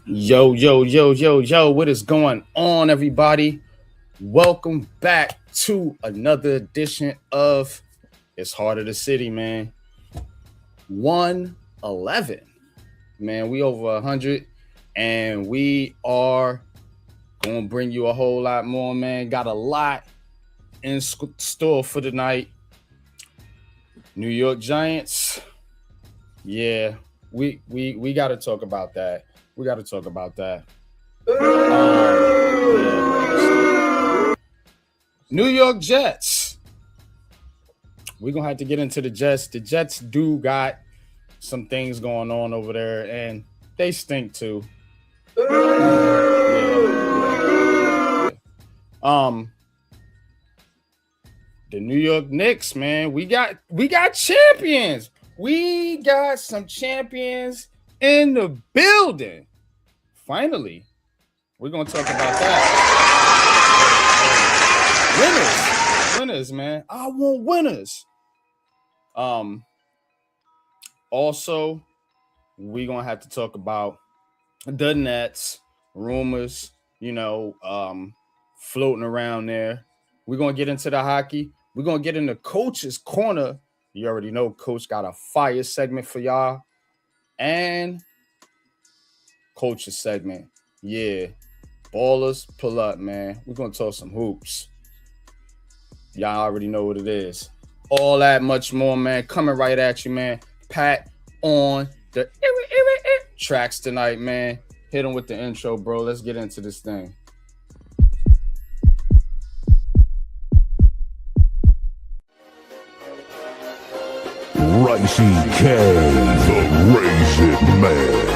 Yo, what is going on, everybody? Welcome back to another edition of It's Heart of the City, man. 111. Man, we over 100, and we are going to bring you a whole lot more, man. Got a lot in store for tonight. New York Giants. Yeah, we got to talk about that. We got to talk about that. New York Jets. We're going to have to get into the Jets. The Jets do got some things going on over there, and they stink too. The New York Knicks, man, we got champions. We got some champions in the building. Finally, we're gonna talk about that. Winners, man. I want winners. Also, we're gonna have to talk about the Nets, rumors, floating around there. We're gonna get into the hockey. We're gonna get into Coach's Corner. You already know Coach got a fire segment for y'all. And Coach's segment. Yeah. Ballers, pull up, man. We're gonna talk some hoops. Y'all already know what it is. All that much more, man. Coming right at you, man. Pat on the tracks tonight, man. Hit him with the intro, bro. Let's get into this thing. Ricey K, the Raisin Man.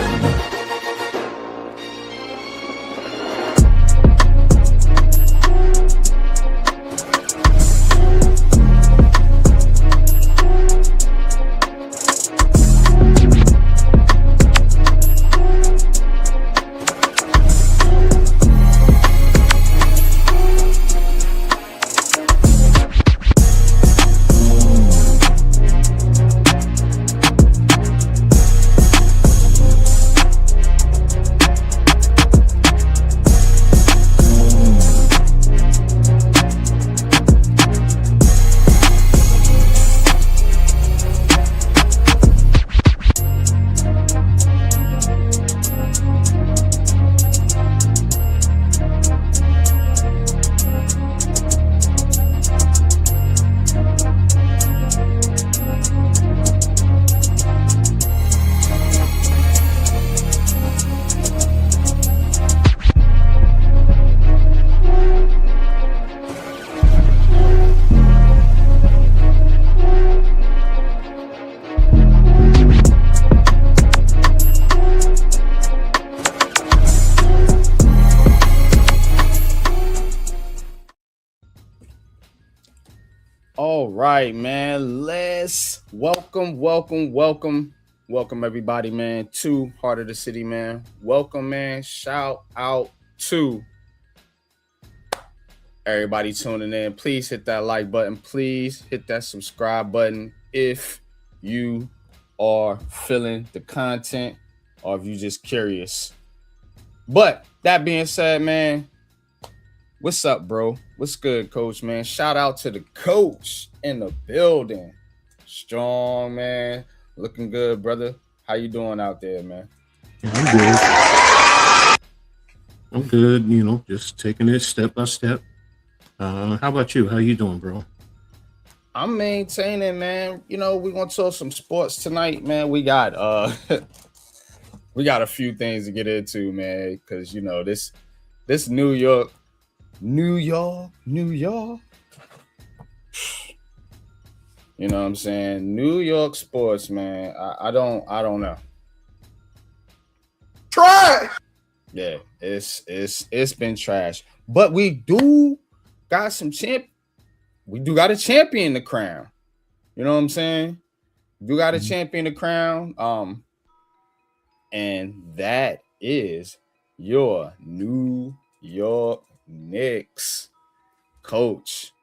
All right, man. Let's welcome everybody, man, to Heart of the City, man. Welcome, man. Shout out to everybody tuning in. Please hit that like button. Please hit that subscribe button if you are feeling the content or if you're just curious. But that being said, man, what's up, bro? What's good, Coach, man? Shout out to the coach in the building. Strong, man. Looking good, brother. How you doing out there, man? I'm good, just taking it step by step. How about you? How you doing, bro? I'm maintaining, man. We're gonna talk some sports tonight, man. We got we got a few things to get into, man, because this New York. You know what I'm saying? New York sports, man. I don't know. Trash. Yeah, it's been trash. But we do got we do got a champion to crown. You know what I'm saying? We do got a champion to crown. And that is your New York Knicks. Coach,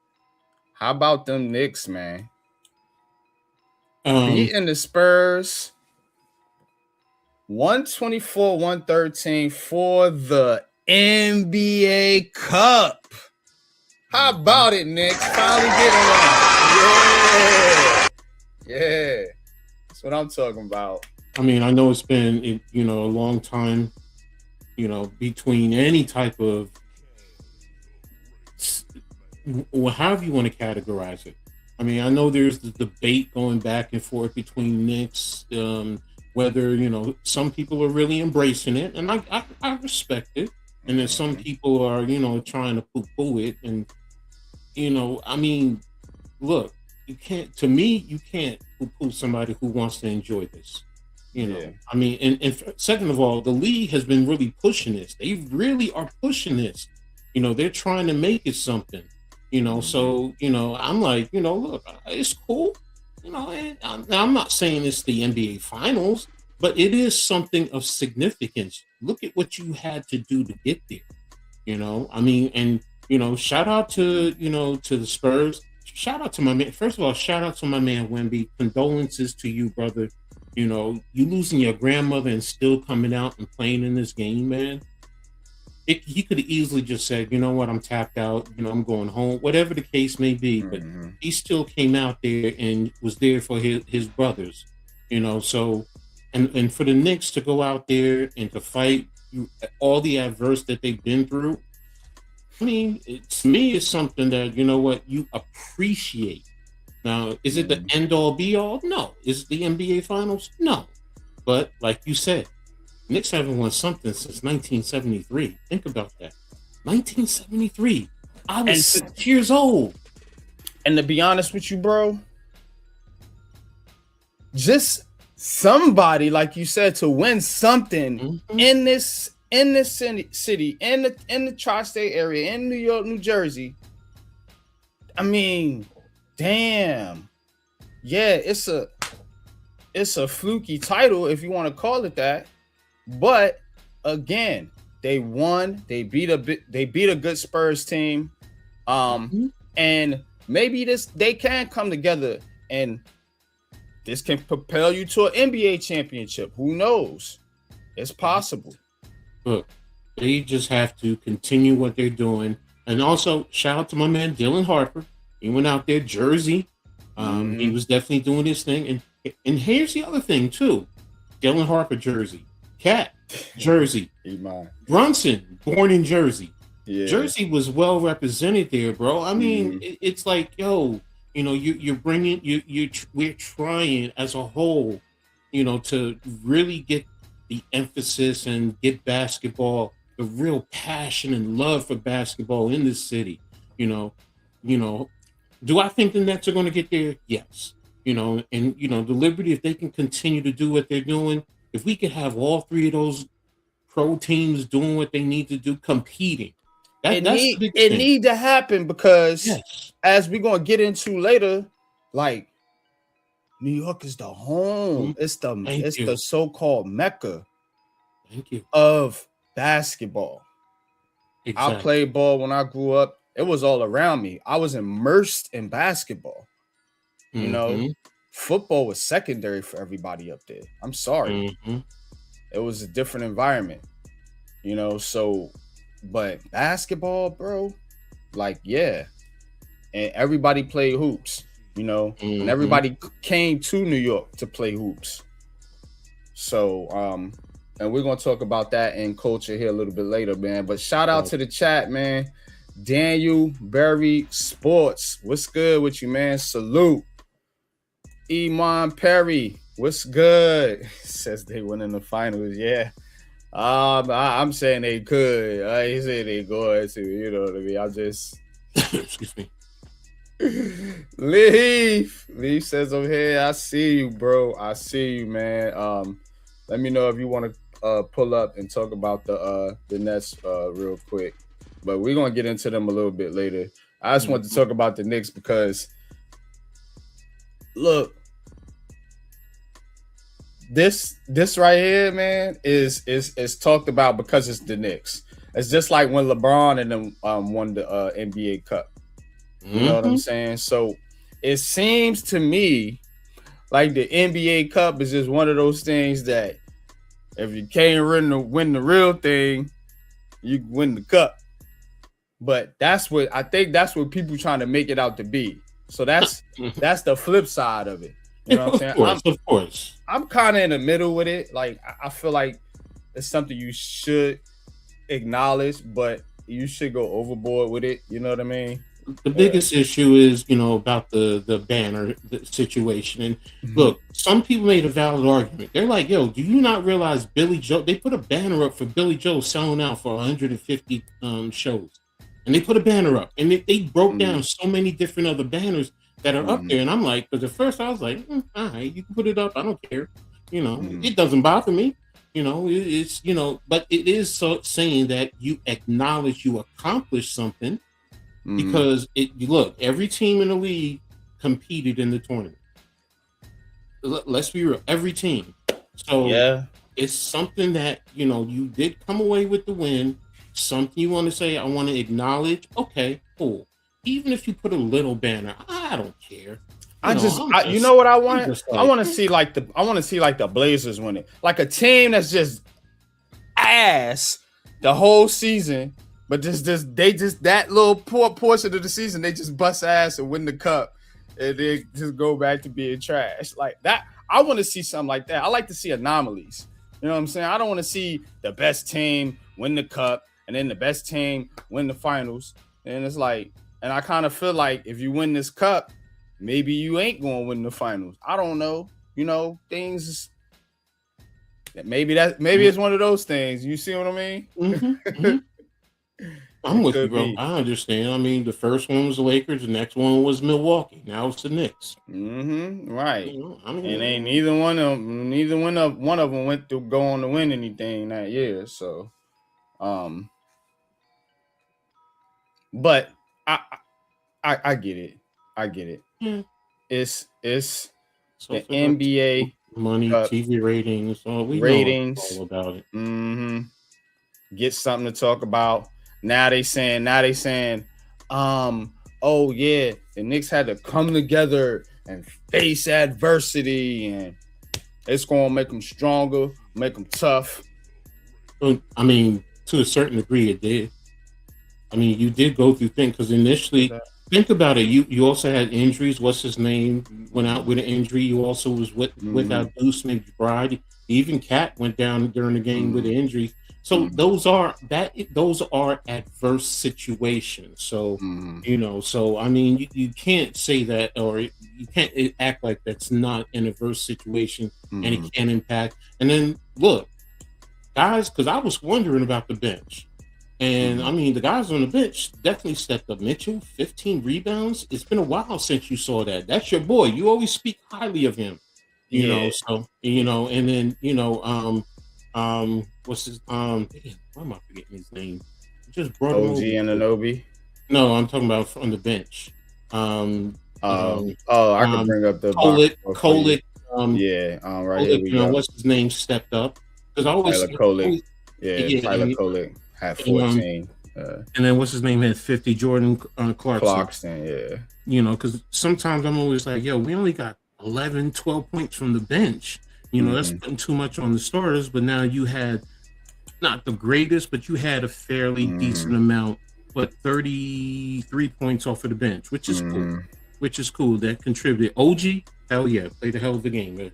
how about them Knicks, man? Beating the Spurs 124-113 for the NBA Cup. How about it, Knicks? Finally getting one. Yeah. That's what I'm talking about. I mean, I know it's been, a long time, between any type of, however you want to categorize it. I mean, I know there's the debate going back and forth between Knicks, whether, some people are really embracing it, and I respect it. And then some people are, trying to poo-poo it. And, I mean, look, you can't poo-poo somebody who wants to enjoy this. I mean, and second of all, the league has been really pushing this. They really are pushing this. They're trying to make it something. So I'm like, look, it's cool. And I'm not saying it's the NBA Finals, but it is something of significance. Look at what you had to do to get there. I mean, and shout out to to the Spurs. Shout out to my man. First of all, shout out to my man Wemby. Condolences to you, brother. You losing your grandmother and still coming out and playing in this game, man. He could have easily just said, you know what, I'm tapped out, I'm going home, whatever the case may be. But he still came out there and was there for his brothers, so and for the Knicks to go out there and to fight all the adverse that they've been through. I mean, to me, it's something that, you appreciate. Now, is it the end all be all? No. Is it the NBA Finals? No. But like you said, Knicks haven't won something since 1973. Think about that. 1973. I was 6 years old. And to be honest with you, bro, just somebody, like you said, to win something in this city, in the tri-state area, in New York, New Jersey. I mean, damn. Yeah, it's a fluky title, if you want to call it that. But again, they won. They beat a good Spurs team. And maybe they can come together and this can propel you to an NBA championship. Who knows? It's possible. Look, they just have to continue what they're doing. And also, shout out to my man Dylan Harper. He went out there, Jersey. He was definitely doing his thing. And here's the other thing, too. Dylan Harper, Jersey. Cat, Jersey. Brunson, born in Jersey. Yeah. Jersey was well represented there, bro. I mean, it's like, yo, you're bringing, we're trying as a whole, to really get the emphasis and get basketball, the real passion and love for basketball in this city. Do I think the Nets are going to get there? Yes. And the Liberty, if they can continue to do what they're doing, if we could have all three of those pro teams doing what they need to do, competing, it need to happen because as we're going to get into later, like New York is the home. It's the so-called Mecca of basketball. Exactly. I played ball when I grew up. It was all around me. I was immersed in basketball. Football was secondary for everybody up there. I'm sorry. It was a different environment, but basketball, bro, like, yeah. And everybody played hoops, and everybody came to New York to play hoops. So, and we're going to talk about that in culture here a little bit later, man. But shout out to the chat, man. Daniel Berry Sports. What's good with you, man? Salute. Iman Perry, what's good? Says they win in the finals. Yeah. I'm saying they could. I say they going to, you know what I mean? I'm just excuse me. Leaf says over here, I see you, bro. I see you, man. Let me know if you want to pull up and talk about the Nets real quick. But we're gonna get into them a little bit later. I just want to talk about the Knicks because look, this right here, man, is talked about because it's the Knicks. It's just like when LeBron and them won the NBA Cup. You know what I'm saying? So it seems to me like the NBA Cup is just one of those things that If you can't win the real thing, you win the cup. But that's what people trying to make it out to be. So that's the flip side of it. You know what I'm saying? Of course. I'm kind of in the middle with it. Like, I feel like it's something you should acknowledge, but you should go overboard with it. You know what I mean? The biggest issue is, about the banner situation. And look, some people made a valid argument. They're like, yo, do you not realize Billy Joe? They put a banner up for Billy Joe selling out for 150 shows. And they put a banner up. And they broke down so many different other banners that are up there. And I'm like, because at first I was like, all right, you can put it up. I don't care. It doesn't bother me. It's, but it is saying that you acknowledge you accomplished something because look, every team in the league competed in the tournament. Let's be real, every team. So it's something that, you did come away with the win. Something you want to say, I want to acknowledge. Okay, cool. Even if you put a little banner, I don't care. You know what I want? I want to see like the Blazers win it. Like a team that's just ass the whole season, but just that little poor portion of the season, they just bust ass and win the cup, and they just go back to being trash. Like that, I want to see something like that. I like to see anomalies. You know what I'm saying? I don't want to see the best team win the cup and then the best team win the finals. And it's like, and I kind of feel like if you win this cup, maybe you ain't going to win the finals. I don't know. Things. Maybe it's one of those things. You see what I mean? I'm with you, bro. I understand. I mean, the first one was the Lakers. The next one was Milwaukee. Now it's the Knicks. Right. And ain't neither one of them went to go on to win anything that year. So, but I get it. I get it. It's the NBA money, TV ratings. We know all about it. Get something to talk about. Now they saying, oh yeah, the Knicks had to come together and face adversity, and it's gonna make them stronger, make them tough. I mean, to a certain degree, it did. I mean, you did go through things because initially, think about it. You also had injuries. What's his name went out with an injury. You also was without Deuce McBride. Even Cat went down during the game with an injury. So those are adverse situations. So so I mean, you can't say that, or you can't act like that's not an adverse situation and it can impact. And then look, guys, because I was wondering about the bench. And I mean, the guys on the bench definitely stepped up. Mitchell, 15 rebounds. It's been a while since you saw that. That's your boy. You always speak highly of him. You know, so and then what's his why am I forgetting his name? Just brought OG Anunoby. No, I'm talking about from the bench. I can bring up the Kolick. Right here we go. What's his name stepped up? Because I always Tyler Kolick. Tyler Kolick had 14. And then what's his name had 50? Jordan Clarkson. Because sometimes I'm always like, yo, we only got 11, 12 points from the bench. That's putting too much on the starters. But now you had not the greatest, but you had a fairly decent amount, but 33 points off of the bench, which is cool. That contributed. OG, hell yeah, played a hell of a game. But,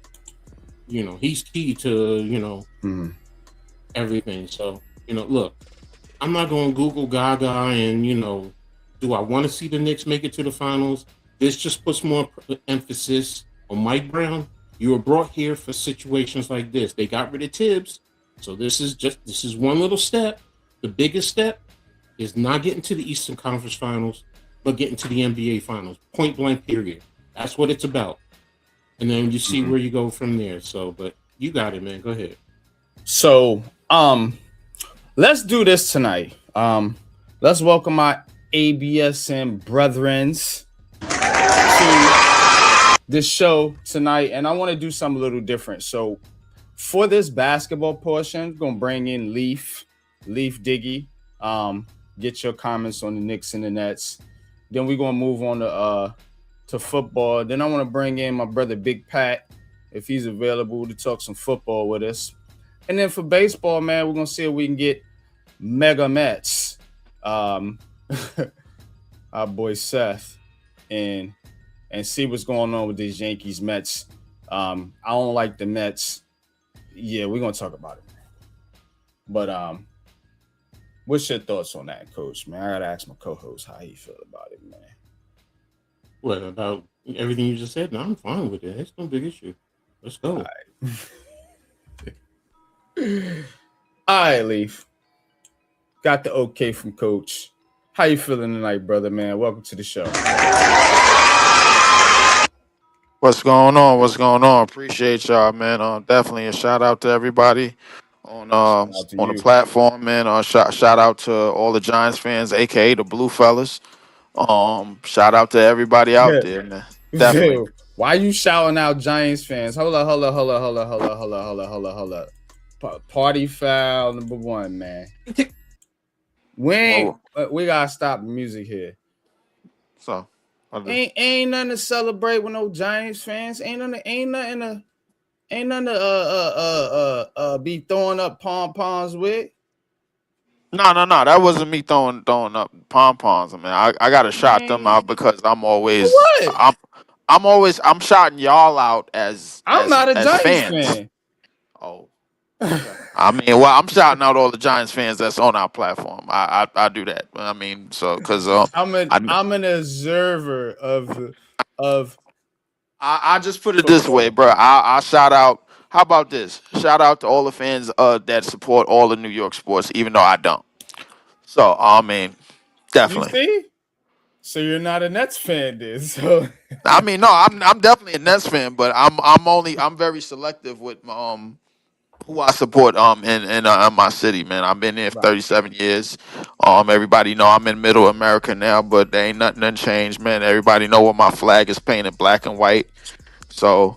he's key to, everything. So, look, I'm not going to Google Gaga and, do I want to see the Knicks make it to the finals? This just puts more emphasis on Mike Brown. You were brought here for situations like this. They got rid of Tibbs. So this is one little step. The biggest step is not getting to the Eastern Conference Finals, but getting to the NBA Finals. Point blank, period. That's what it's about. And then you see where you go from there. So, but you got it, man. Go ahead. So, let's do this tonight. Let's welcome my ABSM brethrens to this show tonight, and I want to do something a little different. So for this basketball portion, I'm gonna bring in Leaf Diggy. Get your comments on the Knicks and the Nets. Then we're gonna move on to football. Then I want to bring in my brother Big Pat, if he's available to talk some football with us. And then for baseball, man, we're gonna see if we can get Mega Mets. Um, our boy Seth, and see what's going on with these Yankees Mets. I don't like the Mets. Yeah, we're gonna talk about it, man. But what's your thoughts on that, Coach? Man, I gotta ask my co-host how he feel about it, man. What about everything you just said? No, I'm fine with it. It's no big issue. Let's go. All right, Leaf. Got the okay from Coach. How you feeling tonight, brother, man? Welcome to the show. What's going on? What's going on? Appreciate y'all, man. Definitely a shout out to everybody Shout out to on the you. platform, man. Shout out to all the Giants fans, aka the Blue Fellas. Shout out to everybody out there, man. Definitely. Why you shouting out Giants fans? Hold up. Party foul number one, man. We gotta stop the music here. So ain't nothing to celebrate with no Giants fans. Ain't nothing to be throwing up pom poms with. No. That wasn't me throwing up pom poms. I mean, I gotta shout them out because I'm always what? I'm shouting y'all out as not a Giants fans. fan. Oh. I mean, well, I'm shouting out all the Giants fans that's on our platform. I do that. I mean, so because I'm an observer of. I just put it this way, bro. I shout out. How about this? Shout out to all the fans that support all the New York sports, even though I don't. So I mean, definitely. You see? So you're not a Nets fan, then? So I mean, no, I'm definitely a Nets fan, but I'm very selective with who I support in my city, man. I've been there for 37 years. Everybody know I'm in Middle America now, but there ain't nothing changed, man. Everybody know what my flag is painted black and white. So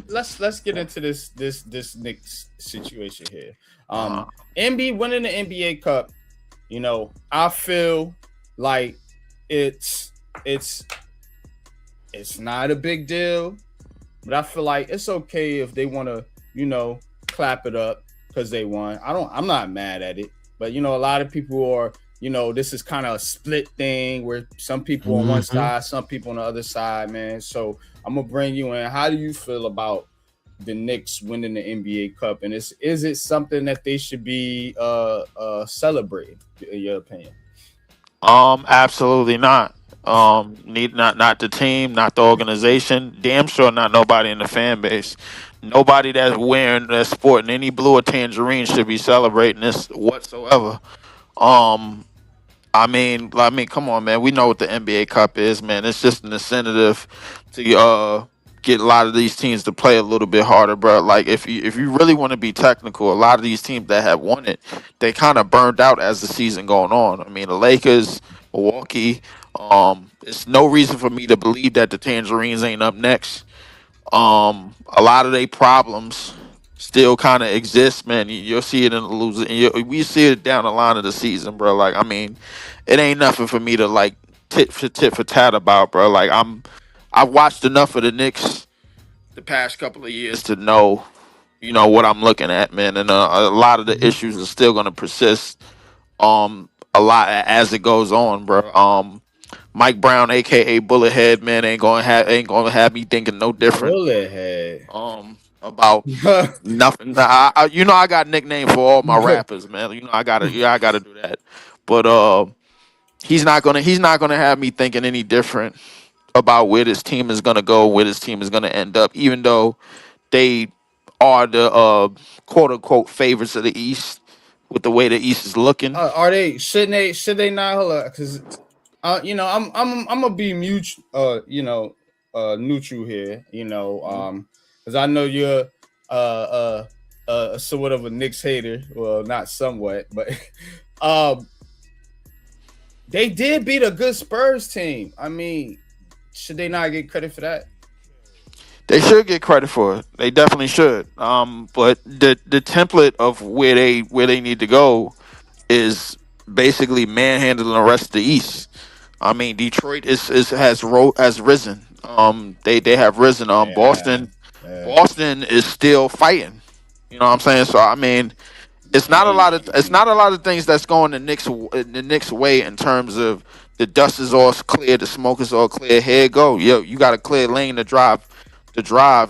let's get into this Knicks situation here. NBA winning the NBA Cup, you know, I feel like it's not a big deal, but I feel like it's okay if they want to, you know, clap it up because they won. I'm not mad at it, but you know, a lot of people are, you know, this is kind of a split thing where some people on one side, some people on the other side, man. So I'm gonna bring you in. How do you feel about the Knicks winning the NBA Cup, and is it something that they should be celebrating, in your opinion? Absolutely not. Not the team, not the organization. Damn sure not nobody in the fan base. Nobody that's wearing that sporting any blue or tangerine should be celebrating this whatsoever. Um, come on, man. We know what the NBA Cup is, man. It's just an incentive to get a lot of these teams to play a little bit harder, bro. Like if you really want to be technical, a lot of these teams that have won it, they kind of burned out as the season going on. I mean, the Lakers, Milwaukee. It's no reason for me to believe that the Tangerines ain't up next. A lot of their problems still kind of exist, man. You'll see it in the losing. We see it down the line of the season, bro. Like, I mean, it ain't nothing for me to like tit for tat about, bro. Like, I've watched enough of the Knicks the past couple of years to know, you know, what I'm looking at, man. And a lot of the issues are still gonna persist. A lot as it goes on, bro. Mike Brown, aka Bullethead, man, ain't gonna have me thinking no different. Bullethead. About nothing. You know, I got nickname for all my rappers, man. You know, I gotta do that. But he's not gonna have me thinking any different about where this team is gonna go, where this team is gonna end up, even though they are the quote unquote favorites of the East with the way the East is looking. Are they? Should they not? Hold up, because you know, I'm gonna be neutral here. You know, because I know you're somewhat of a Knicks hater. Well, not somewhat, but they did beat a good Spurs team. I mean, should they not get credit for that? They should get credit for it. They definitely should. But the template of where they need to go is basically manhandling the rest of the East. I mean, Detroit has risen. They have risen. Boston is still fighting. You know what I'm saying? So I mean, it's not a lot of things that's going the Knicks way in terms of the dust is all clear, the smoke is all clear. Here you go, yo, you got a clear lane to drive,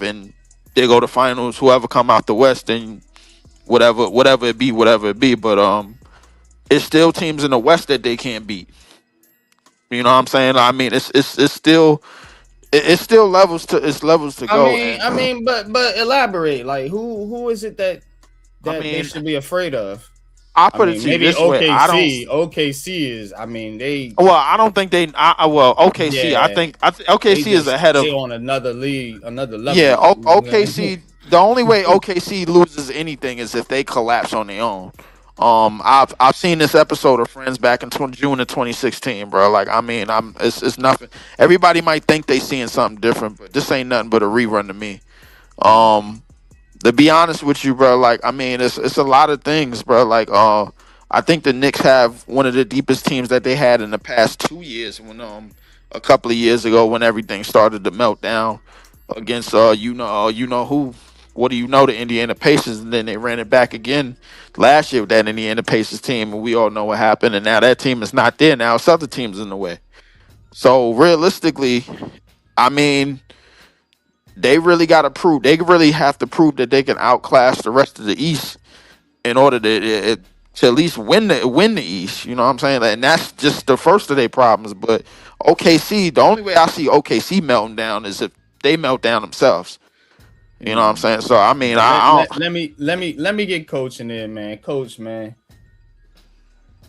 and they go to finals. Whoever come out the West, and whatever it be, whatever it be. But it's still teams in the West that they can't beat. You know what I'm saying? I mean, it's still levels to go. And but elaborate. Like, who is it that I they mean, should be afraid of? I I put it mean, to you maybe this way. I don't. OKC is. I mean, they Well, I don't think they. Well, OKC. yeah, I think OKC is ahead they of. on another league, another level. Yeah, You know what I'm saying? OKC. The only way OKC loses anything is if they collapse on their own. I've seen this episode of Friends back in June of 2016, bro. Like, I mean, it's nothing. Everybody might think they seeing something different, but this ain't nothing but a rerun to me. To be honest with you, bro, like, I mean, it's a lot of things, bro. Like, I think the Knicks have one of the deepest teams that they had in the past 2 years. When a couple of years ago, when everything started to melt down against you know who. What do you know, the Indiana Pacers, and then they ran it back again last year with that Indiana Pacers team, and we all know what happened. And now that team is not there. Now it's other teams in the way. So realistically, I mean, they really got to prove. They really have to prove that they can outclass the rest of the East in order to at least win the East. You know what I'm saying? And that's just the first of their problems. But OKC, the only way I see OKC melting down is if they melt down themselves. You know what I'm saying? So I mean, I don't. Let me get Coach in there, man. Coach, man.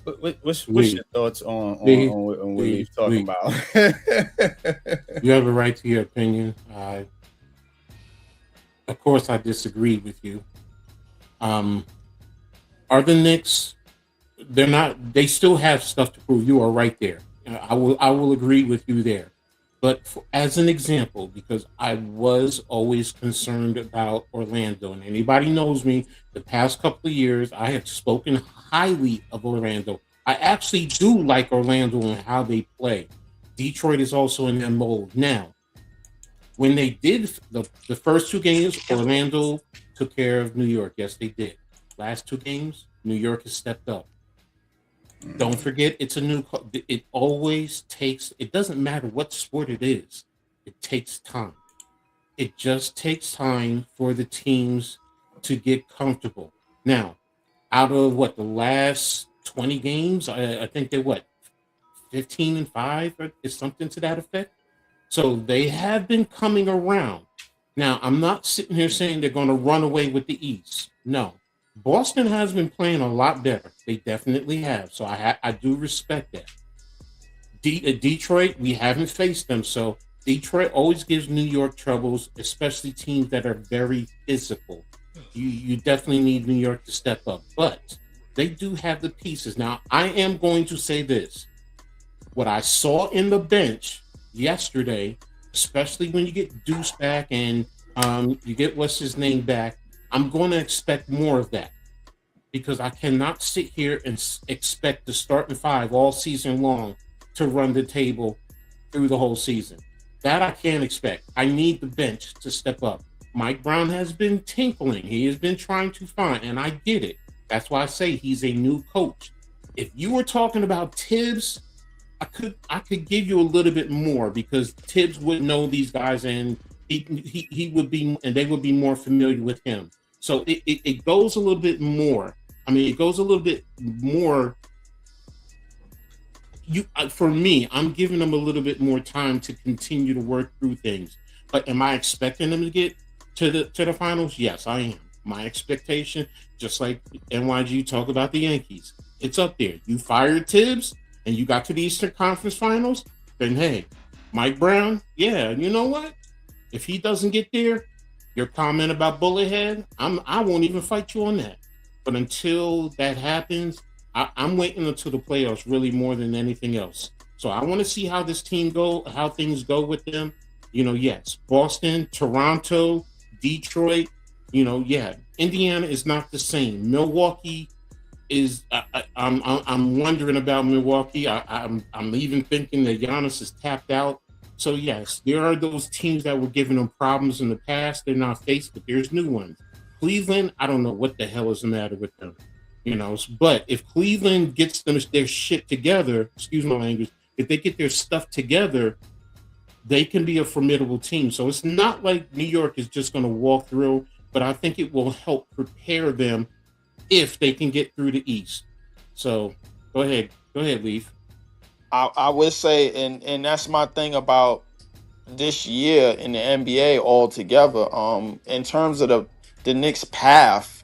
What's your thoughts on what we're talking about? You have a right to your opinion. Of course, I disagree with you. Are the Knicks? They're not. They still have stuff to prove. You are right there. I will agree with you there. But as an example, because I was always concerned about Orlando, and anybody knows me, the past couple of years, I have spoken highly of Orlando. I actually do like Orlando and how they play. Detroit is also in that mold. Now, when they did the first two games, Orlando took care of New York. Yes, they did. Last two games, New York has stepped up. Don't forget, it's a new. It always takes. It doesn't matter what sport it is. It takes time. It just takes time for the teams to get comfortable. Now, out of the last 20 games, I think they're 15-5 or is something to that effect. So they have been coming around. Now, I'm not sitting here saying they're going to run away with the East. No. Boston has been playing a lot better. They definitely have. So I do respect that. Detroit, we haven't faced them. So Detroit always gives New York troubles, especially teams that are very physical. You definitely need New York to step up. But they do have the pieces. Now, I am going to say this. What I saw in the bench yesterday, especially when you get Deuce back and you get what's his name back, I'm going to expect more of that because I cannot sit here and expect the starting five all season long to run the table through the whole season. That I can't expect. I need the bench to step up. Mike Brown has been tinkling. He has been trying to find, and I get it. That's why I say he's a new coach. If you were talking about Tibbs, I could give you a little bit more because Tibbs would know these guys and he would be, and they would be more familiar with him. So it goes a little bit more. I mean, it goes a little bit more. For me, I'm giving them a little bit more time to continue to work through things. But am I expecting them to get to the finals? Yes, I am. My expectation, just like NYG talk about the Yankees, it's up there. You fired Tibbs and you got to the Eastern Conference Finals, then hey, Mike Brown, yeah, you know what? If he doesn't get there, your comment about Bullethead, I won't even fight you on that. But until that happens, I'm waiting until the playoffs really more than anything else. So I want to see how this team how things go with them. Yes, Boston, Toronto, Detroit, Indiana is not the same. Milwaukee is, I'm wondering about Milwaukee. I'm even thinking that Giannis is tapped out. So yes, there are those teams that were giving them problems in the past. They're not faced, but there's new ones. Cleveland, I don't know what the hell is the matter with them. But if Cleveland gets their shit together, excuse my language, if they get their stuff together, they can be a formidable team. So it's not like New York is just going to walk through, but I think it will help prepare them if they can get through the East. So go ahead, Leaf. I would say, and that's my thing about this year in the NBA altogether. In terms of the Knicks' path,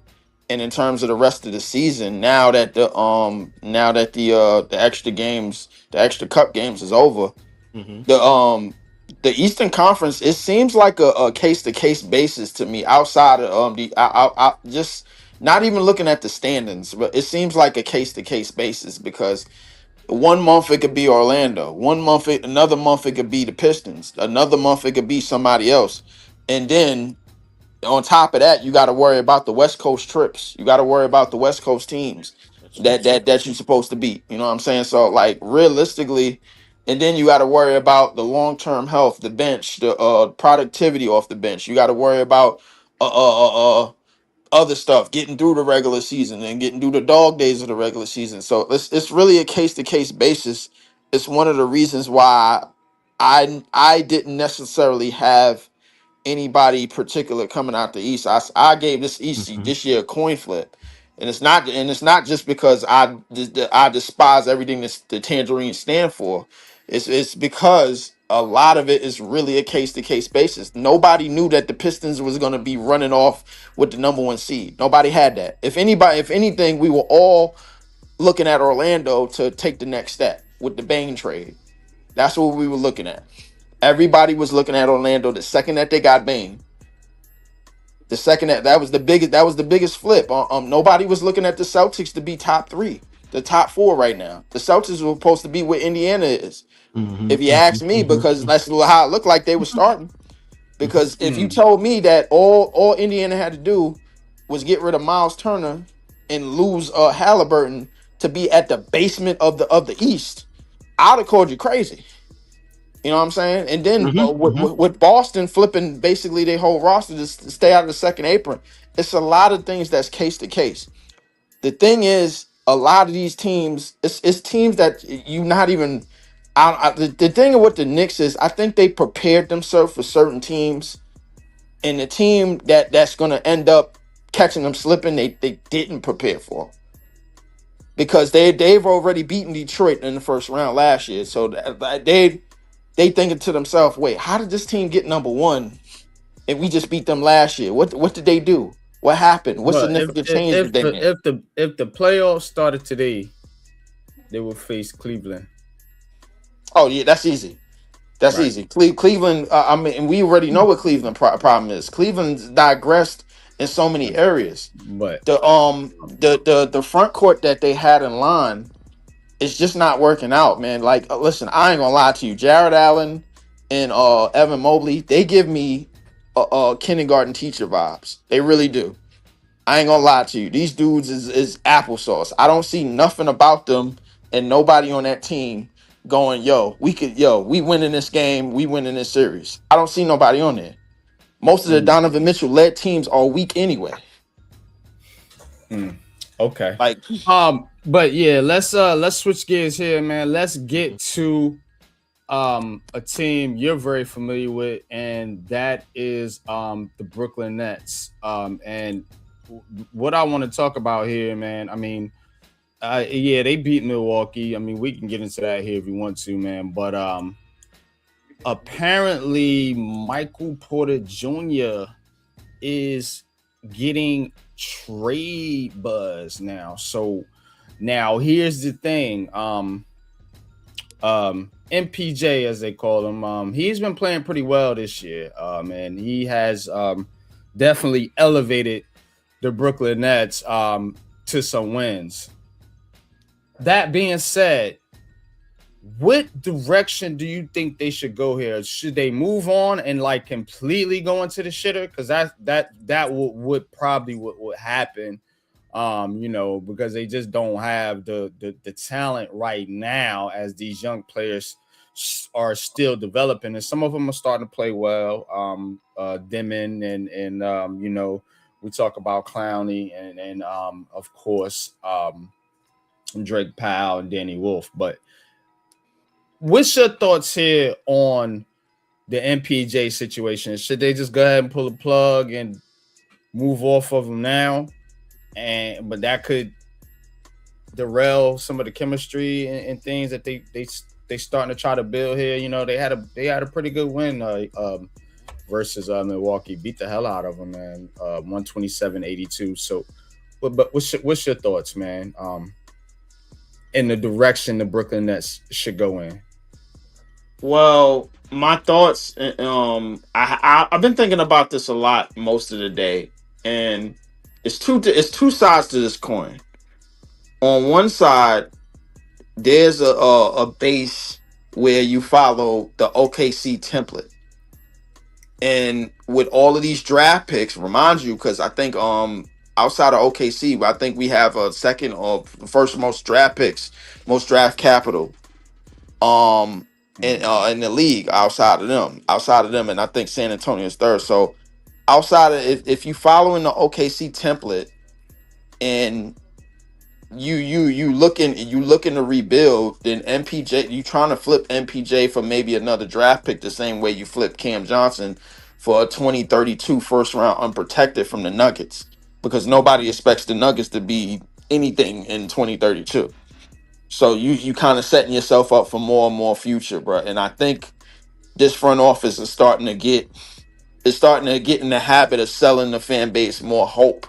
and in terms of the rest of the season, now that the extra cup games is over, Mm-hmm. the Eastern Conference, it seems like a case to case basis to me. Outside of I just not even looking at the standings, but it seems like a case to case basis because one month it could be Orlando, another month it could be the Pistons, another month it could be somebody else, and then on top of that, you got to worry about the West Coast trips. You got to worry about the West Coast teams That's true. that you're supposed to beat. You know what I'm saying? So like realistically, and then you got to worry about the long term health, the bench, the productivity off the bench. You got to worry about other stuff, getting through the regular season and getting through the dog days of the regular season. So it's really a case to case basis. It's one of the reasons why I didn't necessarily have anybody particular coming out the East. I gave this East Mm-hmm. this year a coin flip, and it's not just because I despise everything the Tangerines stand for. It's because a lot of it is really a case to case basis. Nobody knew that the Pistons was going to be running off with the number one seed. Nobody had that. If anything, we were all looking at Orlando to take the next step with the Bane trade. That's what we were looking at. Everybody was looking at Orlando the second that they got Bane. The second that was the biggest flip. Nobody was looking at the Celtics to be top 3, the top 4 right now. The Celtics were supposed to be where Indiana is, Mm-hmm. if you ask me, because that's how it looked like they were starting. Because if you Mm. told me that all Indiana had to do was get rid of Miles Turner and lose Halliburton to be at the basement of the East, I'd have called you crazy. You know what I'm saying? And then Mm-hmm. with Boston flipping basically their whole roster to stay out of the second apron, it's a lot of things that's case to case. The thing is, a lot of these teams, it's teams that you not even. The thing with the Knicks is, I think they prepared themselves for certain teams, and the team that's going to end up catching them slipping, they didn't prepare for because they've already beaten Detroit in the first round last year, so they thinking to themselves, wait, how did this team get number one and we just beat them last year? What did they do? What happened? What Well, significant change did they make? if the playoffs started today, they will face Cleveland. Oh yeah, that's easy. That's Right. easy. Cleveland. I mean, and we already know what Cleveland problem is. Cleveland's digressed in so many areas. But The front court that they had in line is just not working out, man. Like, listen, I ain't gonna lie to you. Jared Allen and Evan Mobley, they give me kindergarten teacher vibes. They really do. I ain't gonna lie to you. These dudes is applesauce. I don't see nothing about them and nobody on that team going, we winning this game, we winning this series. I don't see nobody on there. Most of the Donovan Mitchell led teams are weak anyway. okay. Like, But yeah, let's switch gears here, man. Let's get to a team you're very familiar with, and that is the Brooklyn Nets. And what I want to talk about here, man, I mean, yeah, they beat Milwaukee. I mean, we can get into that here if you want to, man. But apparently Michael Porter Jr. is getting trade buzz now. So now here's the thing. MPJ, as they call him, he's been playing pretty well this year. And he has definitely elevated the Brooklyn Nets to some wins. That being said, what direction do you think they should go here? Should they move on and like completely go into the shitter? Because that would probably would happen, because they just don't have the talent right now as these young players are still developing, and some of them are starting to play well. Demon and We talk about Clowney and of course Drake Powell and Danny Wolf. But what's your thoughts here on the MPJ situation? Should they just go ahead and pull the plug and move off of him now? But that could derail some of the chemistry and things that they starting to try to build here. You know, they had a pretty good win versus Milwaukee. Beat the hell out of them, man. 127-82. So, but what's your thoughts, man? In the direction the Brooklyn Nets should go in. Well, my thoughts. I've been thinking about this a lot most of the day, and it's two sides to this coin. On one side, there's a base where you follow the OKC template, and with all of these draft picks, remind you, because I think outside of OKC, I think we have a second or first most draft picks, most draft capital in the league outside of them, and I think San Antonio is third. So outside of if you following the OKC template and you looking to rebuild, then MPJ, you trying to flip MPJ for maybe another draft pick the same way you flipped Cam Johnson for a 2032 first round unprotected from the Nuggets, because nobody expects the Nuggets to be anything in 2032. So you kind of setting yourself up for more and more future, bro. And I think this front office is starting to get in the habit of selling the fan base more hope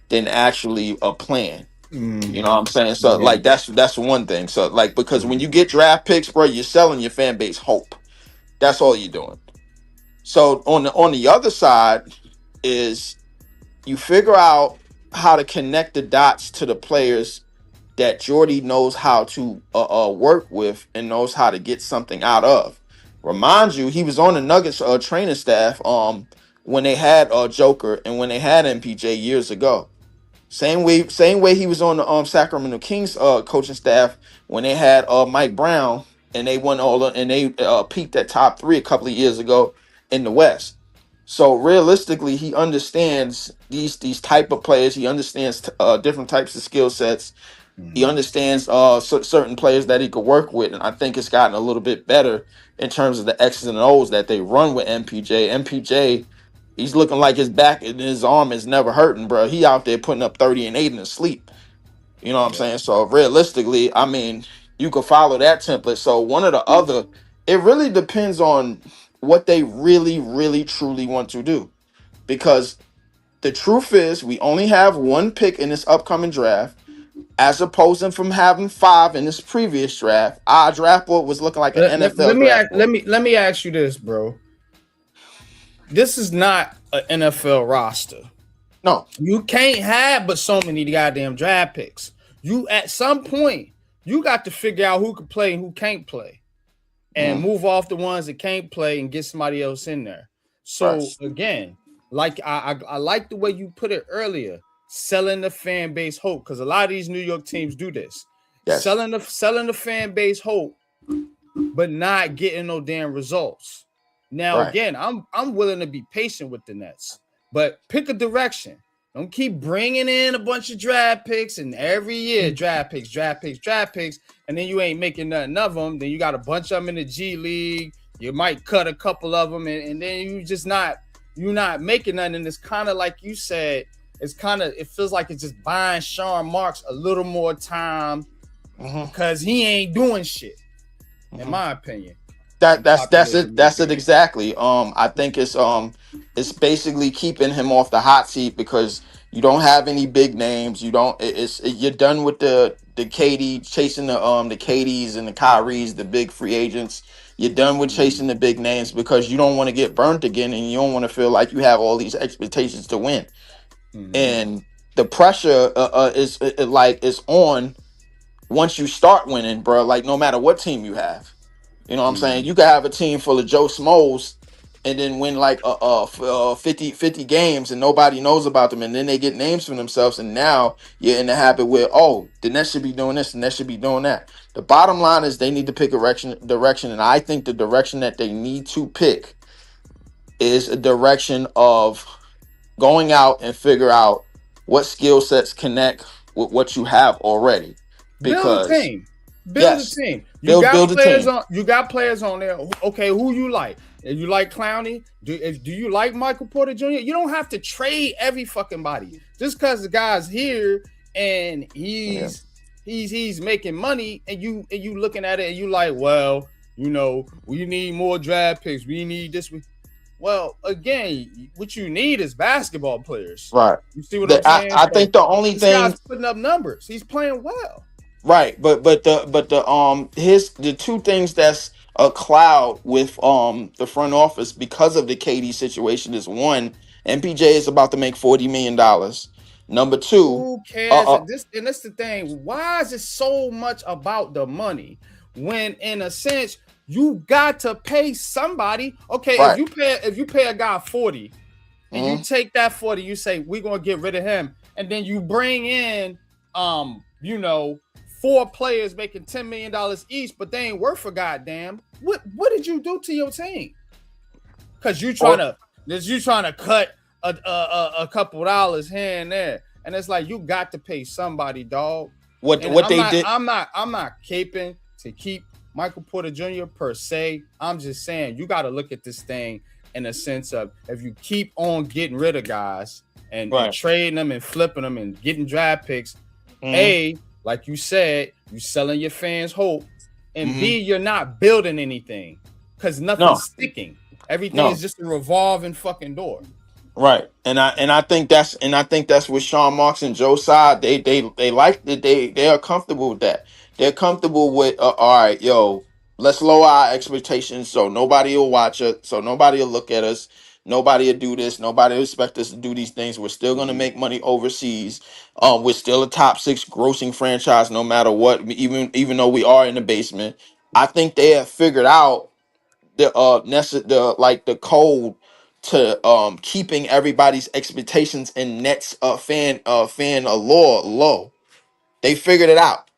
than actually a plan. You know what I'm saying? So like that's one thing. So like, because when you get draft picks, bro, you're selling your fan base hope. That's all you're doing. So on the other side is you figure out how to connect the dots to the players that Jordy knows how to work with and knows how to get something out of. Remind you, he was on the Nuggets training staff when they had Joker and when they had MPJ years ago. Same way he was on the Sacramento Kings coaching staff when they had Mike Brown and they won they peaked at top 3 a couple of years ago in the West. So realistically, he understands these type of players. He understands different types of skill sets. He understands certain players that he could work with, and I think it's gotten a little bit better in terms of the X's and O's that they run with MPJ. MPJ, he's looking like his back and his arm is never hurting, bro. He out there putting up 30 and 8 in his sleep. You know what I'm saying? So realistically, I mean, you could follow that template. So one or the other, it really depends on what they really, really, truly want to do. Because the truth is, we only have one pick in this upcoming draft, as opposed to from having 5 in this previous draft. Our draft board was looking like an NFL draft board. Let me ask you this, bro. This is not an NFL roster. No. You can't have but so many goddamn draft picks. You at some point, you got to figure out who can play and who can't play. And move off the ones that can't play and get somebody else in there. So again, like I like the way you put it earlier. Selling the fan base hope, because a lot of these New York teams do this. Yes. Selling the fan base hope, but not getting no damn results. Now again, I'm willing to be patient with the Nets, but pick a direction. Don't keep bringing in a bunch of draft picks and every year draft picks, and then you ain't making nothing of them. Then you got a bunch of them in the G League. You might cut a couple of them, and then you're not making nothing. And it's kind of like you said. It feels like it's just buying Sean Marks a little more time because he ain't doing shit, in my opinion. That's it exactly. I think it's basically keeping him off the hot seat because you don't have any big names. You're done with the KD chasing the KDs and the Kyries, the big free agents. You're done with chasing the big names because you don't want to get burnt again and you don't want to feel like you have all these expectations to win. And the pressure is on once you start winning, bro. Like no matter what team you have, you know what I'm saying. You could have a team full of Joe Smolls and then win like 50 games and nobody knows about them, and then they get names for themselves, and now you're in the habit where the Nets should be doing this and Nets should be doing that. The bottom line is they need to pick a direction, and I think the direction that they need to pick is a direction of going out and figure out what skill sets connect with what you have already. Because build a team. Build a yes, team. build a players team. on. You got players on there. Okay, who you like? If you like Clowney, do you like Michael Porter Jr.? You don't have to trade every fucking body just because the guy's here and he's making money, and you looking at it and you like, well, you know, we need more draft picks. We need this. Well, again, what you need is basketball players. Right. You see what I'm saying? I think the only this thing guy's putting up numbers. He's playing well. Right, but the two things that's a cloud with the front office because of the KD situation is, one, MPJ is about to make $40 million. Number two, who cares? And that's the thing. Why is it so much about the money when, in a sense, you got to pay somebody? Okay, right. if you pay a guy 40, and you take that 40, you say we're gonna get rid of him, and then you bring in you know, 4 players making $10 million each, but they ain't worth a goddamn. What did you do to your team? Because you trying to cut a couple dollars here and there, and it's like you got to pay somebody, dog. What and they did? I'm not caping to keep Michael Porter Jr. per se. I'm just saying you got to look at this thing in a sense of, if you keep on getting rid of guys and trading them and flipping them and getting draft picks, A, like you said, you selling your fans hope, and B, you're not building anything because nothing's sticking. Everything is just a revolving fucking door. Right, and I think that's what Sean Marks and Joe Tsai they like that they are comfortable with that. They're comfortable with all right, yo, let's lower our expectations so nobody will watch us, so nobody will look at us, nobody will do this, nobody will expect us to do these things. We're still gonna make money overseas. We're still a top 6 grossing franchise no matter what, even though we are in the basement. I think they have figured out the code to keeping everybody's expectations and Nets fan allure low. They figured it out.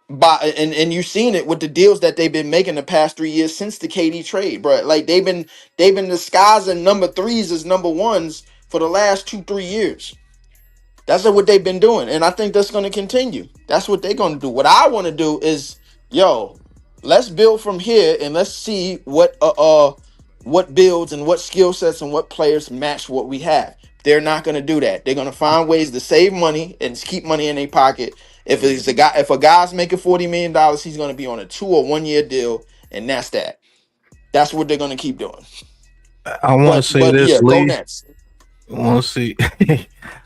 And you've seen it with the deals that they've been making the past 3 years since the KD trade, bro. Like they've been disguising number 3s as number 1s for the last 2-3 years. That's what they've been doing, and I think that's going to continue. That's what they're going to do. What I want to do is, yo, let's build from here and let's see what builds and what skill sets and what players match what we have. They're not going to do that. They're going to find ways to save money and keep money in their pocket. If a guy's making $40 million, he's going to be on a 2 or 1 year deal, and that's that. That's what they're going to keep doing. I want to say this, yeah, Lee. go next. I want to see.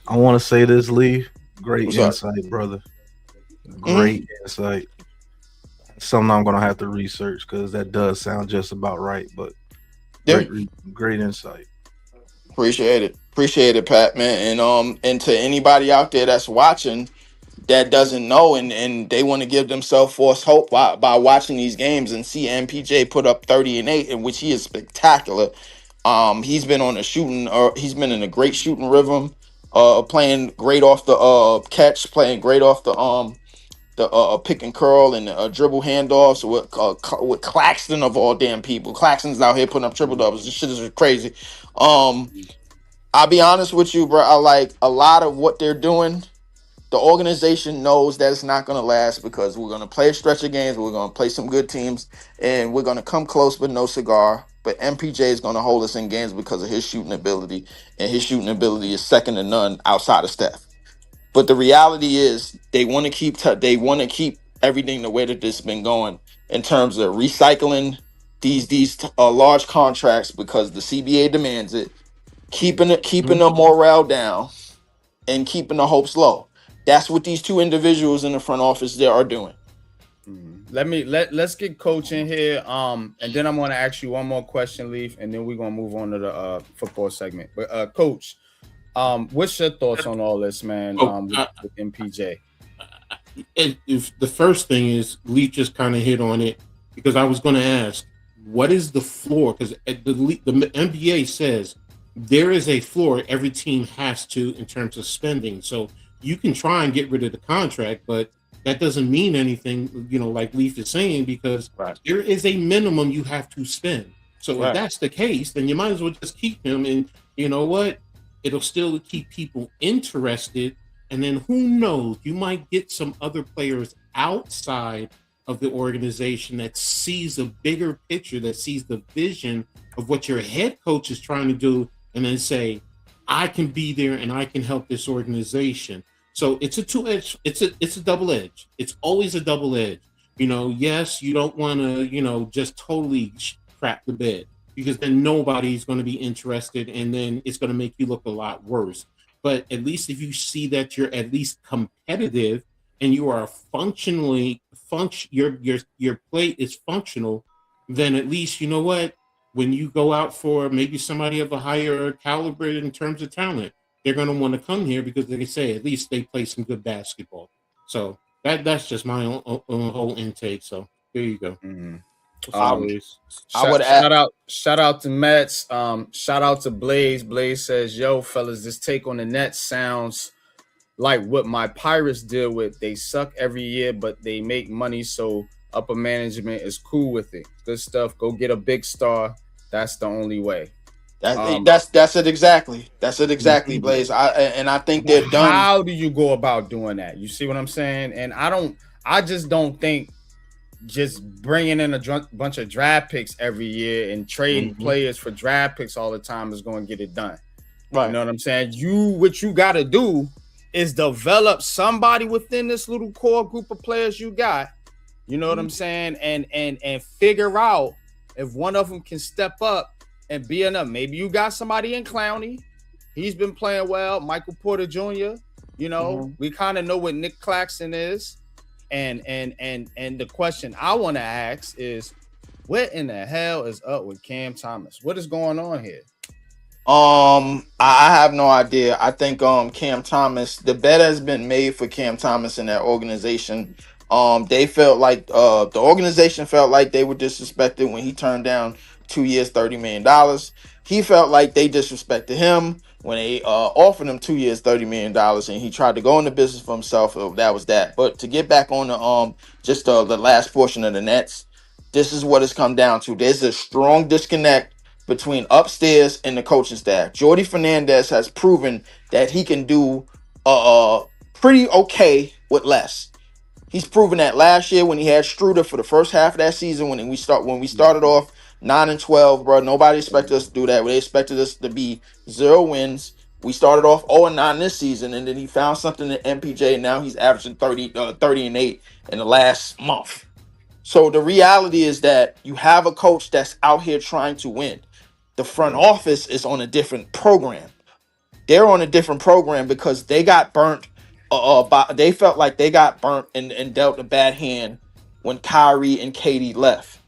I want to say this, Lee. Great insight, brother. Great insight. Something I'm gonna have to research because that does sound just about right. But great insight. Appreciate it, Pat, man. And to anybody out there that's watching that doesn't know and they want to give themselves false hope by watching these games and see MPJ put up 30 and 8, in which he is spectacular. He's been on a shooting, he's been in a great shooting rhythm, playing great off the catch, playing great off the pick and curl and dribble handoffs with Claxton of all damn people. Claxton's out here putting up triple doubles. This shit is crazy. I'll be honest with you, bro. I like a lot of what they're doing. The organization knows that it's not going to last because we're going to play a stretch of games. We're going to play some good teams, and we're going to come close but no cigar. But MPJ is going to hold us in games because of his shooting ability, and his shooting ability is second to none outside of Steph. But the reality is they want to keep everything the way that this has been going in terms of recycling these large contracts because the CBA demands it, keeping the morale down, and keeping the hopes low. That's what these two individuals in the front office there are doing. Let's get Coach in here, and then I'm going to ask you one more question, Leaf, and then we're going to move on to the football segment. But Coach, what's your thoughts on all this, man? With MPJ. If the first thing is Leaf just kind of hit on it because I was going to ask, what is the floor? Because the NBA says there is a floor every team has to in terms of spending. So you can try and get rid of the contract, but that doesn't mean anything, like Leaf is saying, because there is a minimum you have to spend. So if that's the case, then you might as well just keep him. And you know what? it'll still keep people interested. And then who knows, you might get some other players outside of the organization that sees a bigger picture, that sees the vision of what your head coach is trying to do, and then say, I can be there and I can help this organization. So it's a two-edge, it's a double edge. It's always a double edge. Yes, you don't want to, just totally crap the bed, because then nobody's going to be interested, and then it's going to make you look a lot worse. But at least if you see that you're at least competitive and you are your play is functional, then at least, you know what, when you go out for maybe somebody of a higher caliber in terms of talent, they're going to want to come here because they can say at least they play some good basketball. So that's just my own whole intake. So there you go. Mm-hmm. Shout out to Mets. Shout out to Blaze. Blaze says, "Yo, fellas, this take on the Nets sounds like what my Pirates deal with. They suck every year, but they make money, so upper management is cool with it. Good stuff. Go get a big star. That's the only way." That's it exactly. That's it exactly, Blaze. I think they're done. How do you go about doing that? You see what I'm saying? And I just don't think just bringing in a bunch of draft picks every year and trading players for draft picks all the time is going to get it done. Right. You know what I'm saying? What you got to do is develop somebody within this little core group of players you got. You know what I'm saying? And figure out if one of them can step up and be enough. Maybe you got somebody in Clowney. He's been playing well. Michael Porter Jr. We kind of know what Nick Claxton is. And the question I want to ask is, what in the hell is up with Cam Thomas? What is going on here? I have no idea. I think Cam Thomas, the bet has been made for Cam Thomas in that organization. They felt like the organization felt like they were disrespected when he turned down 2 years, $30 million. He felt like they disrespected him when they offered him 2 years, $30 million, and he tried to go into business for himself. That was that. But to get back on the last portion of the Nets, this is what it's come down to. There's a strong disconnect between upstairs and the coaching staff. Jordy Fernandez has proven that he can do pretty okay with less. He's proven that last year when he had Struder for the first half of that season, when we started off 9-12, bro. Nobody expected us to do that. They expected us to be 0 wins. We started off 0-9 this season, and then he found something in MPJ. Now he's averaging 30-8 in the last month. So the reality is that you have a coach that's out here trying to win. The front office is on a different program. They're on a different program because they got burnt. They felt like they got burnt and dealt a bad hand when Kyrie and KD left.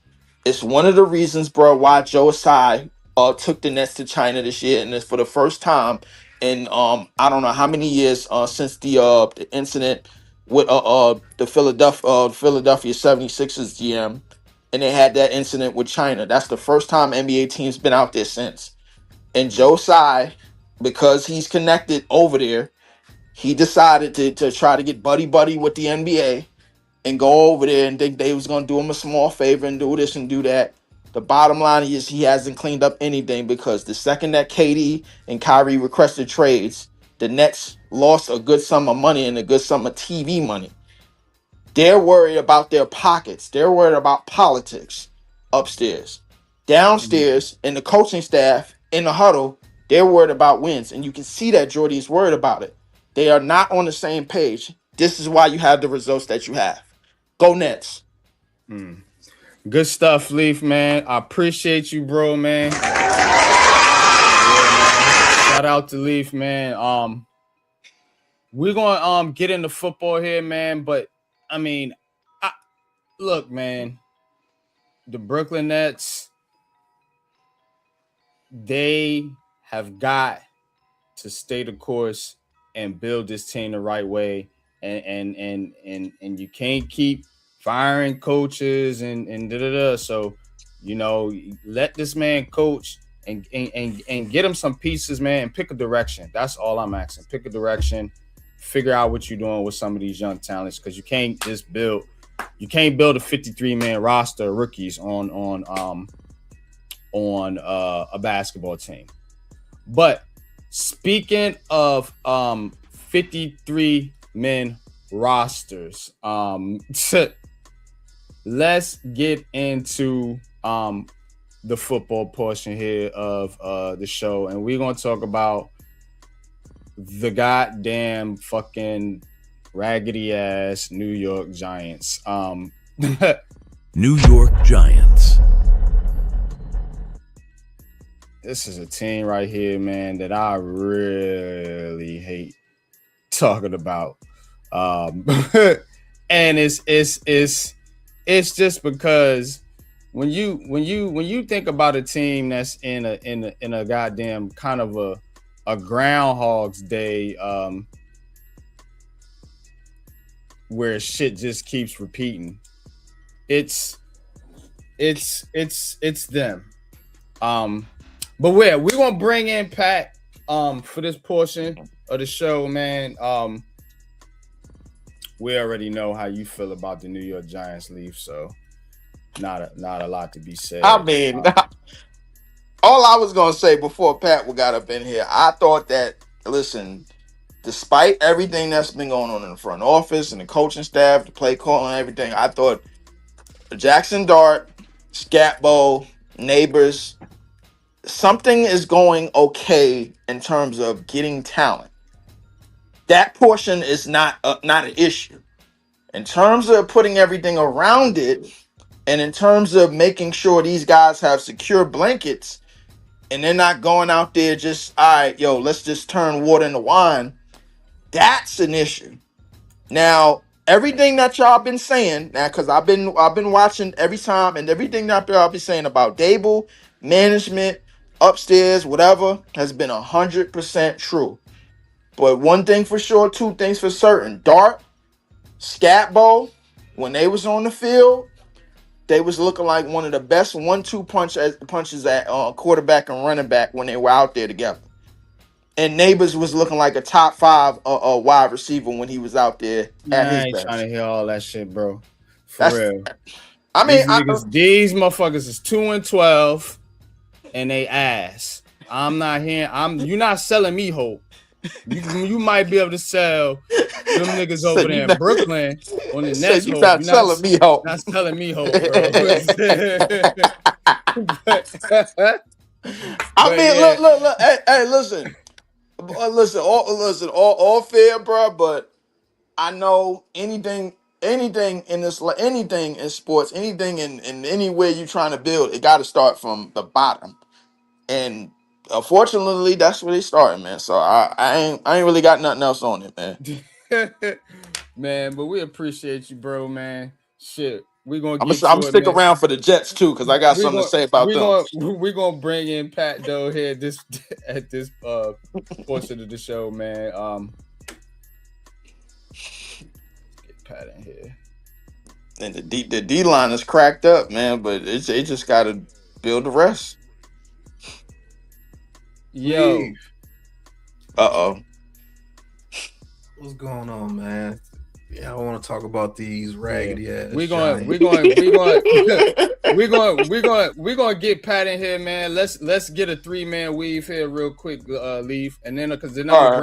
It's one of the reasons, bro, why Joe Tsai took the Nets to China this year, and it's for the first time in I don't know how many years since the incident with the Philadelphia 76ers GM, and they had that incident with China. That's the first time NBA team's been out there since. And Joe Tsai, because he's connected over there, he decided to try to get buddy with the NBA and go over there and think they was going to do him a small favor and do this and do that. The bottom line is he hasn't cleaned up anything, because the second that KD and Kyrie requested trades, the Nets lost a good sum of money and a good sum of TV money. They're worried about their pockets. They're worried about politics upstairs. Downstairs, in the coaching staff, in the huddle, they're worried about wins. And you can see that Jordy is worried about it. They are not on the same page. This is why you have the results that you have. Go Nets. Good stuff, Leaf, man. I appreciate you, bro, man. Yeah, man. Shout out to Leaf, man. We're gonna get into football here, man. But I mean, look, man, the Brooklyn Nets, they have got to stay the course and build this team the right way. And you can't keep firing coaches and da-da-da. So, let this man coach and get him some pieces, man, and pick a direction. That's all I'm asking. Pick a direction. Figure out what you're doing with some of these young talents, because you can't build a 53-man roster of rookies on a basketball team. But Speaking of 53 men rosters, let's get into the football portion here of the show, and we're gonna talk about the goddamn fucking raggedy ass New York Giants. New York Giants. This is a team right here, man, that I really hate talking about. And it's just because when you think about a team that's in a goddamn kind of a Groundhog's Day, where shit just keeps repeating, it's them. But we're gonna bring in Pat for this portion of the show, man. We already know how you feel about the New York Giants, Leaf, so not a lot to be said. I mean, all I was gonna say before Pat got up in here, I thought that, listen, despite everything that's been going on in the front office and the coaching staff, the play call and everything, I thought Jackson Dart, Scatbo, Neighbors, something is going okay in terms of getting talent. That portion is not an issue. In terms of putting everything around it, and in terms of making sure these guys have secure blankets, and they're not going out there just, all right, yo, let's just turn water into wine, that's an issue. Now, everything that y'all been saying, now, because I've been watching every time, and everything that y'all been saying about Dable, management, upstairs, whatever, has been 100% true. But one thing for sure, two things for certain. Dart, Scatbo, when they was on the field, they was looking like one of the best 1-2 punches at quarterback and running back when they were out there together. And Neighbors was looking like a top 5 wide receiver when he was out there at his I ain't best. trying to hear all that shit, bro. For real. I mean, these motherfuckers is 2-12 and they ass. I'm not hearing. You're not selling me hope. You might be able to sell them niggas over there in Brooklyn on the Nets. You're not selling me hope. Not selling me hope, bro. I mean, yeah. Look. Hey, listen. All fair, bro. But I know anything in this, anything in sports, anything in anywhere you're trying to build, it got to start from the bottom. And unfortunately, that's where they started, man. So I ain't really got nothing else on it, man. Man, but we appreciate you, bro, man. Shit, I'm gonna stick around for the Jets too, because I got something to say about them. We're gonna bring in Pat Doe here at this portion of the show, man. Get Pat in here. And the D line is cracked up, man, but it just gotta build the rest. Yo. Uh-oh. What's going on, man? Yeah, I want to talk about these raggedy ass. We're gonna get Pat in here, man. Let's get a 3-man weave here real quick, Leaf, and then because then I'm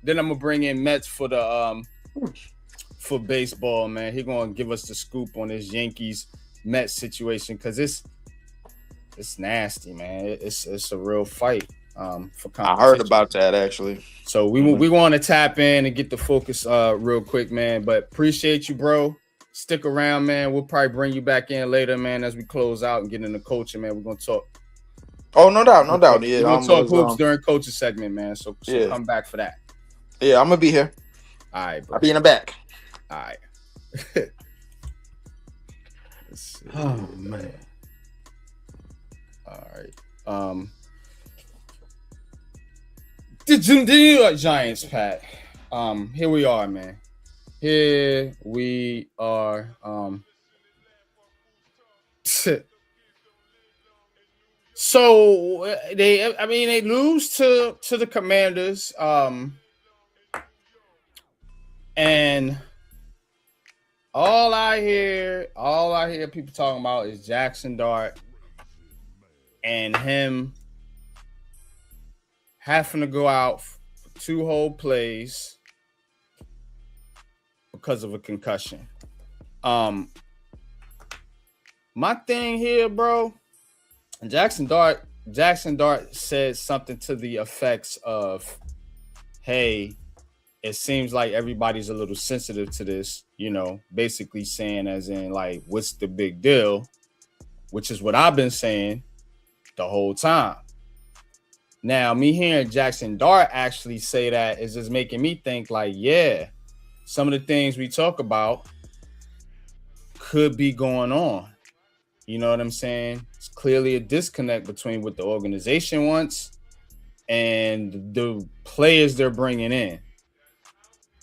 gonna bring in Mets for the for baseball, man. He gonna give us the scoop on this Yankees Mets situation because it's nasty, man. It's a real fight. For I heard about that actually. So we want to tap in and get the focus real quick, man. But appreciate you, bro. Stick around, man. We'll probably bring you back in later, man, as we close out and get into coaching, man. We're gonna talk. Oh, no doubt. Yeah, we're gonna talk hoops during coaching segment, man. So yeah. Come back for that. Yeah, I'm gonna be here. All right, bro. I'll be in the back. All right. Oh man. All right. The New York Giants, Pat. Here we are, man. Here we are. So they lose to the Commanders. And all I hear people talking about is Jackson Dart and him having to go out for 2 whole plays because of a concussion. My thing here, bro, Jackson Dart said something to the effects of, hey, it seems like everybody's a little sensitive to this, you know, basically saying as in like, what's the big deal? Which is what I've been saying the whole time. Now, me hearing Jackson Dart actually say that is just making me think like, yeah, some of the things we talk about could be going on. You know what I'm saying? It's clearly a disconnect between what the organization wants and the players they're bringing in.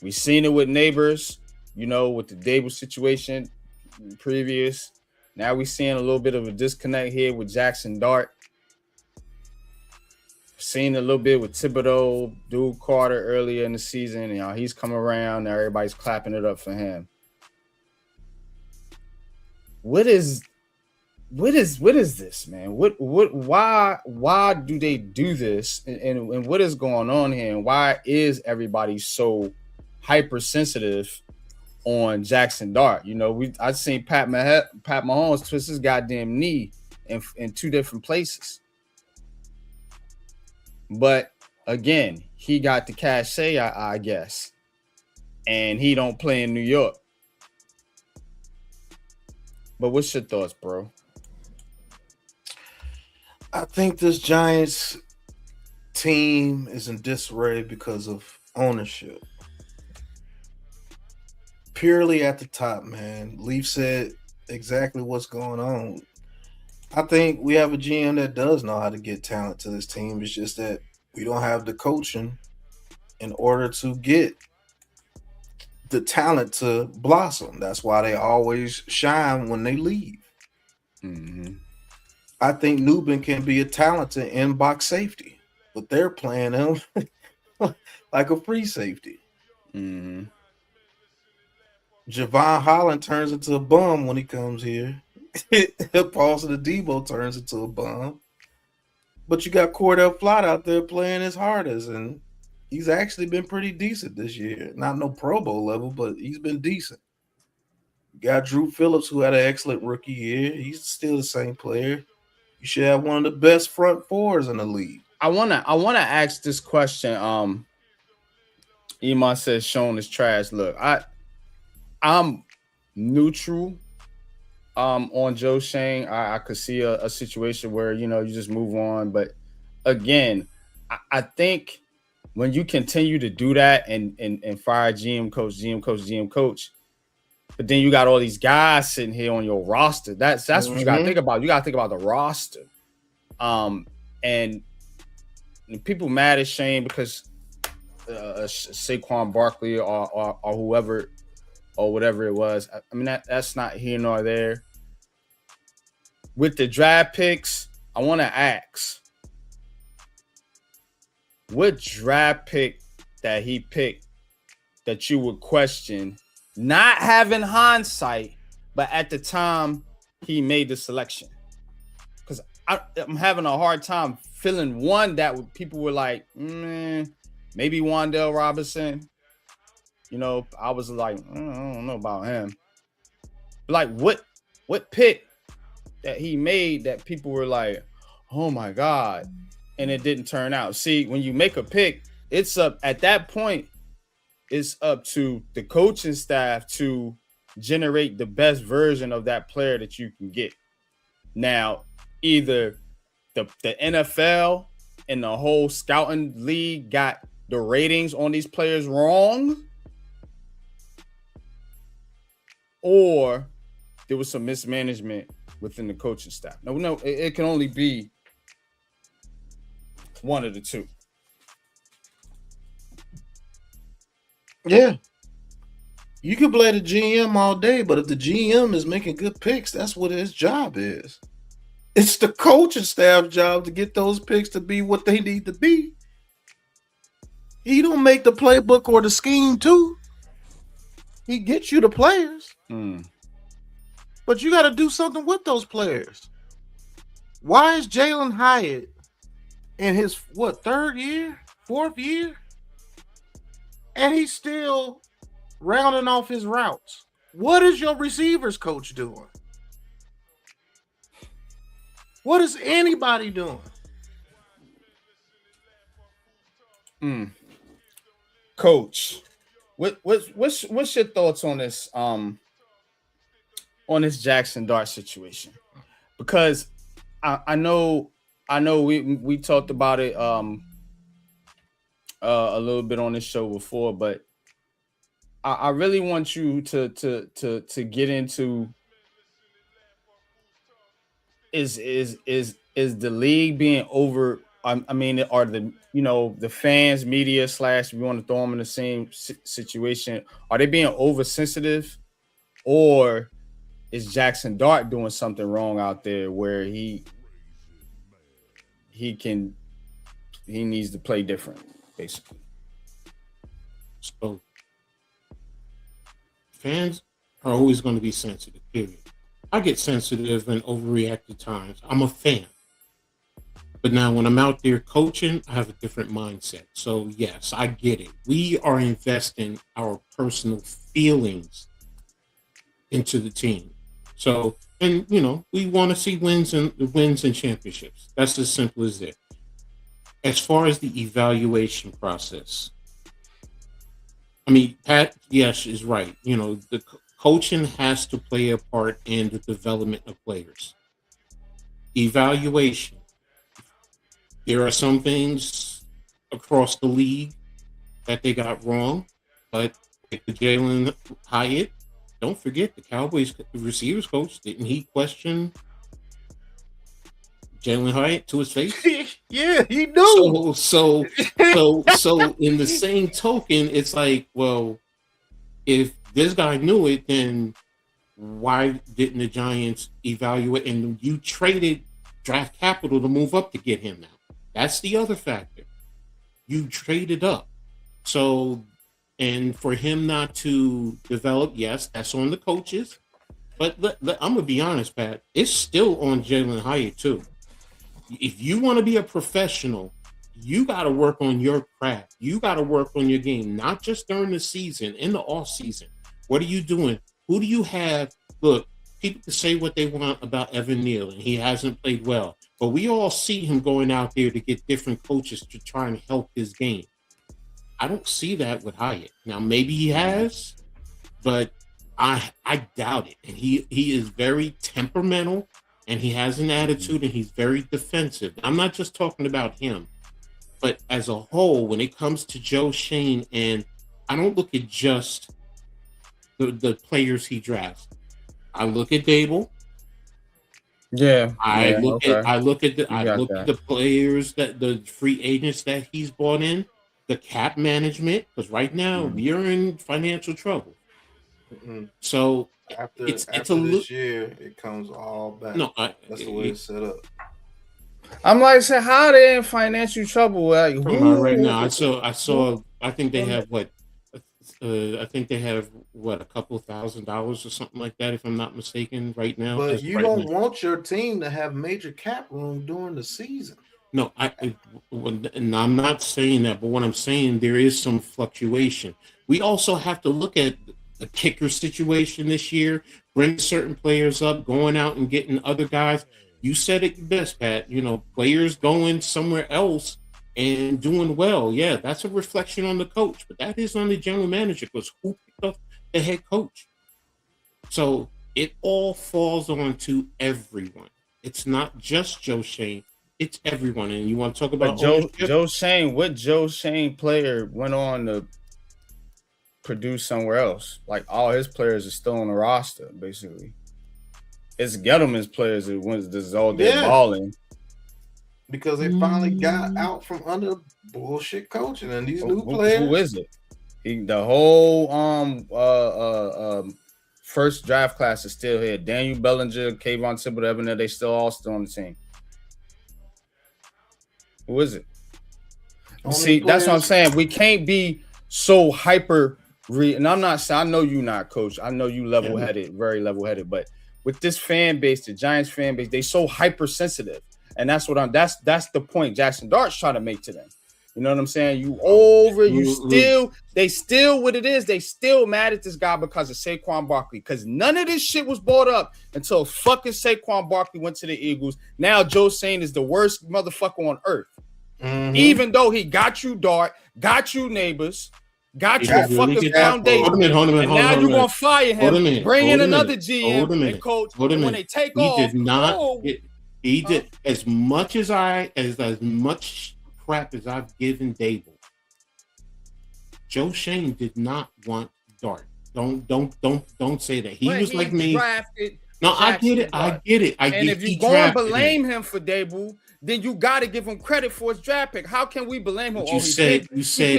We've seen it with Neighbors, you know, with the Dable situation previous. Now we're seeing a little bit of a disconnect here with Jackson Dart. Seen a little bit with Thibodeau, Duke Carter earlier in the season. You know, he's come around. Now everybody's clapping it up for him. What is this, man? Why do they do this? And what is going on here? And why is everybody so hypersensitive on Jackson Dart? You know, I've seen Pat Mahomes twist his goddamn knee in 2 different places. But again, he got the cachet, I guess, and he don't play in New York. But what's your thoughts, bro? I think this Giants team is in disarray because of ownership. Purely at the top, man. Leaf said exactly what's going on. I think we have a GM that does know how to get talent to this team. It's just that we don't have the coaching in order to get the talent to blossom. That's why they always shine when they leave. Mm-hmm. I think Nubin can be a talented in-box safety, but they're playing him like a free safety. Mm-hmm. Javon Holland turns into a bum when he comes here. Paulson Adebo turns into a bum. But you got Cordell Flott out there playing his hardest, and he's actually been pretty decent this year. Not no Pro Bowl level, but he's been decent. You got Drew Phillips, who had an excellent rookie year. He's still the same player. You should have one of the best front fours in the league. I wanna ask this question. Iman says Sean is trash. Look, I'm neutral on Joe Shane. I could see a situation where, you know, you just move on. But again, I think when you continue to do that and fire GM coach, but then you got all these guys sitting here on your roster. That's what you gotta think about. You gotta think about the roster. And people mad at Shane because Saquon Barkley or whoever or whatever it was. I mean, that's not here nor there. With the draft picks, I want to ask, what draft pick that he picked that you would question, not having hindsight, but at the time he made the selection? Because I'm having a hard time feeling one that people were like, maybe Wan'Dale Robinson. You know, I was like, I don't know about him. Like, what pick that he made that people were like, oh my God, and it didn't turn out? See, when you make a pick, it's up at that point, it's up to the coaching staff to generate the best version of that player that you can get. Now, either the NFL and the whole scouting league got the ratings on these players wrong, or there was some mismanagement within the coaching staff. No, it can only be one of the two. Yeah. You can blame the GM all day, but if the GM is making good picks, that's what his job is. It's the coaching staff job to get those picks to be what they need to be. He don't make the playbook or the scheme too. He gets you the players. But you got to do something with those players. Why is Jalen Hyatt in his third year, fourth year, and he's still rounding off his routes. What is your receivers coach doing? What is anybody doing? Coach, what's your thoughts on this Jackson Dart situation? Because I know we talked about it a little bit on this show before, but I really want you to get into is the league being over? I mean, are the fans, media / we want to throw them in the same situation? Are they being oversensitive, or is Jackson Dart doing something wrong out there where he needs to play different, basically? So fans are always going to be sensitive, period. I get sensitive and overreact at times. I'm a fan. But now when I'm out there coaching, I have a different mindset. So yes, I get it. We are investing our personal feelings into the team. So, and we want to see wins and championships. That's as simple as it. As far as the evaluation process, I mean, Pat, yes, is right. The coaching has to play a part in the development of players. Evaluation. There are some things across the league that they got wrong, but like the Jalen Hyatt, don't forget the Cowboys receivers coach. Didn't he question Jalen Hyatt to his face? Yeah, he knew. So in the same token, it's like, well, if this guy knew it, then why didn't the Giants evaluate? And you traded draft capital to move up to get him now. That's the other factor. You traded up. So, and for him not to develop, yes, that's on the coaches. But I'm going to be honest, Pat, it's still on Jalen Hyatt too. If you want to be a professional, you got to work on your craft. You got to work on your game, not just during the season, in the off season. What are you doing? Who do you have? Look, people can say what they want about Evan Neal, and he hasn't played well. But we all see him going out there to get different coaches to try and help his game. I don't see that with Hyatt. Now, maybe he has, but I doubt it. And he is very temperamental, and he has an attitude, and he's very defensive. I'm not just talking about him, but as a whole, when it comes to Joe Shane, and I don't look at just the players he drafts. I look at Dable. Yeah, I look at the players that the free agents that he's brought in, the cap management, because right now we are in financial trouble. So after this year, it comes all back. No, that's the way it's set up. I'm like, say, how are they in financial trouble? Like, right now, I saw. I think they have what. I think they have a couple $1,000 or something like that, if I'm not mistaken, right now. But you don't want your team to have major cap room during the season. No, and I'm not saying that, but what I'm saying, there is some fluctuation. We also have to look at the kicker situation this year, bring certain players up, going out and getting other guys. You said it best, Pat. Players going somewhere else and doing well. Yeah, that's a reflection on the coach, but that is on the general manager, because who picked up the head coach? So it all falls on to everyone. It's not just Joe Shane. It's everyone. And you want to talk about Joe Shane? What Joe Shane player went on to produce somewhere else? Like, all his players are still on the roster, basically. It's Gettleman's players that went this all day balling. Because they finally got out from under bullshit coaching, and these new players. Who is it? The whole first draft class is still here. Daniel Bellinger, Kayvon Thibodeau, they still on the team. Who is it? See, that's what I'm saying. We can't be so hyper. And I'm not saying, I know you not, coach. I know you level-headed, very level-headed. But with this fan base, the Giants fan base, they so hypersensitive. And that's the point Jackson Dart's trying to make to them. You know what I'm saying? They still what it is. They still mad at this guy because of Saquon Barkley. Because none of this shit was brought up until fucking Saquon Barkley went to the Eagles. Now Joe Sain is the worst motherfucker on earth. Mm-hmm. Even though he got you Dart, got you Neighbors, got you a fucking foundation. Hold on, and now you're going to fire him, bring in another GM and coach. And when they take off. He did not. He did as much crap as I've given Dable. Joe Shane did not want Dart. Don't say that. He was like me. No, I get it. And if you're going to blame him for Dable, then you got to give him credit for his draft pick. How can we blame him? You said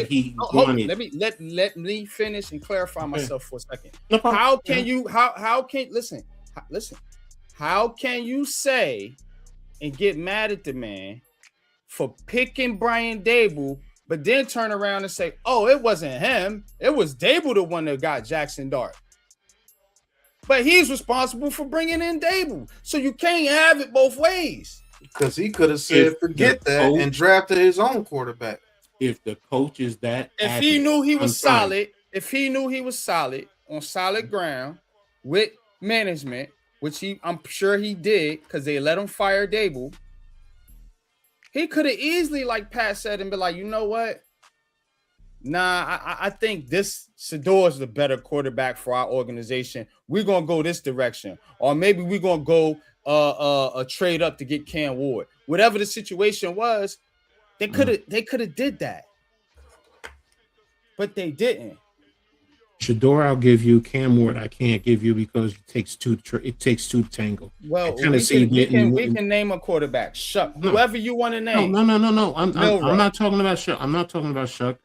he wanted. Let me finish and clarify myself for a second. No problem. How can you say and get mad at the man for picking Brian Dable, but then turn around and say, "Oh, it wasn't him. It was Dable the one that got Jackson Dart." But he's responsible for bringing in Dable, so you can't have it both ways. Because he could have said, "Forget that," and drafted his own quarterback. If the coach is that, if he knew he was solid on solid ground with management, which I'm sure he did, because they let him fire Dable. He could have easily, like Pat said, and be like, you know what? Nah, I think this Shedeur is the better quarterback for our organization. We're gonna go this direction, or maybe we're gonna go a trade up to get Cam Ward. Whatever the situation was, they could have did that, but they didn't. Shedeur, I'll give you. Cam Ward, I can't give you because it takes two to tangle. Well, we can name a quarterback. Shuck, whoever you want to name. No. I'm not talking about Shuck. I'm not talking about Shuck.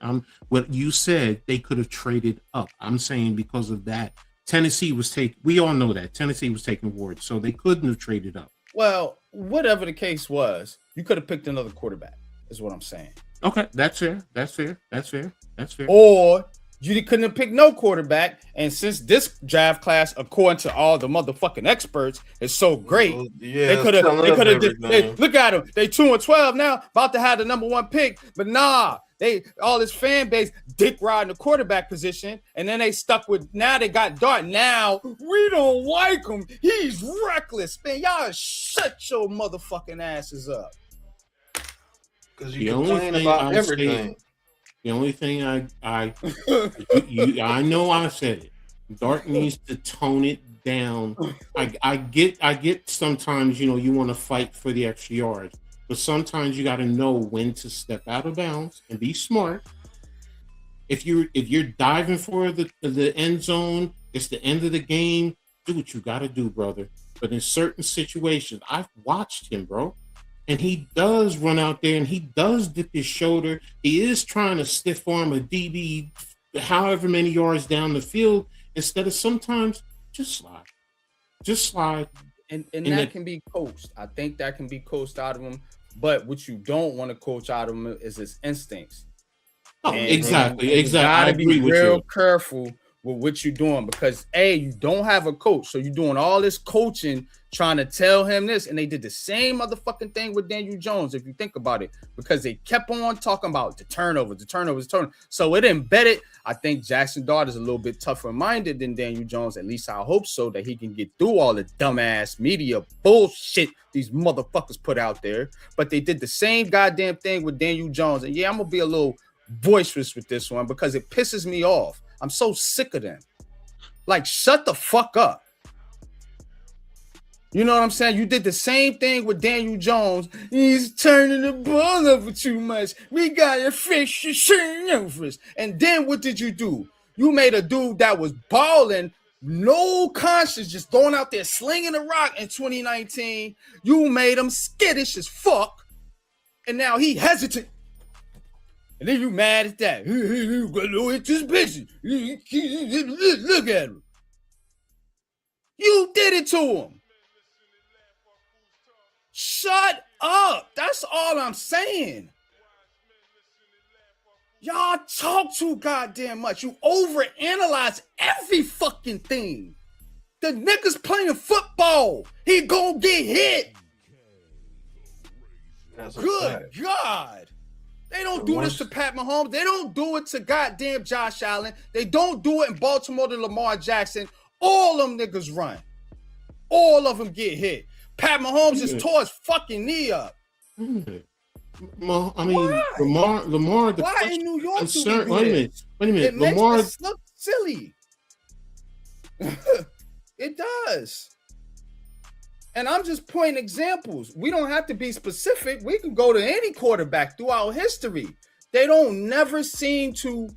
What you said, they could have traded up. I'm saying because of that, Tennessee was taking. We all know that Tennessee was taking Ward, so they couldn't have traded up. Well, whatever the case was, you could have picked another quarterback. Is what I'm saying. Okay, that's fair. Or you couldn't have picked no quarterback, and since this draft class, according to all the motherfucking experts, is so great, they could have. Look at them. They 2-12 now, about to have the number 1 pick, but nah, all this fan base dick riding the quarterback position, and then they stuck with. Now they got Dart. Now we don't like him. He's reckless, man. Y'all shut your motherfucking asses up. Because you complain about everything. The only thing I know I said it. Dart needs to tone it down. I get sometimes, you want to fight for the extra yards, but sometimes you got to know when to step out of bounds and be smart. If you're diving for the end zone, it's the end of the game. Do what you got to do, brother. But in certain situations, I've watched him, bro. And he does run out there and he does dip his shoulder. He is trying to stiff arm a DB however many yards down the field instead of sometimes just slide. And that can be coached. I think that can be coached out of him. But what you don't want to coach out of him is his instincts. Oh, exactly. You gotta be real careful with what you're doing because you don't have a coach. So you're doing all this coaching trying to tell him this, and they did the same motherfucking thing with Daniel Jones, if you think about it, because they kept on talking about the turnovers. So it embedded. I think Jackson Dart is a little bit tougher minded than Daniel Jones. At least I hope so, that he can get through all the dumbass media bullshit these motherfuckers put out there. But they did the same goddamn thing with Daniel Jones. And I'm gonna be a little boisterous with this one because it pisses me off. I'm so sick of them. Like, shut the fuck up. You know what I'm saying? You did the same thing with Daniel Jones. He's turning the ball over too much. We got to fix your turnovers. And then what did you do? You made a dude that was balling, no conscience, just going out there slinging a rock in 2019. You made him skittish as fuck. And now he hesitant. And then you mad at that. It's just busy. Look at him. You did it to him. Shut up. That's all I'm saying. Y'all talk too goddamn much. You overanalyze every fucking thing. The nigga's playing football. He gonna get hit. Good God. They don't do this to Pat Mahomes. They don't do it to goddamn Josh Allen. They don't do it in Baltimore to Lamar Jackson. All them niggas run. All of them get hit. Pat Mahomes just tore his fucking knee up. Well, I mean, why? Lamar. Why in New York? Wait a minute. It Lamar makes us look silly. It does. And I'm just pointing examples. We don't have to be specific. We can go to any quarterback throughout history. They don't never seem to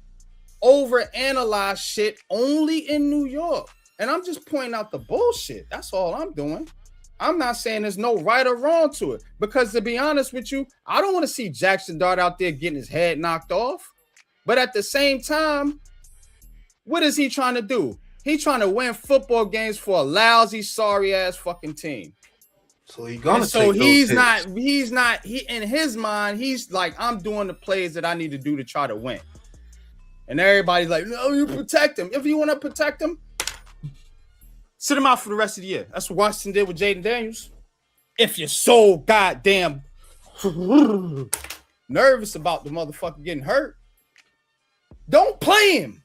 overanalyze shit only in New York. And I'm just pointing out the bullshit. That's all I'm doing. I'm not saying there's no right or wrong to it. Because to be honest with you, I don't want to see Jackson Dart out there getting his head knocked off. But at the same time, what is he trying to do? He's trying to win football games for a lousy, sorry ass fucking team. So he's gonna. So he's not. He in his mind, he's like, I'm doing the plays that I need to do to try to win. And everybody's like, no, you protect him. If you want to protect him, sit him out for the rest of the year. That's what Washington did with Jaden Daniels. If you're so goddamn nervous about the motherfucker getting hurt, don't play him.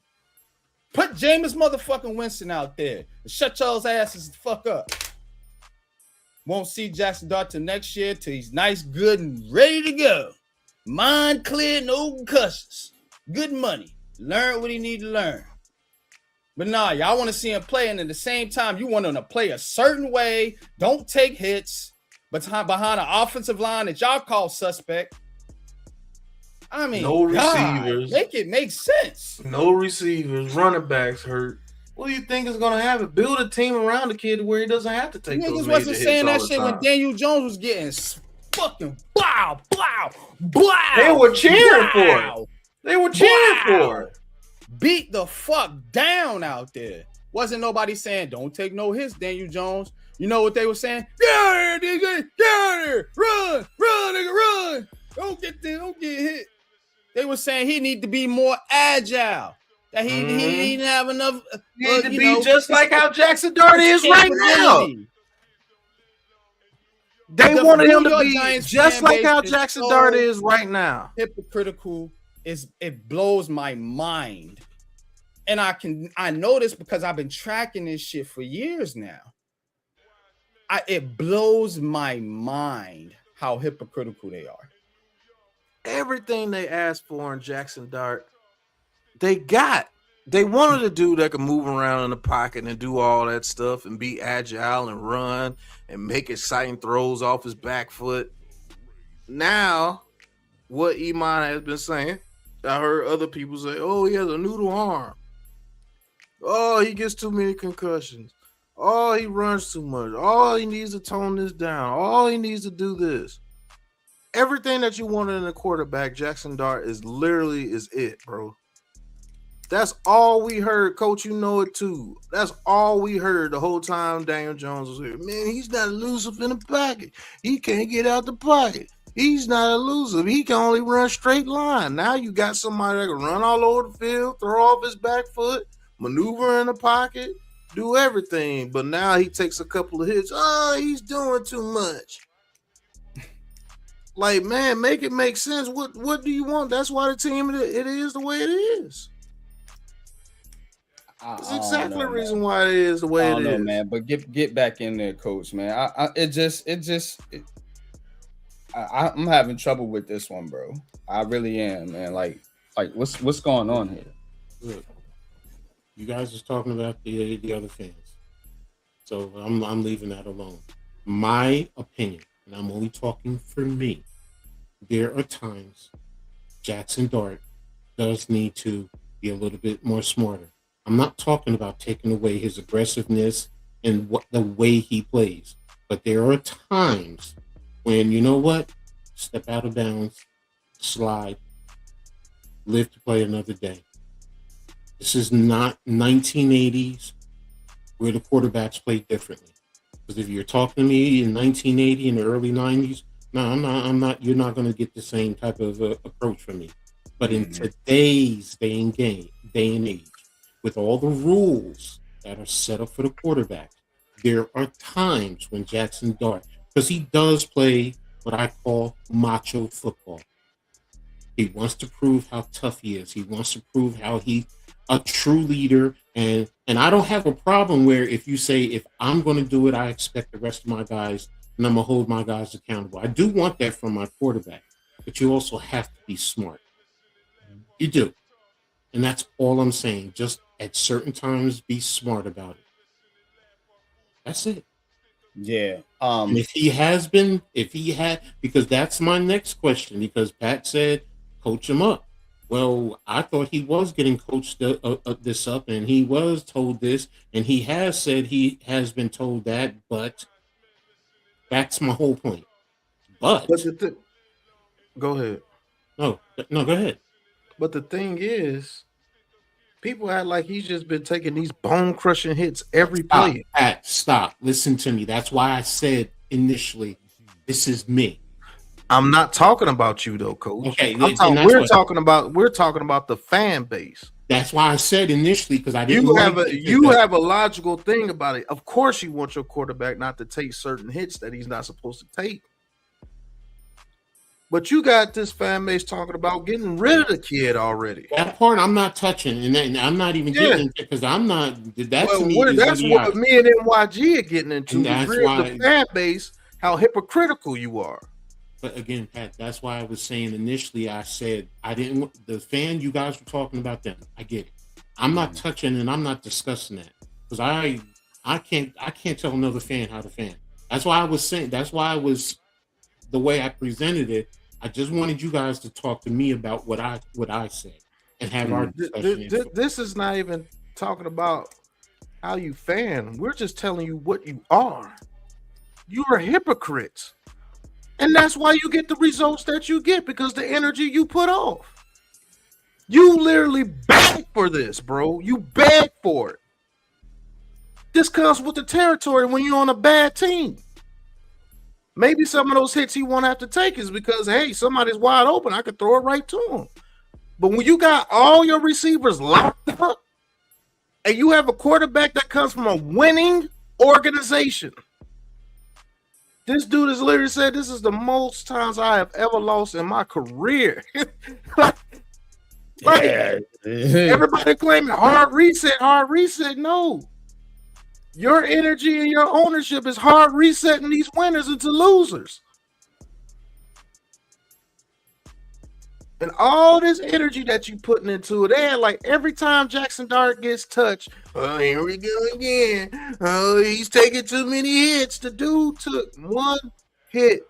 Put Jameis motherfucking Winston out there and shut y'all's asses the fuck up. Won't see Jackson Dart till next year till he's nice, good, and ready to go. Mind clear, no concussions. Good money. Learn what he need to learn. But nah, y'all want to see him play, and at the same time, you want him to play a certain way. Don't take hits. But behind an offensive line that y'all call suspect. I mean, no receivers. Make it make sense. No receivers. Running backs hurt. What do you think is going to happen? Build a team around the kid where he doesn't have to take those niggas wasn't saying that shit when Daniel Jones was getting fucking blow. They were cheering for it. They were cheering for it. Beat the fuck down out there. Wasn't nobody saying, don't take no hits, Daniel Jones. You know what they were saying? Get out of here, DJ. Get out of here. Run, nigga, run. Don't get hit. They were saying he need to be more agile. That he didn't have enough. He need to be just like how Jackson Dart is right now. They wanted him to be just like how Jackson Dart is right now. Hypocritical. It blows my mind. And I know this because I've been tracking this shit for years now. It blows my mind how hypocritical they are. Everything they asked for in Jackson Dart, they got. They wanted a dude that could move around in the pocket and do all that stuff and be agile and run and make exciting throws off his back foot. Now, what Iman has been saying, I heard other people say, oh, he has a noodle arm. Oh, he gets too many concussions. Oh, he runs too much. Oh, he needs to tone this down. Oh, he needs to do this. Everything that you wanted in a quarterback, Jackson Dart is it, bro. That's all we heard. Coach, you know it too. That's all we heard the whole time Daniel Jones was here. Man, he's not elusive in the pocket. He can't get out the pocket. He's not elusive. He can only run straight line. Now you got somebody that can run all over the field, throw off his back foot, maneuver in the pocket, do everything. But now he takes a couple of hits. Oh, he's doing too much. Like, man, make it make sense. What do you want? That's why the team it is the way it is. It's exactly the reason why it is the way it is, man. But get back in there, coach, man. I'm having trouble with this one, bro. I really am, man. Like what's going on here? Look, you guys was talking about the other fans, so I'm leaving that alone. My opinion, and I'm only talking for me. There are times Jackson Dart does need to be a little bit more smarter. I'm not talking about taking away his aggressiveness and the way he plays, but there are times when, you know what, step out of bounds, slide, live to play another day. This is not 1980s where the quarterbacks played differently. Because if you're talking to me in 1980 in the early 90s, no, I'm not. You're not going to get the same type of approach from me. But in today's day and age, with all the rules that are set up for the quarterback, there are times when Jackson Dart, because he does play what I call macho football. He wants to prove how tough he is. He wants to prove how he a true leader. And I don't have a problem where if you say, if I'm going to do it, I expect the rest of my guys, and I'm going to hold my guys accountable. I do want that from my quarterback, but you also have to be smart. You do. And that's all I'm saying. Just at certain times, be smart about it. That's it. Yeah. And if he had, because that's my next question, because Pat said, coach him up. Well, I thought he was getting coached this up, and he was told this, and he has said he has been told that, but that's my whole point. But go ahead. No, go ahead. But the thing is, people act like he's just been taking these bone-crushing hits every play. Pat, stop. Listen to me. That's why I said initially, this is me. I'm not talking about you though, Coach. Okay, we're talking about the fan base. That's why I said initially, because I didn't. You have a logical thing about it. Of course, you want your quarterback not to take certain hits that he's not supposed to take. But you got this fan base talking about getting rid of the kid already. That part I'm not touching, and I'm not even getting into, because I'm not. That's what me and NYG are getting into. That's why the fan base, how hypocritical you are. But again, Pat, that's why I was saying initially, I said I didn't. The fan, you guys were talking about them. I get it. I'm not touching and I'm not discussing that, because I can't tell another fan how to fan. That's why I was saying. That's why I was the way I presented it. I just wanted you guys to talk to me about what I said and have our discussion. This is not even talking about how you fan. We're just telling you what you are. You're a hypocrite. And that's why you get the results that you get, because the energy you put off. You literally beg for this, bro. You beg for it. This comes with the territory when you're on a bad team. Maybe some of those hits he won't have to take is because, hey, somebody's wide open. I could throw it right to him. But when you got all your receivers locked up and you have a quarterback that comes from a winning organization, this dude has literally said, this is the most times I have ever lost in my career. Everybody claiming hard reset. No. Your energy and your ownership is hard resetting these winners into losers. And all this energy that you putting into it, and like every time Jackson Dart gets touched, oh, here we go again. Oh, he's taking too many hits. The dude took one hit.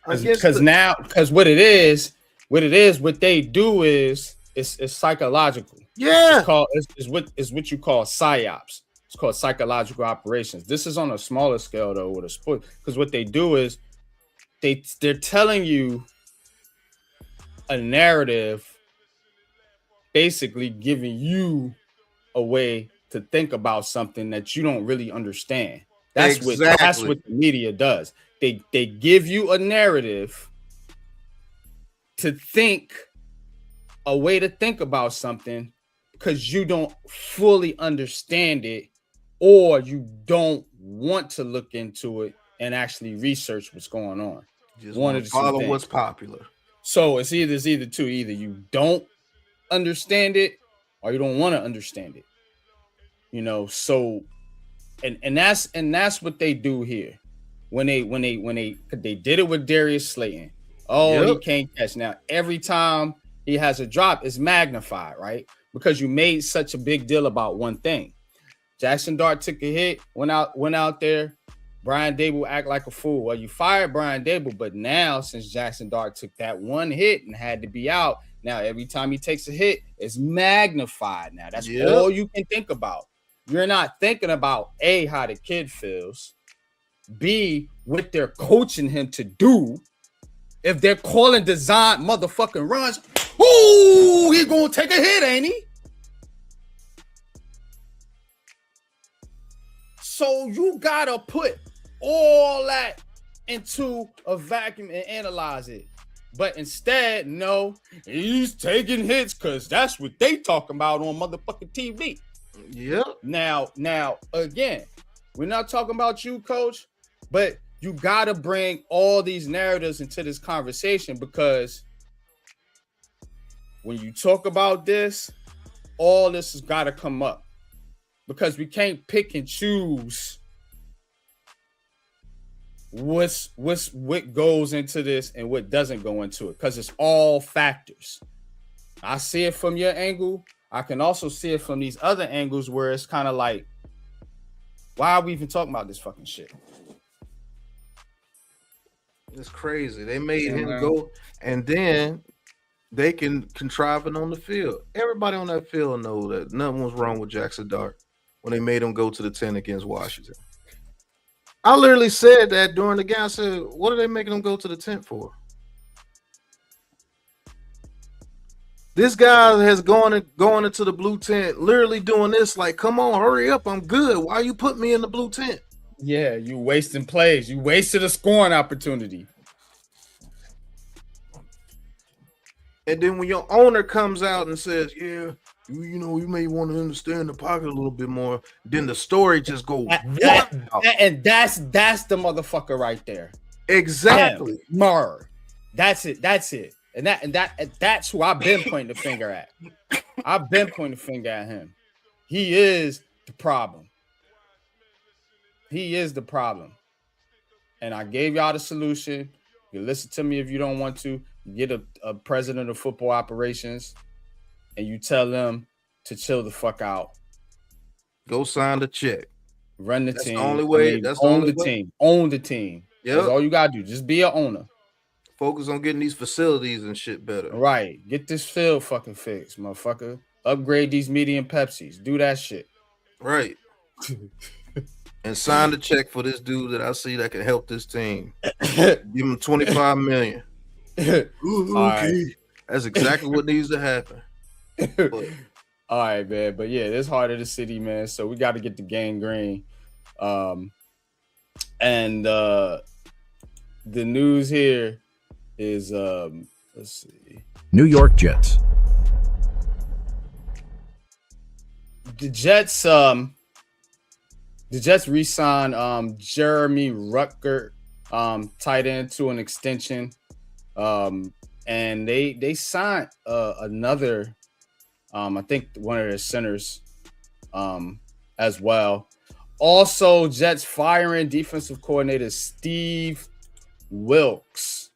Because what they do is it's psychological. Yeah, it's what you call psyops. It's called psychological operations. This is on a smaller scale though with a sport, because what they do is they're telling you a narrative, basically giving you a way to think about something that you don't really understand. That's what the media does. They give you a narrative to think, a way to think about something, because you don't fully understand it, or you don't want to look into it and actually research what's going on. Just want to follow what's popular. So it's either two. Either you don't understand it or you don't want to understand it. You know, so and that's what they do here. When they did it with Darius Slayton. Oh, He can't catch. Now every time he has a drop, it's magnified, right? Because you made such a big deal about one thing. Jackson Dart took a hit, went out there. Brian Dable act like a fool. Well, you fired Brian Dable, but now since Jackson Dart took that one hit and had to be out, now every time he takes a hit, it's magnified. Now that's all you can think about. You're not thinking about A, how the kid feels, B, what they're coaching him to do. If they're calling design motherfucking runs, ooh, he's gonna take a hit, ain't he? So you gotta put all that into a vacuum and analyze it. But instead, no, he's taking hits because that's what they talking about on motherfucking TV. Yep. Now, again, we're not talking about you, Coach, but you gotta bring all these narratives into this conversation, because when you talk about this, all this has got to come up, because we can't pick and choose what goes into this and what doesn't go into it, because it's all factors. I see it from your angle. I can also see it from these other angles where it's kind of like, why are we even talking about this fucking shit? It's crazy. They made him go, and then they can contrive it on the field. Everybody on that field know that nothing was wrong with Jackson Dart when they made him go to the 10 against Washington. I literally said that during the game. I said, what are they making him go to the 10 for? This guy has going into the blue tent, literally doing this like, come on, hurry up, I'm good. Why you put me in the blue tent? Yeah, you wasting plays. You wasted a scoring opportunity. And then when your owner comes out and says, yeah, you know, you may want to understand the pocket a little bit more, then the story just goes, and that's the motherfucker right there. Exactly. That's it. And that's who I've been pointing the finger at. I've been pointing the finger at him. He is the problem. He is the problem. And I gave y'all the solution. You listen to me if you don't want to. You get a president of football operations and you tell them to chill the fuck out. Go sign the check. Run the that's team. The only way. That's own the the team. Own the team. Yep. That's all you gotta do. Just be an owner. Focus on getting these facilities and shit better. Right. Get this field fucking fixed, motherfucker. Upgrade these medium Pepsis. Do that shit. Right. And sign the check for this dude that I see that can help this team. Give him $25 million. Ooh, okay. Right. That's exactly what needs to happen. But, all right, man. But yeah, it's heart of the city, man. So we got to get the gang green. And the news here is let's see. New York Jets. The Jets re-signed Jeremy Ruckert, tight end, to an extension. And they signed another, I think one of their centers as well. Also, Jets firing defensive coordinator Steve Wilks.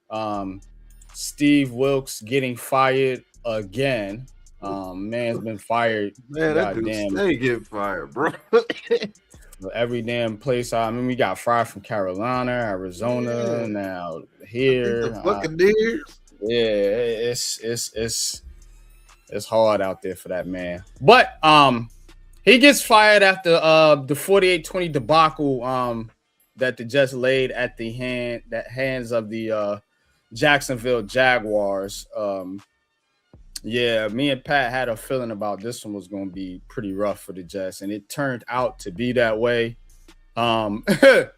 Steve Wilks getting fired again. Man's been fired. Man, that dude stay get fired, bro. Every damn place. I mean, we got fired from Carolina, Arizona, now here. The Buccaneers. Yeah, it's hard out there for that man. But he gets fired after the 48-20 debacle that the Jets laid at the hands of the Jacksonville Jaguars. Yeah, me and Pat had a feeling about this one was going to be pretty rough for the Jets, and it turned out to be that way. Trevor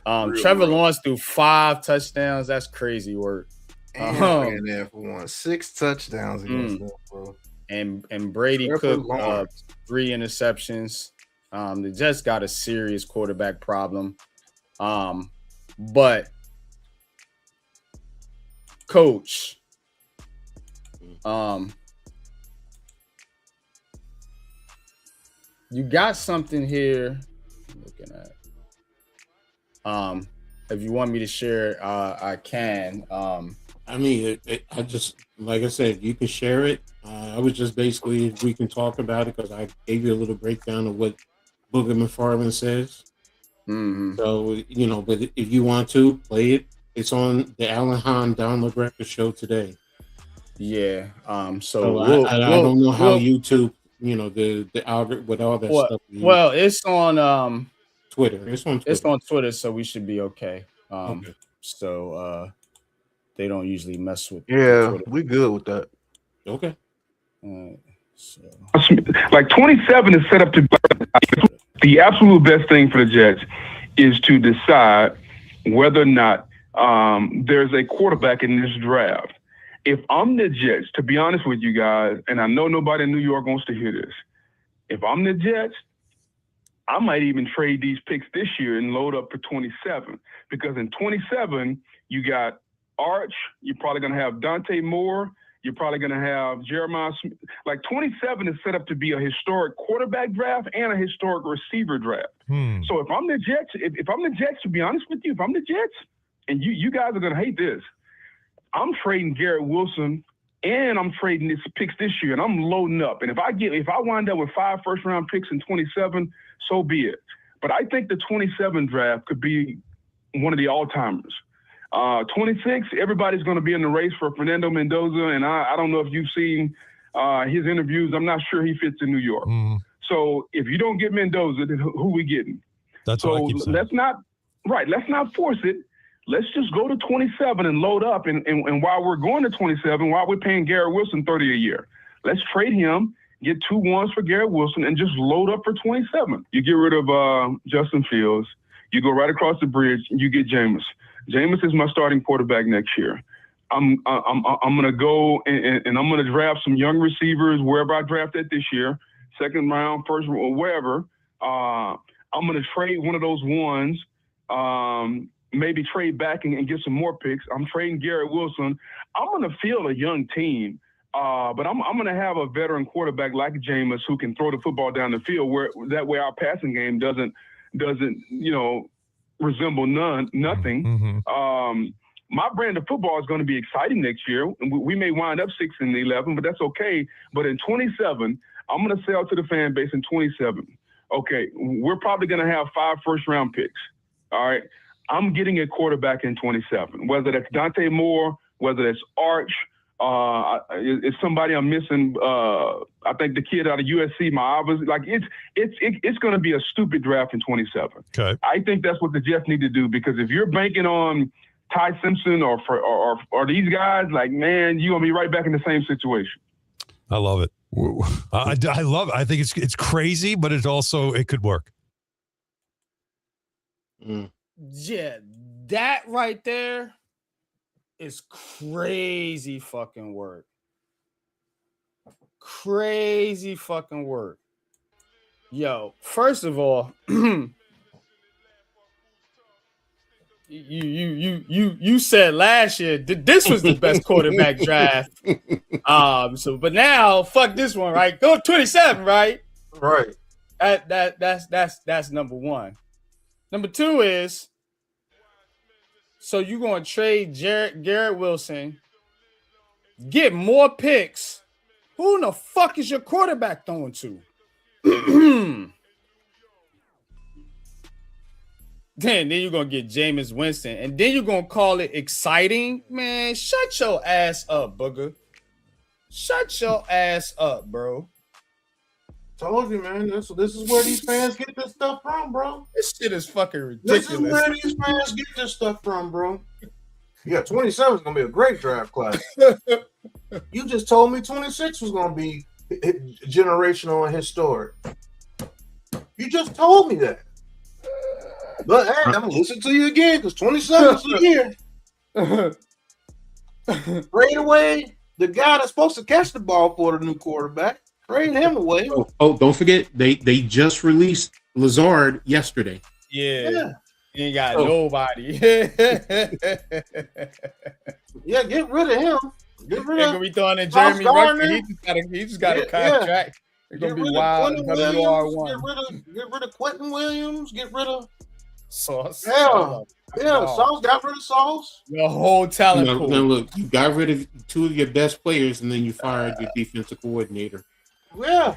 Lawrence threw 5 touchdowns. That's crazy work. And there for one, 6 touchdowns against them, bro. And Brady Cook 3 interceptions. The Jets got a serious quarterback problem. But coach, you got something here I'm looking at. If you want me to share, I can. I mean, I just, like I said, you can share it. I was just basically, we can talk about it because I gave you a little breakdown of what Booger McFarland says. Mm-hmm. So, you know, but if you want to play it, it's on the Alan Hahn Don LeBrecka show today. Yeah. So I don't know how YouTube, you know, the algorithm with all that stuff. Well, it's on Twitter. It's on Twitter. It's on Twitter, so we should be okay. Okay. So they don't usually mess with. Yeah, we good with that. Okay. So. Like 27 is set up to be the absolute best thing for the Jets is to decide whether or not there's a quarterback in this draft. If I'm the Jets, to be honest with you guys, and I know nobody in New York wants to hear this, if I'm the Jets, I might even trade these picks this year and load up for 27, because in 27 you got Arch. You're probably going to have Dante Moore. You're probably going to have Jeremiah Smith. Like 27 is set up to be a historic quarterback draft and a historic receiver draft. So if I'm the Jets, if I'm the Jets, to be honest with you, if I'm the Jets, and you guys are going to hate this, I'm trading Garrett Wilson and I'm trading these picks this year, and I'm loading up. And if I wind up with 5 first-round picks in 27, so be it. But I think the 27 draft could be one of the all-timers. 26, everybody's going to be in the race for Fernando Mendoza, and I don't know if you've seen his interviews. I'm not sure he fits in New York. So if you don't get Mendoza, then who we getting? That's so what I keep saying. Let's not force it. Let's just go to 27 and load up. And while we're going to 27, while we're paying Garrett Wilson $30 a year, let's trade him, get 2 ones for Garrett Wilson, and just load up for 27. You get rid of Justin Fields. You go right across the bridge, and you get Jameis. Jameis is my starting quarterback next year. I'm gonna go and I'm gonna draft some young receivers wherever I draft it this year, second round, first round, wherever. I'm gonna trade one of those ones. Maybe trade back and get some more picks. I'm trading Garrett Wilson. I'm going to field a young team, but I'm going to have a veteran quarterback like Jameis who can throw the football down the field. Where that way our passing game doesn't resemble nothing. My brand of football is going to be exciting next year. We may wind up 6-11, but that's okay. But in 27, I'm going to sell to the fan base in 27. Okay, we're probably going to have 5 first-round picks. All right. I'm getting a quarterback in 27, whether that's Dante Moore, whether that's Arch, it's somebody I'm missing. I think the kid out of USC, like it's going to be a stupid draft in 27. Okay. I think that's what the Jets need to do, because if you're banking on Ty Simpson or these guys, like, man, you're going to be right back in the same situation. I love it. I love it. I think it's crazy, but it could work. Yeah, that right there is crazy fucking work. Crazy fucking work. Yo, first of all, you said last year this was the best quarterback draft. But now fuck this one, right? Go 27, right? Right. That's number one. Number 2 is, so you're going to trade Garrett Wilson, get more picks. Who in the fuck is your quarterback throwing to? Then you're going to get Jameis Winston, and then you're going to call it exciting? Man, shut your ass up, booger. Shut your ass up, bro. Told you, man. This is where these fans get this stuff from, bro. This shit is fucking ridiculous. This is where these fans get this stuff from, bro. Yeah, 27 is gonna be a great draft class. You just told me 26 was gonna be generational and historic. You just told me that. But hey, I'm gonna listen to you again, because 27 is the year. Trade away the guy that's supposed to catch the ball for the new quarterback. Trade him away. Oh, don't forget, they just released Lazard yesterday. Yeah. You ain't got nobody. Yeah, get rid of him. Get rid of him. We throwing in Jeremy Ruckert. He just got a contract. Yeah. It's gonna be wild. WR1. Get rid of Quentin Williams. Get rid of Sauce. Yeah. Sauce. Got rid of Sauce. The whole talent pool. Now look, you got rid of 2 of your best players, and then you fired your defensive coordinator. Yeah.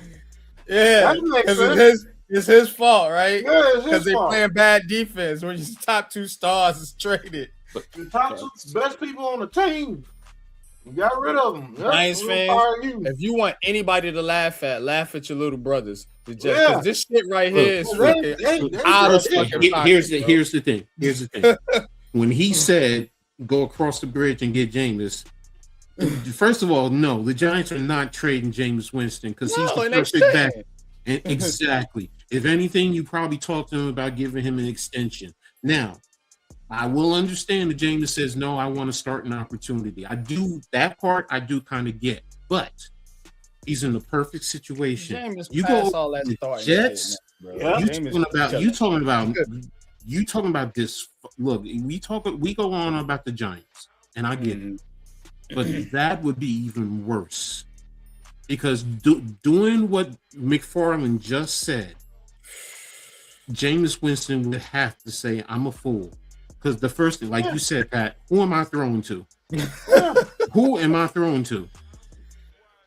Because it's his fault, right? Yeah, because they playing bad defense when your top 2 stars is traded. The top 2 best people on the team, you got rid of them. Lions fans, if you want anybody to laugh at your little brothers. Because this shit right here is out of fucking pocket. Here's the thing. When he said go across the bridge and get Jameis, first of all, no, the Giants are not trading Jameis Winston because he's the perfect back. And exactly. If anything, you probably talk to him about giving him an extension. Now, I will understand that Jameis says, no, I want to start an opportunity. That part I do kind of get. But he's in the perfect situation. Jameis you go all that the Jets, bro. Yeah. You talking about this. Look, we go on about the Giants, and I get it, but that would be even worse because doing what McFarland just said, Jameis Winston would have to say, "I'm a fool," because the first thing, like you said, Pat, who am I throwing to? Who am I throwing to?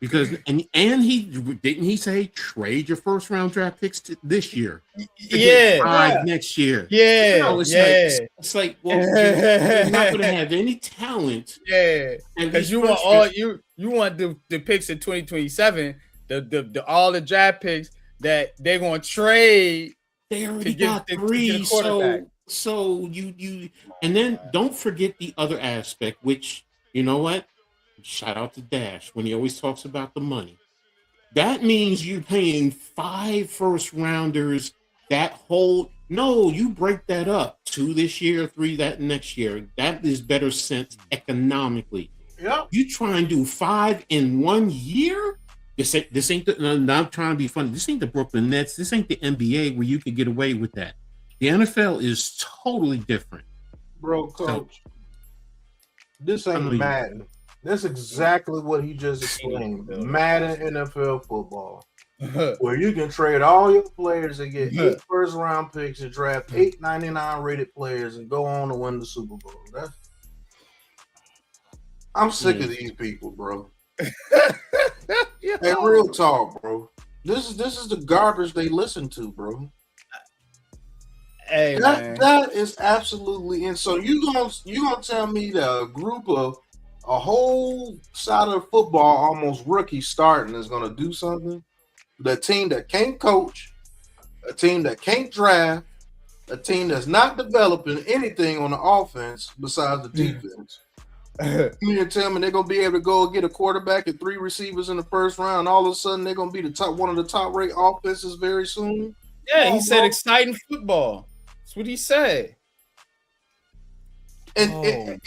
Because and he say trade your first round draft picks this year, next year. It's like well, you're not going to have any talent. Yeah, because you want you want the picks in 2027, the all the draft picks that they're going to trade. They already got three, so you and then don't forget the other aspect, which you know what. Shout out to Dash when he always talks about the money. That means you're paying 5 first rounders you break that up 2 this year, 3 that next year. That is better sense economically. Yeah. You try and do 5 in 1 year? This ain't I'm trying to be funny. This ain't the Brooklyn Nets. This ain't the NBA where you could get away with that. The NFL is totally different. Bro, coach. This ain't Madden. That's exactly what he just explained. Madden NFL football, where you can trade all your players and get 8 first round picks and draft 8.99 rated players and go on to win the Super Bowl. I'm sick of these people, bro. Hey, real talk, bro. This is the garbage they listen to, bro. Hey, that is absolutely insane. So you gonna tell me that a whole side of football, almost rookie starting, is going to do something? The team that can't coach, a team that can't draft, a team that's not developing anything on the offense besides the defense. You mean to tell me they're going to be able to go get a quarterback and 3 receivers in the first round, all of a sudden they're going to be one of the top rate offenses very soon? Yeah, he said exciting football. That's what he said. And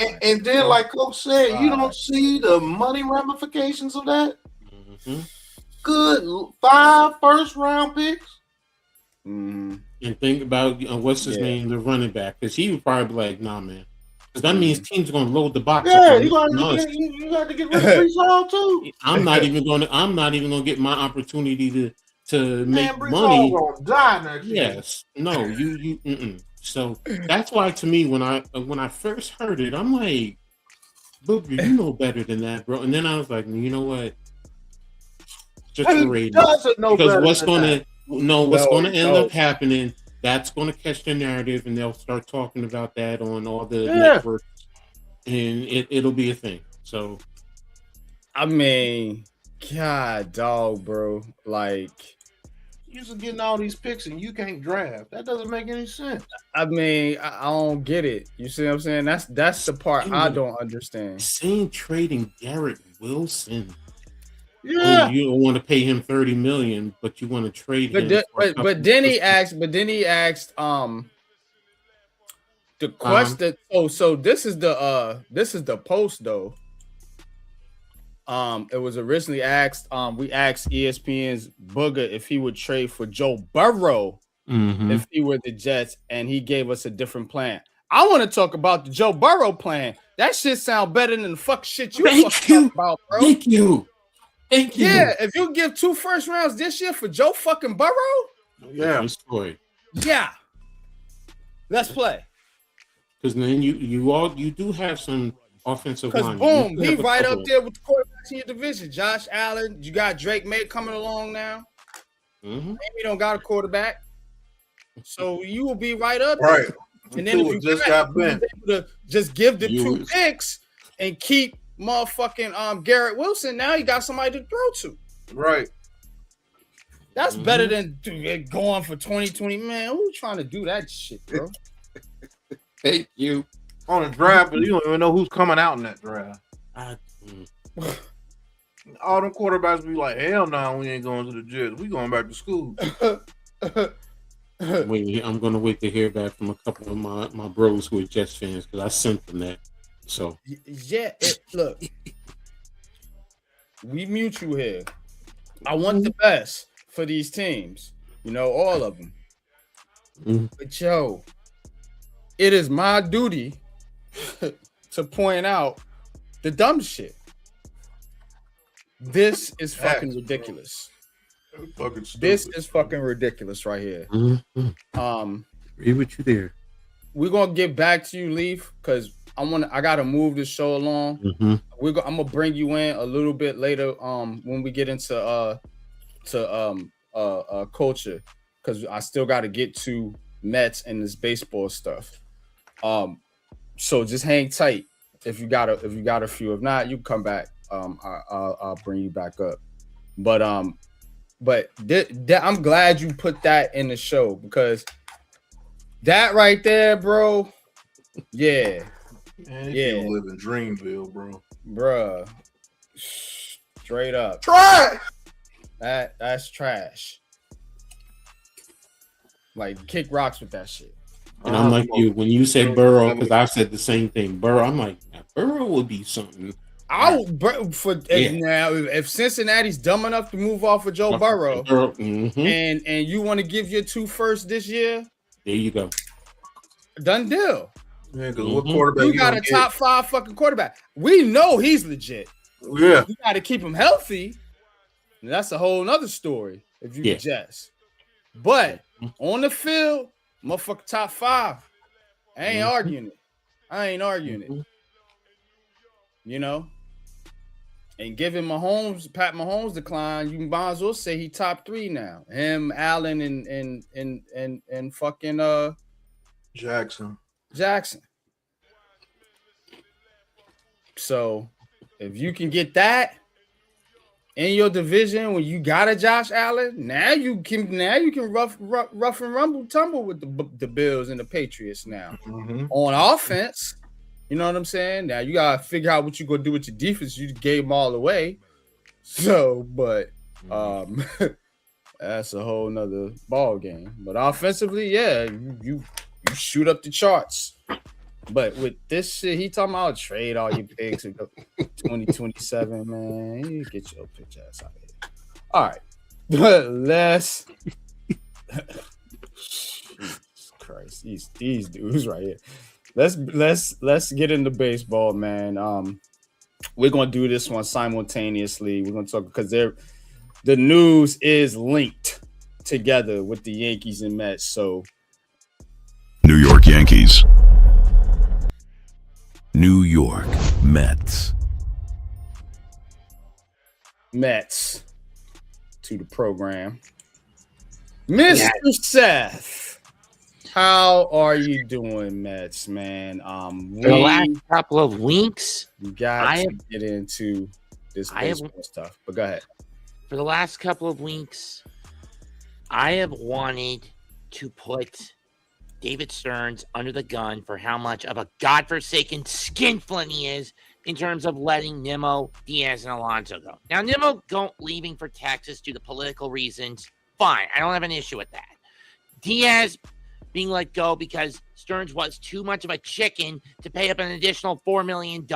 then, like Coach said, you don't see the money ramifications of that. Mm-hmm. Good 5 first round picks. And think about what's his name, the running back, because he would probably be like, "Nah, man," because that means teams are going to load the box. Yeah, you got to get rid of Brees Hall too. I'm not even going to get my opportunity to make Brees money. Hall gonna die next year. Yes, no, you. So that's why, to me, when I first heard it, I'm like, "Booger, you know better than that, bro." And then I was like, "You know what? Just parade." Because what's going to end up happening? That's going to catch the narrative, and they'll start talking about that on all the networks, and it'll be a thing. So, I mean, God, dog, bro, like. You're getting all these picks and you can't draft. That doesn't make any sense. I mean, I don't get it. You see what I'm saying? That's the part I don't understand. Same trading Garrett Wilson. Yeah, you don't want to pay him $30 million, but you want to trade him. But then he asked the question. So this is the post though. It was originally asked. We asked ESPN's Booger if he would trade for Joe Burrow if he were the Jets, and he gave us a different plan. I want to talk about the Joe Burrow plan. That shit sound better than the fuck shit you talking about, bro. Thank you. Yeah, if you give 2 first rounds this year for Joe fucking Burrow, yeah, let's play. Because then you do have some offensive line. Because boom, he right up there with the quarterbacks in your division. Josh Allen, you got Drake May coming along now. Maybe you don't got a quarterback, so you will be right up there. And then if you just got bent, to just give the 2 picks and keep motherfucking Garrett Wilson. Now you got somebody to throw to. Right. That's better than going for 2020. Man, who's trying to do that shit, bro? Thank you. On a draft, but you don't even know who's coming out in that draft. All them quarterbacks be like, "Hell no, we ain't going to the Jets. We going back to school." I'm gonna wait to hear back from a couple of my bros who are Jets fans because I sent them that. So look, we mutual here. I want the best for these teams. You know, all of them. But yo, it is my duty to point out the dumb shit. This is fucking ridiculous. This is fucking ridiculous right here. Agree with you there. We're gonna get back to you, Leaf, because I gotta move this show along. I'm gonna bring you in a little bit later. When we get into culture, because I still got to get to Mets and this baseball stuff. So just hang tight if you got a few. If not, you come back. I'll bring you back up. But I'm glad you put that in the show, because that right there, bro. Yeah. Man, you live in Dreamville, bro. Bruh. Straight up. Trash. That's trash. Like, kick rocks with that shit. And I'm like you, when you said Burrow, because I said the same thing. Burrow, I'm like, Burrow would be something. Now, if Cincinnati's dumb enough to move off of Joe Burrow, and you want to give your 2 firsts this year, there you go. Done deal. Yeah, because what quarterback you got a top 5 fucking quarterback. We know he's legit. Yeah. You got to keep him healthy. And that's a whole nother story if you just. But on the field, motherfucker top 5. I ain't arguing it. You know? And giving Pat Mahomes decline, you might as well say he top 3 now. Him, Allen, and fucking Jackson. So if you can get that in your division when you got a Josh Allen, now you can rough and rumble tumble with the Bills and the Patriots now on offense. You know what I'm saying? Now you gotta figure out what you gonna do with your defense. You gave them all away. So, but that's a whole nother ball game. But offensively, yeah, you shoot up the charts. But with this shit, he talking about trade all your picks and go 2027, man. You get your bitch ass out of here. All right. Let's Jesus Christ, these dudes right here. Let's get into baseball, man. We're gonna do this one simultaneously. We're gonna talk because the news is linked together with the Yankees and Mets. So New York Yankees. New York Mets. Mets to the program. Mr. Seth, how are you doing, Mets, man? The last couple of weeks, we got to get into this baseball stuff, but go ahead. For the last couple of weeks, I have wanted to put David Stearns under the gun for how much of a godforsaken skinflint he is in terms of letting Nimmo, Diaz, and Alonso go. Now, Nimmo leaving for Texas due to political reasons, fine. I don't have an issue with that. Diaz being let go because Stearns was too much of a chicken to pay up an additional $4 million,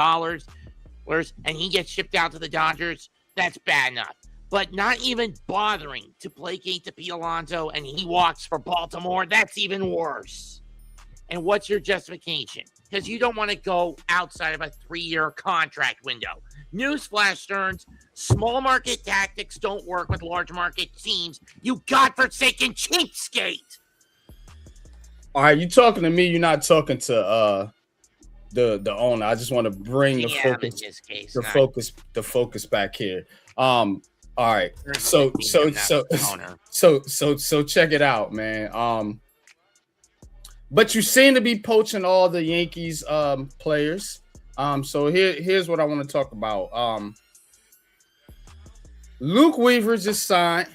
and he gets shipped out to the Dodgers, that's bad enough. But not even bothering to placate to Pete Alonso and he walks for Baltimore, that's even worse. And what's your justification? Because you don't want to go outside of a 3-year contract window. Newsflash, Stearns, small market tactics don't work with large market teams. You godforsaken cheapskate. All right, you talking to me, you're not talking to the owner. I just want to bring the focus back here. All right, so check it out, man. But you seem to be poaching all the Yankees players. So here's what I want to talk about. Luke Weaver just signed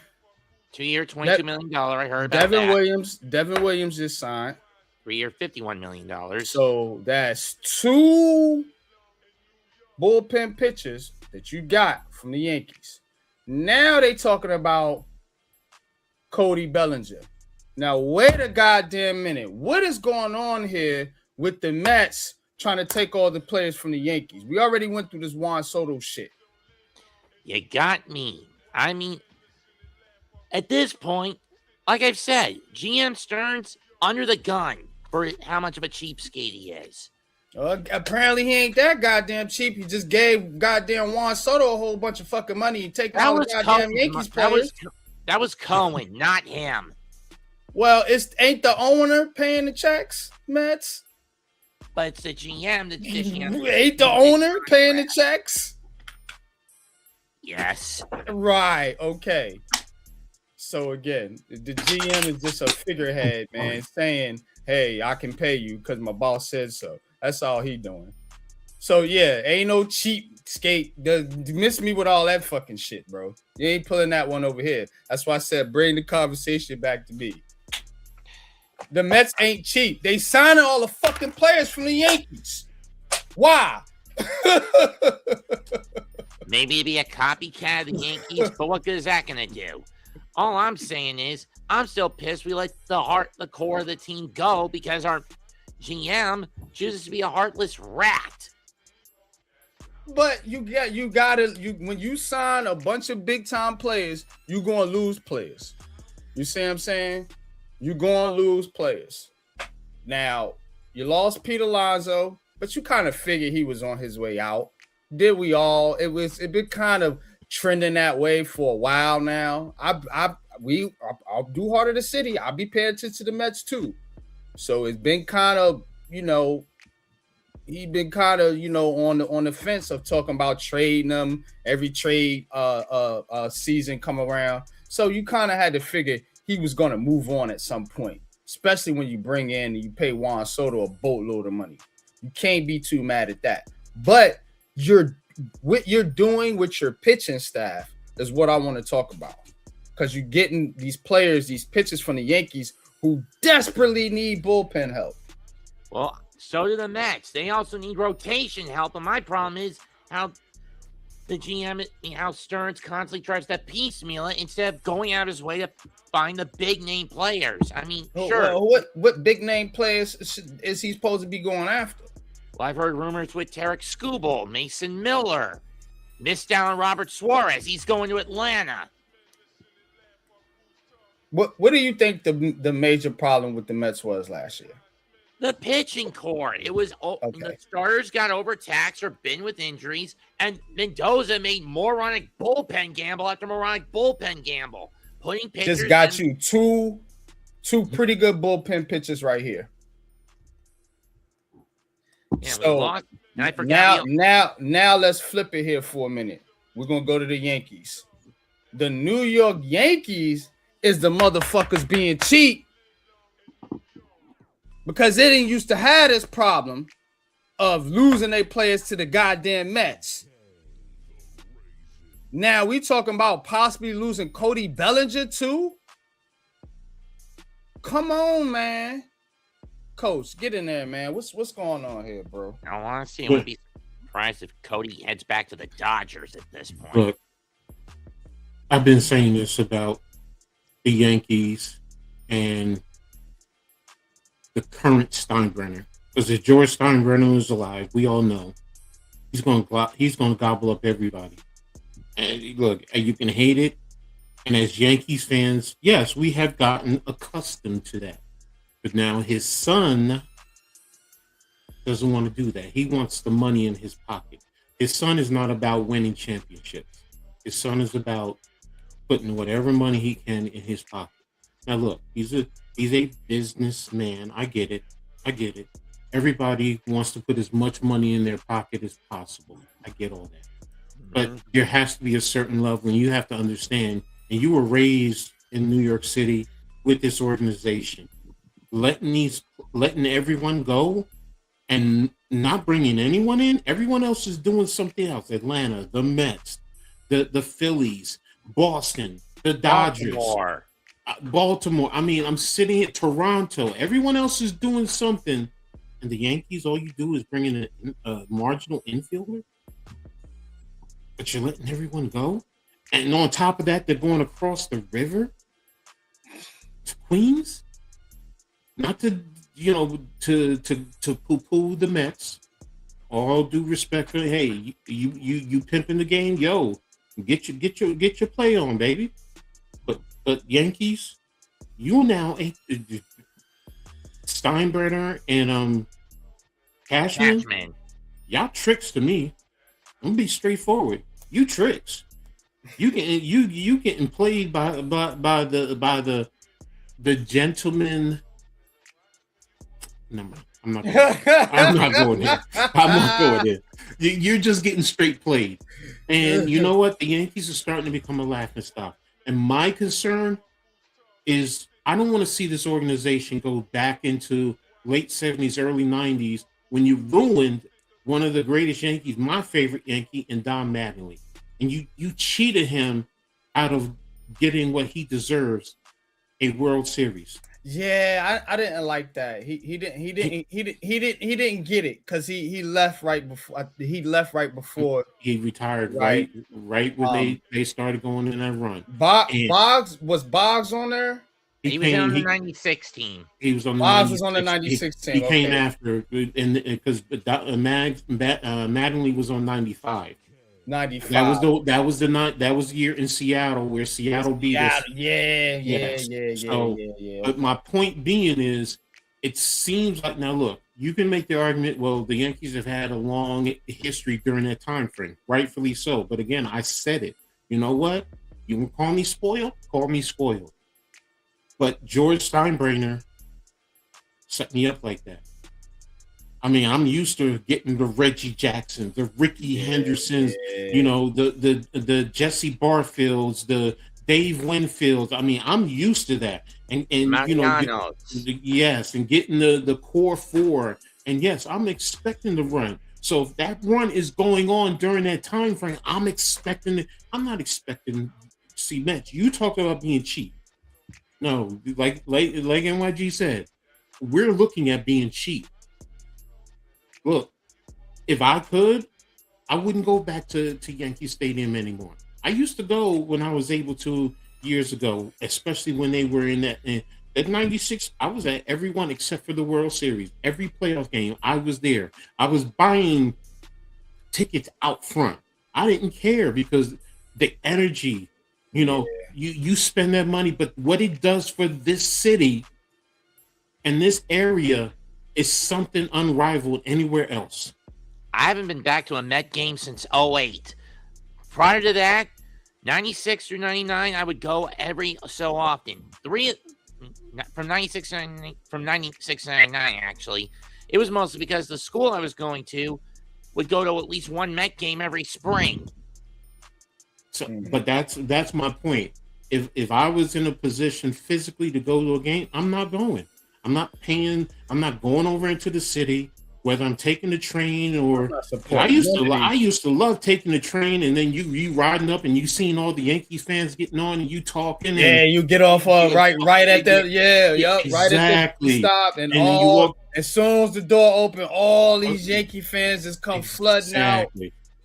2-year, $22 million. I heard about Devin that. Devin Williams just signed 3-year, $51 million. So that's 2 bullpen pitchers that you got from the Yankees. Now they talking about Cody Bellinger. Now, wait a goddamn minute. What is going on here with the Mets trying to take all the players from the Yankees? We already went through this Juan Soto shit. You got me. I mean, at this point, like I've said, GM Stearns under the gun for how much of a cheapskate he is. Apparently he ain't that goddamn cheap. He just gave goddamn Juan Soto a whole bunch of fucking money. He taking all the goddamn Yankees players. That was Cohen, not him. Well, ain't the owner paying the checks, Mets? But it's the GM. Ain't the owner paying the checks? Yes. Right. Okay. So again, the GM is just a figurehead, man, saying, "Hey, I can pay you because my boss said so." That's all he doing. So yeah, ain't no cheap skate. Miss me with all that fucking shit, bro. You ain't pulling that one over here. That's why I said bring the conversation back to me. The Mets ain't cheap. They signing all the fucking players from the Yankees. Why? Maybe it'd be a copycat of the Yankees, but what good is that gonna do? All I'm saying is I'm still pissed we let the core of the team go because our GM chooses to be a heartless rat. But when you sign a bunch of big time players, you're gonna lose players. You see what I'm saying? You're gonna lose players. Now, you lost Pete Alonso, but you kind of figured he was on his way out. Did we all? It been kind of trending that way for a while now. I'll do Heart of the City. I'll be paying attention to the Mets too. So it's been kind of, he been kind of, on the fence of talking about trading them every trade season come around. So you kind of had to figure he was going to move on at some point, especially when you bring in and you pay Juan Soto a boatload of money. You can't be too mad at that. But what you're doing with your pitching staff is what I want to talk about, because you're getting these players, these pitchers from the Yankees who desperately need bullpen help. Well, so do the Mets. They also need rotation help. And my problem is how the GM, how Stearns constantly tries to piecemeal it instead of going out his way to find the big name players. I mean, sure. Well, what big name players is he supposed to be going after? Well, I've heard rumors with Tarek Skubal, Mason Miller, missed out on Robert Suarez. He's going to Atlanta. What do you think the major problem with the Mets was last year? The pitching core. It was the starters got overtaxed or been with injuries, and Mendoza made moronic bullpen gamble after moronic bullpen gamble. Putting pitchers just got you two pretty good bullpen pitchers right here. Yeah, so I forgot now let's flip it here for a minute. We're gonna go to the Yankees. The New York Yankees is the motherfuckers being cheap, because they didn't used to have this problem of losing their players to the goddamn Mets. Now we talking about possibly losing Cody Bellinger too. Come on, man. Coach, get in there, man. What's going on here, bro? I want to see. I wouldn't be surprised if Cody heads back to the Dodgers at this point. Look, I've been saying this about the Yankees and the current Steinbrenner, because if George Steinbrenner was alive, we all know he's going to gobble up everybody. And look, you can hate it, and as Yankees fans, yes, we have gotten accustomed to that. But now his son doesn't want to do that. He wants the money in his pocket. His son is not about winning championships. His son is about putting whatever money he can in his pocket. Now look, he's a businessman. I get it. Everybody wants to put as much money in their pocket as possible. I get all that. But there has to be a certain level, and you have to understand, and you were raised in New York City with this organization. Letting everyone go and not bringing anyone in. Everyone else is doing something else. Atlanta, the Mets, the Phillies, Boston, the Dodgers, Baltimore. I mean, I'm sitting at Toronto. Everyone else is doing something, and the Yankees, all you do is bring in a marginal infielder. But you're letting everyone go, and on top of that, they're going across the river to Queens. Not to poo-poo the Mets. All due respect for, hey, you pimping the game, yo, get your play on, baby. But Yankees, you now Steinbrenner and Cashman, y'all tricks to me. I'm gonna be straightforward. You tricks. You getting played by the gentleman. No, I'm not going there. I'm not going there. You're just getting straight played. And you know what? The Yankees are starting to become a laughingstock. And my concern is I don't want to see this organization go back into late 70s, early 90s when you ruined one of the greatest Yankees, my favorite Yankee, and Don Mattingly. And you cheated him out of getting what he deserves, a World Series. Yeah, I didn't like that. He didn't get it because he left right before he retired right when they started going in that run. Boggs on there. He was on the 96 team. He was on the Boggs was on the 96 team. He came after, and because Mattingly was on 95. 95. That was the year in Seattle where Seattle beat us. Yeah. But my point being is, it seems like, now look, you can make the argument, well, the Yankees have had a long history during that time frame, rightfully so. But again, I said it. You know what? You can call me spoiled. Call me spoiled. But George Steinbrenner set me up like that. I mean, I'm used to getting the Reggie Jackson, the Ricky Hendersons, you know, the Jesse Barfields, the Dave Winfields. I mean, I'm used to that. And you know, and getting the core four. And yes, I'm expecting the run. So if that run is going on during that time frame, I'm expecting it. I'm not expecting. See, Matt, you talk about being cheap. No, like NYG said, we're looking at being cheap. Look, if I could, I wouldn't go back to Yankee Stadium anymore. I used to go when I was able to years ago, especially when they were in that 96. I was at every one except for the World Series. Every playoff game, I was there. I was buying tickets out front. I didn't care because the energy, you know, you spend that money, but what it does for this city and this area is something unrivaled anywhere else. I haven't been back to a Met game since 2008. Prior to that, 96 through 99, I would go every so often. From 96 to 99, actually. It was mostly because the school I was going to would go to at least one Met game every spring. So, but that's my point. If I was in a position physically to go to a game, I'm not going. I'm not paying. I'm not going over into the city, whether I'm taking the train or I used to love taking the train, and then you riding up and you seeing all the Yankees fans getting on and you talking. You get off right at that. Exactly. Right at the stop, and all as soon as the door open, all these Yankee fans just come flooding out.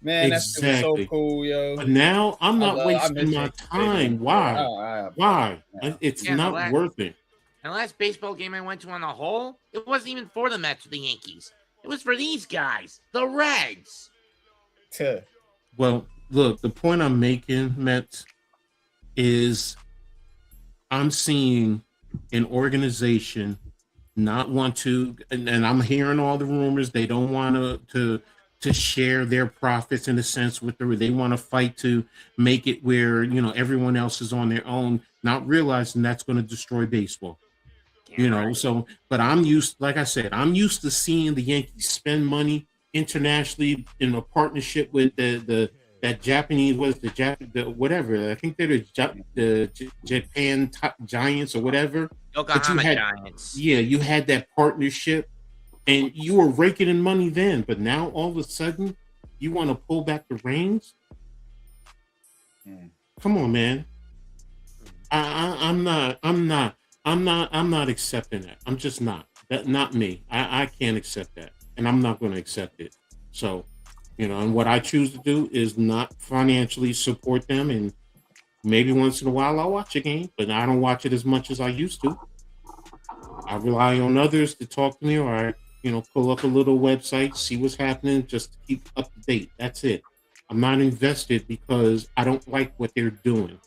Man, that's so cool, yo. But now I'm not wasting my time. Why? Why? It's not worth it. And the last baseball game I went to on the whole, it wasn't even for the Mets or the Yankees. It was for these guys, the Reds. Well, look, the point I'm making, Mets, is I'm seeing an organization not want to, and I'm hearing all the rumors, they don't want to share their profits in a sense with they want to fight to make it where, you know, everyone else is on their own, not realizing that's going to destroy baseball. You know, so, but I'm used to seeing the Yankees spend money internationally in a partnership with that Japanese, whatever. I think they're the Japan Giants or whatever. Yokohama Giants. Yeah, you had that partnership and you were raking in money then, but now all of a sudden you want to pull back the reins? Come on, man. I'm not accepting that. I'm just not. Not me. I can't accept that. And I'm not going to accept it. So, you know, and what I choose to do is not financially support them. And maybe once in a while I'll watch a game, but I don't watch it as much as I used to. I rely on others to talk to me, or I, you know, pull up a little website, see what's happening, just to keep up to date. That's it. I'm not invested because I don't like what they're doing.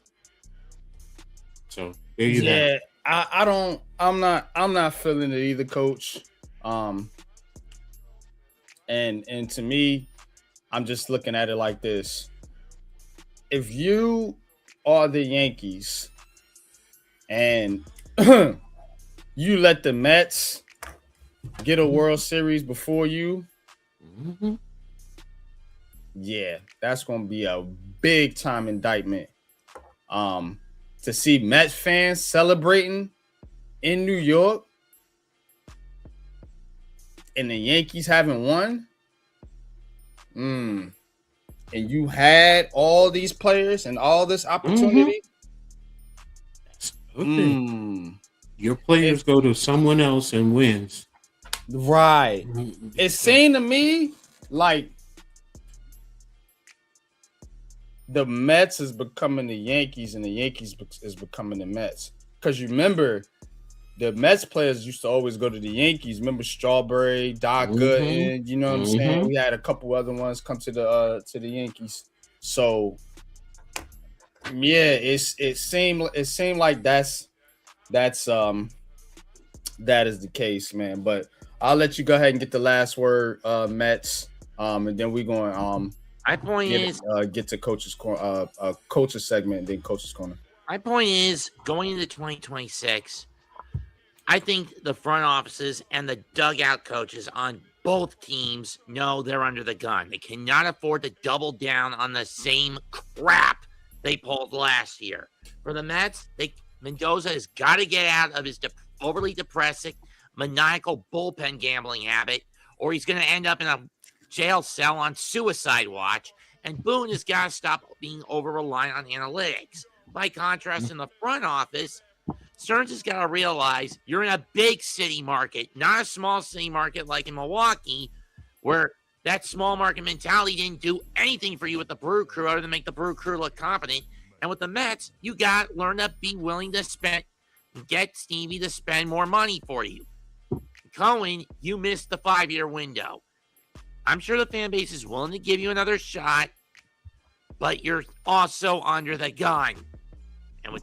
So there you have it. I'm not feeling it either, coach. And to me, I'm just looking at it like this. If you are the Yankees and you let the Mets get a World Series before you, yeah, that's going to be a big time indictment. To see Mets fans celebrating in New York and the Yankees haven't won, and you had all these players and all this opportunity, your players go to someone else and wins. Right. It seemed to me like the Mets is becoming the Yankees and the Yankees is becoming the Mets. Because you remember, the Mets players used to always go to the Yankees. Remember Strawberry, Doc Gooden, you know what I'm saying? We had a couple other ones come to the Yankees. So yeah, it seemed like that is the case, man. But I'll let you go ahead and get the last word, Mets. And then we're going my point is get to coach's corner, coach's segment, and then coach's corner. My point is going into 2026, I think the front offices and the dugout coaches on both teams know they're under the gun. They cannot afford to double down on the same crap they pulled last year. For the Mets, Mendoza has got to get out of his overly depressing, maniacal bullpen gambling habit, or he's going to end up in a jail cell on suicide watch. And Boone has got to stop being over-reliant on analytics. By contrast, in the front office, Stearns has got to realize you're in a big city market, not a small city market like in Milwaukee, where that small market mentality didn't do anything for you with the Brew Crew other than make the Brew Crew look competent. And with the Mets, you got to learn to be willing to spend, get Stevie to spend more money for you. Cohen, you missed the 5-year window. I'm sure the fan base is willing to give you another shot, but you're also under the gun. And with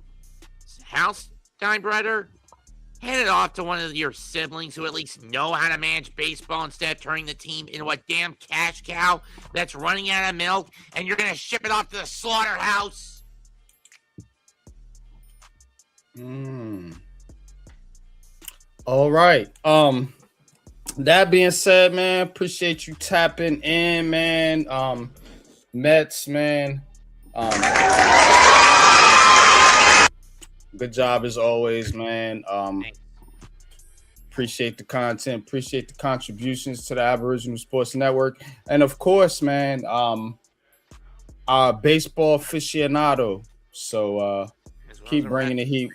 Hal Steinbrenner, hand it off to one of your siblings who at least know how to manage baseball instead of turning the team into a damn cash cow that's running out of milk, and you're going to ship it off to the slaughterhouse. All right. That being said, man, appreciate you tapping in, man. Mets, man. Good job as always, man. Appreciate the content, appreciate the contributions to the Aboriginal Sports Network, and of course, man, our baseball aficionado. So keep bringing the heat.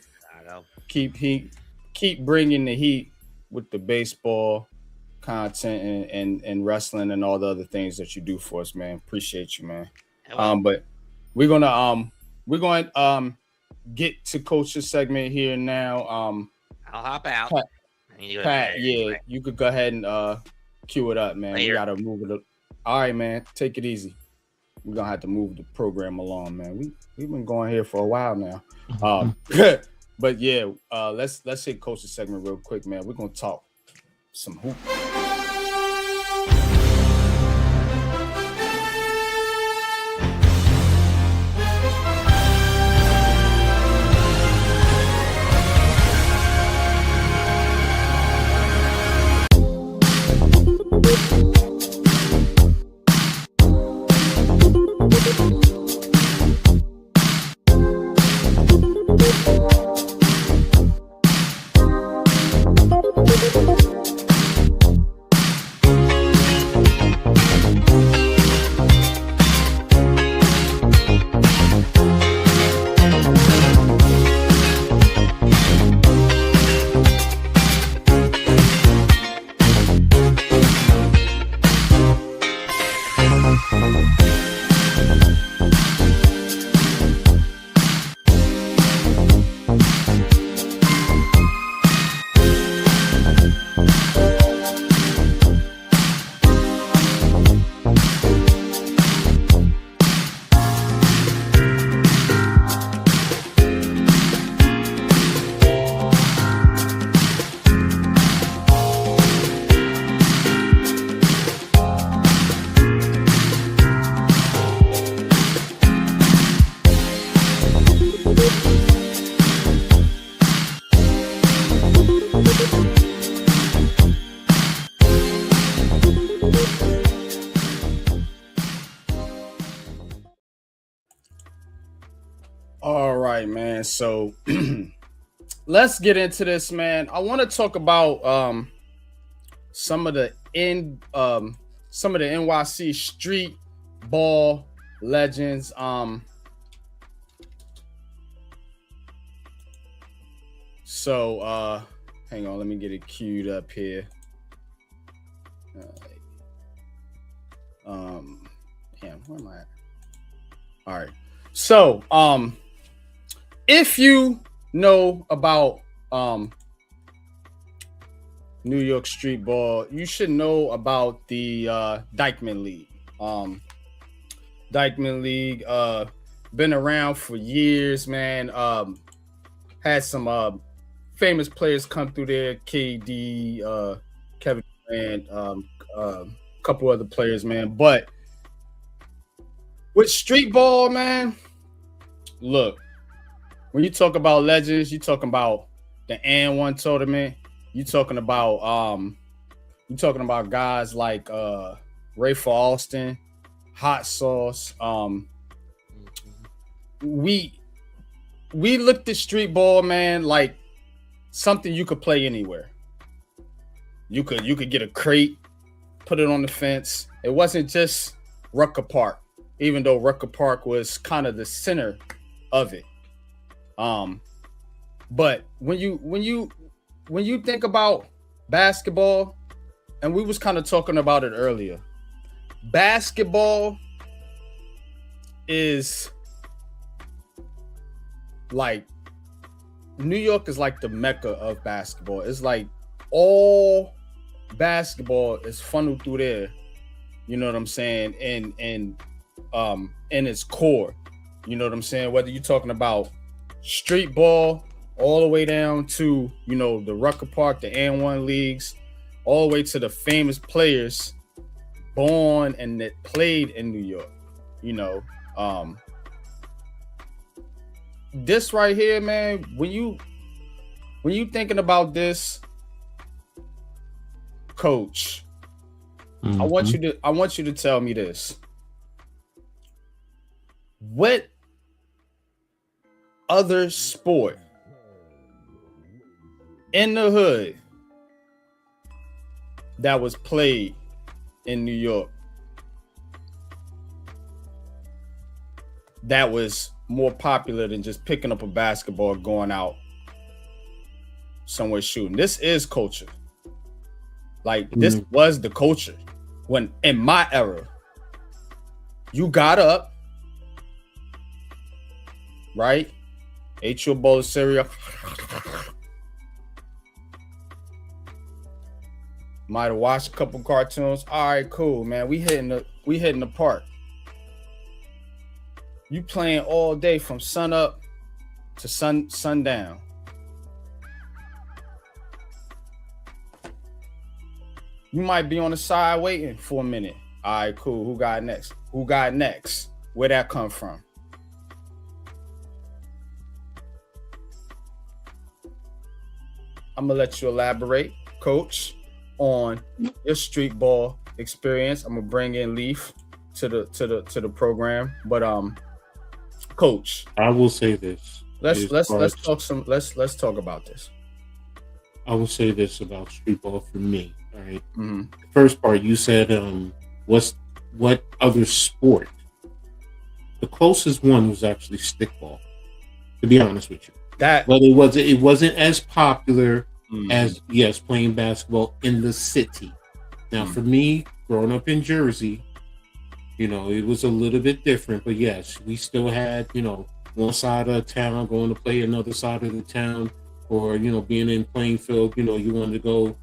Keep bringing the heat with the baseball content and wrestling and all the other things that you do for us, man. Appreciate you, man. But we're gonna get to Coach's segment here now. I'll hop out. Pat, yeah, you could go ahead and cue it up, man. We gotta move it up. All right, man. Take it easy. We're gonna have to move the program along, man. We've been going here for a while now. But yeah, let's hit Coach's segment real quick, man. We're gonna talk some hoop. man. So let's get into this, man. I want to talk about some of the NYC street ball legends. So hang on, let me get it queued up here. Damn, where am I at? All right. So if you know about New York street ball, you should know about the Dyckman League. Dyckman League been around for years, man. Had some famous players come through there, KD, Kevin Durant, a couple other players, man. But with street ball, man, look, when you talk about legends, you talking about the AND1 tournament. You talking about guys like Ray for Alston, Hot Sauce. We looked at street ball, man, like something you could play anywhere. You could get a crate, put it on the fence. It wasn't just Rucker Park, even though Rucker Park was kind of the center of it. But when you think about basketball, and we was kind of talking about it earlier, basketball is like, New York is like the mecca of basketball. It's like all basketball is funneled through there. You know what I'm saying? And in its core, you know what I'm saying? Whether you're talking about street ball, all the way down to, you know, the Rucker Park, the AND1 leagues, all the way to the famous players born and that played in New York. You know, this right here, man, when you thinking about this, Coach, I want you to tell me this. What other sport in the hood that was played in New York that was more popular than just picking up a basketball, going out somewhere shooting? This is culture. Like, this was the culture. When in my era, you got up, right? Ate your bowl of cereal. Might have watched a couple cartoons. All right, cool, man. We hitting the park. You playing all day from sun up to sundown. You might be on the side waiting for a minute. All right, cool. Who got next? Where'd that come from? I'm gonna let you elaborate, Coach, on your street ball experience. I'm gonna bring in Leaf to the program, but Coach, I will say this. Let's talk about this. I will say this about street ball for me. All right. Mm-hmm. The first part you said, what other sport? The closest one was actually stickball. To be honest with you, but it wasn't as popular as playing basketball in the city. Now, for me, growing up in Jersey, you know, it was a little bit different. But yes, we still had, you know, one side of town going to play another side of the town, or, you know, being in Plainfield, you know, you wanted to go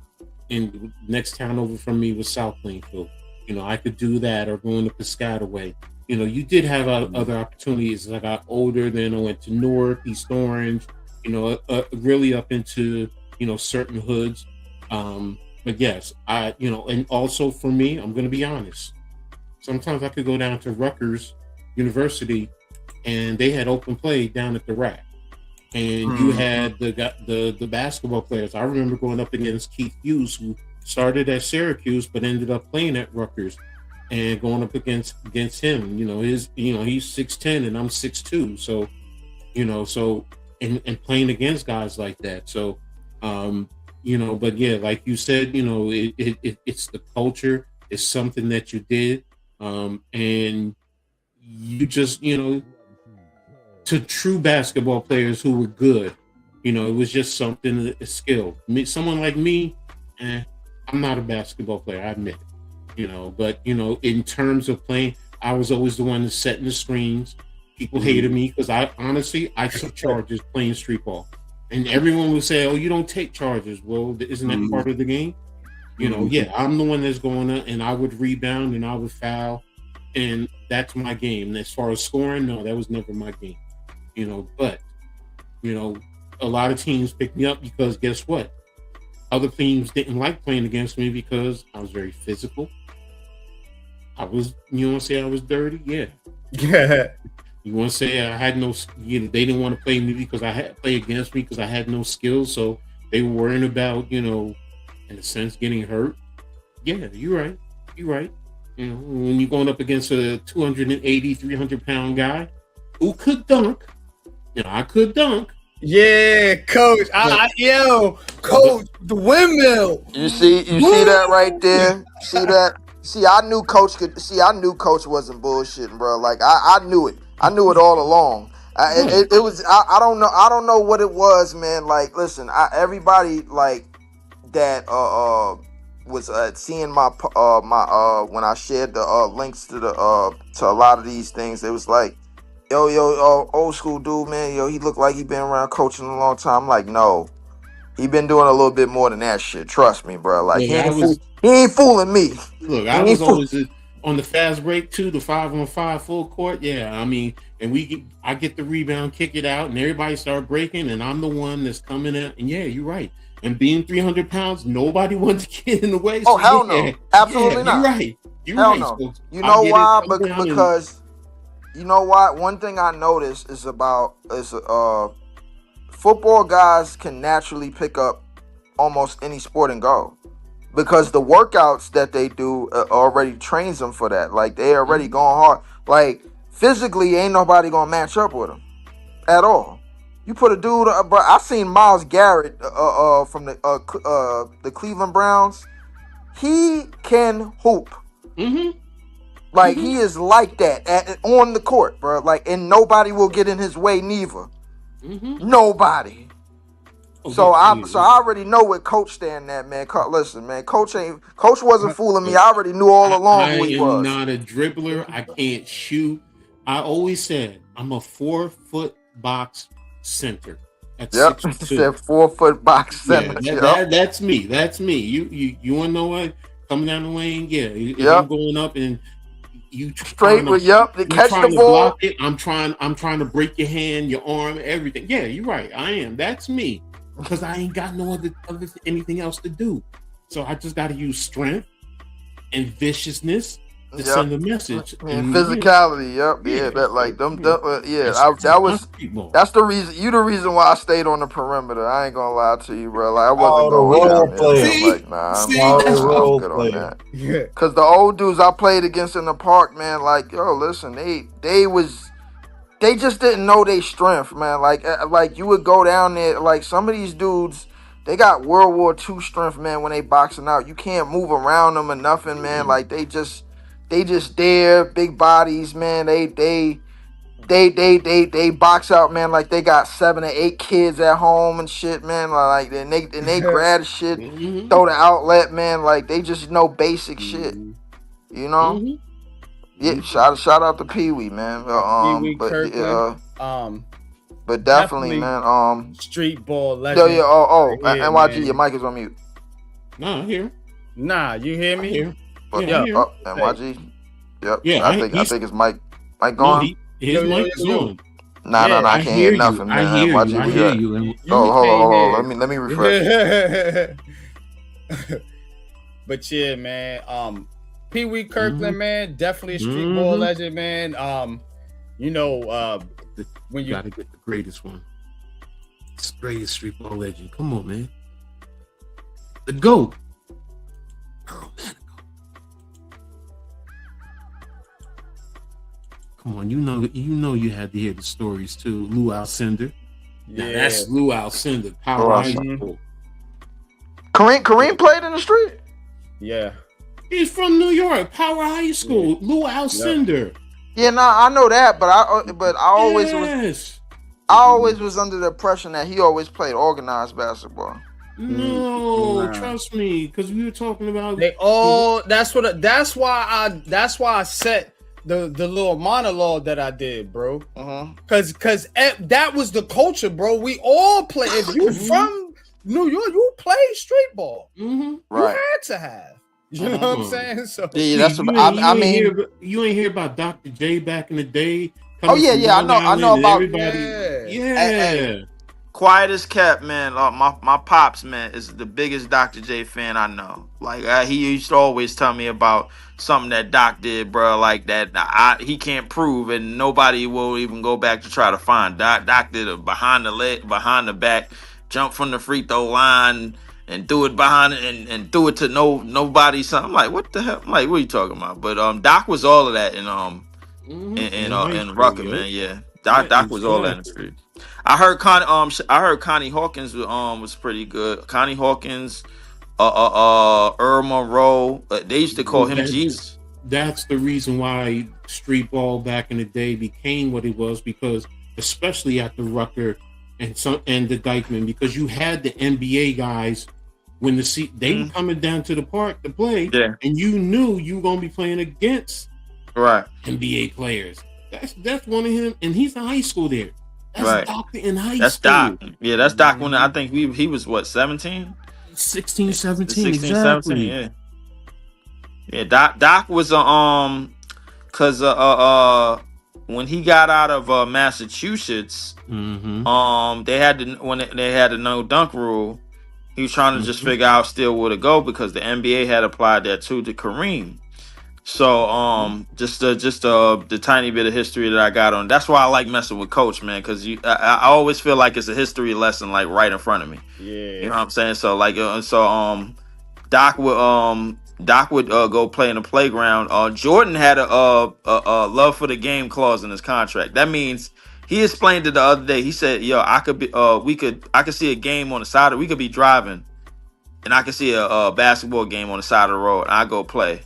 in next town over from me was South Plainfield. You know, I could do that, or going to Piscataway. You know, you did have other opportunities. As I got older, then I went to North, East Orange, you know, really up into, you know, certain hoods. But yes, you know, and also for me, I'm going to be honest. Sometimes I could go down to Rutgers University, and they had open play down at the rack. And you had the basketball players. I remember going up against Keith Hughes, who started at Syracuse but ended up playing at Rutgers, and going up against him. You know, he's 6'10" and I'm 6'2". So, you know, and playing against guys like that. So, but yeah, like you said, it's the culture. It's something that you did, and you just, to true basketball players who were good, it was just something, a skill. Someone like me, I'm not a basketball player, I admit it, but in terms of playing, I was always the one that's setting the screens. People hated me because I took charges playing street ball, and everyone would say, "Oh, you don't take charges." Well, isn't that part of the game? Yeah, I'm the one that's going to, and I would rebound and I would foul, and that's my game. And as far as scoring, no, that was never my game. But a lot of teams picked me up because guess what? Other teams didn't like playing against me because I was very physical. I was, you want to say I was dirty? Yeah. You want to say I had no, they didn't want to play me because I had play against me because I had no skills. So they were worrying about, in a sense, getting hurt. Yeah, you're right. You're right. When you're going up against a 280, 300-pound guy who could dunk, I could dunk. Yeah, coach. Coach, the windmill. You see that right there? See that? See, I knew Coach wasn't bullshitting, bro. Like I knew it. I knew it all along. It was. I don't know. I don't know what it was, man. Like, listen, everybody like that was seeing my when I shared the links to to a lot of these things. It was like, yo, old school dude, man. Yo, he looked like he been around coaching a long time. I'm like, no, he been doing a little bit more than that shit. Trust me, bro. Like, he ain't fooling me. Look, I was always on the fast break too, the 5-on-5 full court. Yeah, I mean, and I get the rebound, kick it out, and everybody start breaking, and I'm the one that's coming out. And yeah, you're right. And being 300 pounds, nobody wants to get in the way. Oh, hell no. Absolutely not. You're right. You're hell right. No. So you know why? Because you know what? One thing I noticed is football guys can naturally pick up almost any sport and go. Because the workouts that they do already trains them for that. Like, they already going hard. Like, physically, ain't nobody gonna match up with them at all. You put a dude, bro. I seen Myles Garrett from the Cleveland Browns. He can hoop. Like, he is like that on the court, bro. Like, and nobody will get in his way, neither. Nobody. So I already know what Coach stand at, man. Listen, man, Coach wasn't fooling me. I already knew all along who he was. I am not a dribbler. I can't shoot. I always said I'm a 4-foot box center. At 6'2". 4-foot box center. Yeah, that's me. That's me. You want to know what? Coming down the lane, yeah. If I'm going up and you straight with to catch the ball. Block it, I'm trying to break your hand, your arm, everything. Yeah, you're right. I am. That's me. Because I ain't got no other anything else to do. So I just got to use strength and viciousness to send a message. And physicality, that like that's the reason. You the reason why I stayed on the perimeter. I ain't gonna lie to you, bro. Like, I wasn't going down there. Like, nah, I'm good on that. Because the old dudes I played against in the park, man, like, yo, listen, they just didn't know their strength, man. Like you would go down there, like some of these dudes, they got World War II strength, man. When they boxing out, you can't move around them or nothing, man. Like they just there, big bodies, man. They box out, man. Like they got 7 or 8 kids at home and shit, man. Like and they grab shit, throw the outlet, man. Like they just know basic shit, you know. Yeah, shout out to Pee Wee, man. Pee-wee but Kirkland. But definitely, man. Streetball legend. NYG, man. Your mic is on mute. No, I'm here. Nah, you hear me? Here. NYG. Yep. Yeah, I think his mic gone. His mic is on. Nah, I can't hear nothing, man. I hear you. Hold on. Let me refresh. But yeah, man. Pee Wee Kirkland, man, definitely a streetball legend, man. When you gotta get the greatest one, the greatest streetball legend. Come on, man. The GOAT. Oh man. Come on, you know you had to hear the stories too. Lou Alcindor. Now that's Lou Alcindor, Power Lou High Alcindor. School. Kareem played in the street. Yeah. He's from New York, Power High School. Lou Alcindor. Yeah, I know that, but I always was under the impression that he always played organized basketball. No, trust me, because we were talking about that's why I set the little monologue that I did, bro. Because that was the culture, bro. We all play. If you from New York, you play street ball. You had to have. You know what I'm saying? So yeah, that's what I mean. You ain't hear about Dr. J back in the day. Oh yeah, I know about everybody. Yeah. Quiet as kept, man. My pops, man, is the biggest Dr. J fan I know. Like he used to always tell me about something that Doc did, bro. Like that he can't prove, and nobody will even go back to try to find. Doc did a behind the back jump from the free throw line and threw it behind and threw it to nobody. So I'm like, what the hell? I'm like, what are you talking about? But Doc was all of that in Rucker, man. Yeah, Doc was all that in the street. I heard Connie Hawkins was pretty good. Connie Hawkins, Earl Monroe. They used to call him Jesus. That's the reason why street ball back in the day became what it was, because especially at the Rucker and the Dykeman, because you had the NBA guys when they were coming down to the park to play, and you knew you were gonna be playing against NBA players. That's one of him, and he's in high school there. That's Doctor in high school. That's Doc. Yeah, that's Doc when I think he was what, 17? 16, 17. 16, exactly. 17, yeah. Doc was cause when he got out of Massachusetts, they had the no dunk rule. He was trying to just figure out still where to go because the NBA had applied that too to Kareem. So just the tiny bit of history that I got on. That's why I like messing with Coach, man, because I always feel like it's a history lesson like right in front of me. Yeah, you know what I'm saying. So like Doc would go play in the playground. Jordan had a love for the game clause in his contract. That means he explained it the other day. He said, "Yo, I could see a game on the side. We could be driving, and I could see a basketball game on the side of the road. And I go play."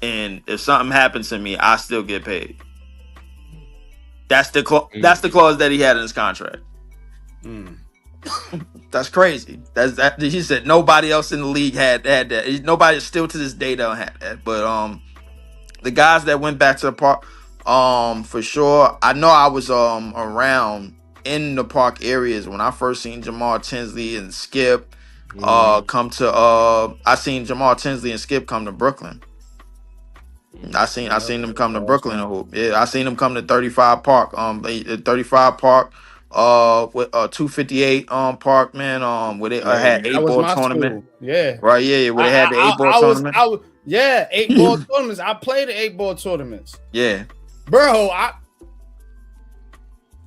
And if something happens to me, I still get paid. That's the clause that he had in his contract. That's crazy. He said nobody else in the league had that. Nobody still to this day don't have that. But the guys that went back to the park, for sure. I know I was around in the park areas when I first seen Jamal Tinsley and Skip come to. I seen Jamal Tinsley and Skip come to Brooklyn. I seen them come to Brooklyn and hoop. Yeah, I seen them come to 35 Park. 35 Park. With 258 Park, man. Where they had 8-ball tournament. School. Yeah. Right. Yeah. Where they had the 8-ball tournament. 8-ball tournaments. I played the 8-ball tournaments. Yeah. Bro,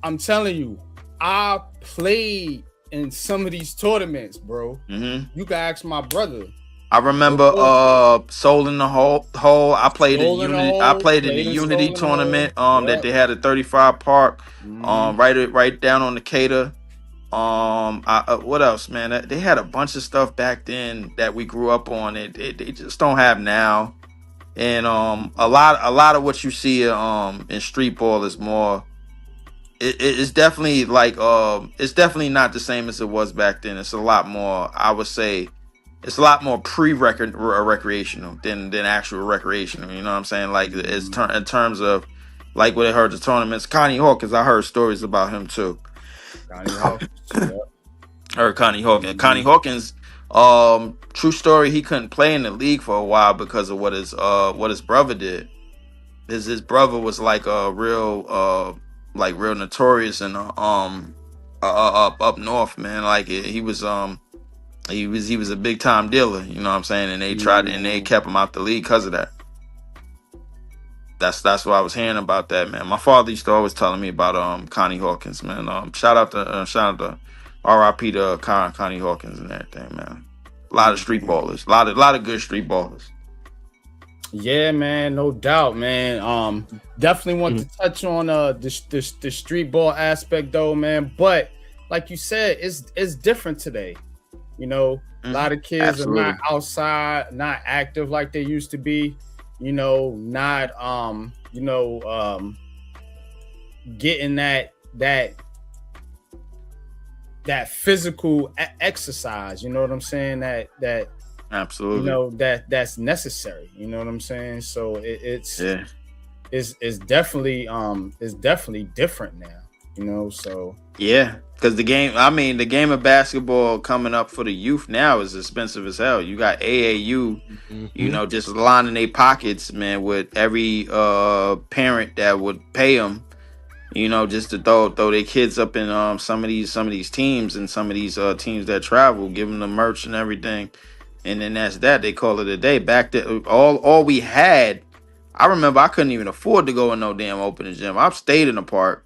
I'm telling you, I played in some of these tournaments, bro. You can ask my brother. I remember Soul in the Hole. I played in Unity. I played in the Unity tournament. That they had at 35 Park. Right down on the Cater. What else, man? They had a bunch of stuff back then that we grew up on. They just don't have now. And a lot of what you see in street ball is more. It's definitely like it's definitely not the same as it was back then. It's a lot more. I would say. It's a lot more recreational than actual recreational. You know what I'm saying? Like in terms of like what I heard the tournaments. Connie Hawkins, I heard stories about him too. Connie Hawkins. I heard Connie Hawkins. Connie Hawkins, true story, he couldn't play in the league for a while because of what his brother did. His brother was like a real notorious and up north, man. Like he was He was a big time dealer, you know what I'm saying, and they kept him out the league because of that. That's what I was hearing about that, man. My father used to always telling me about Connie Hawkins, man. Shout out to R.I.P. to Connie Hawkins and everything, man. A lot of street ballers, a lot of good street ballers. Yeah, man, no doubt, man. Definitely want to touch on the street ball aspect though, man. But like you said, it's different today. You know, a lot of kids are Absolutely. not outside, not active like they used to be. You know, not getting that physical exercise. You know what I'm saying? That Absolutely. That's necessary. You know what I'm saying? So it's Yeah. it's definitely different now. You know, so Yeah, because the game of basketball coming up for the youth now is expensive as hell. You got AAU, Mhm. just lining their pockets, man, with every parent that would pay them, just to throw their kids up in some of these teams and some of these teams that travel, give them the merch and everything, and then that's that. They call it a day. Back to all we had. I remember I couldn't even afford to go in no damn open gym. I've stayed in the park.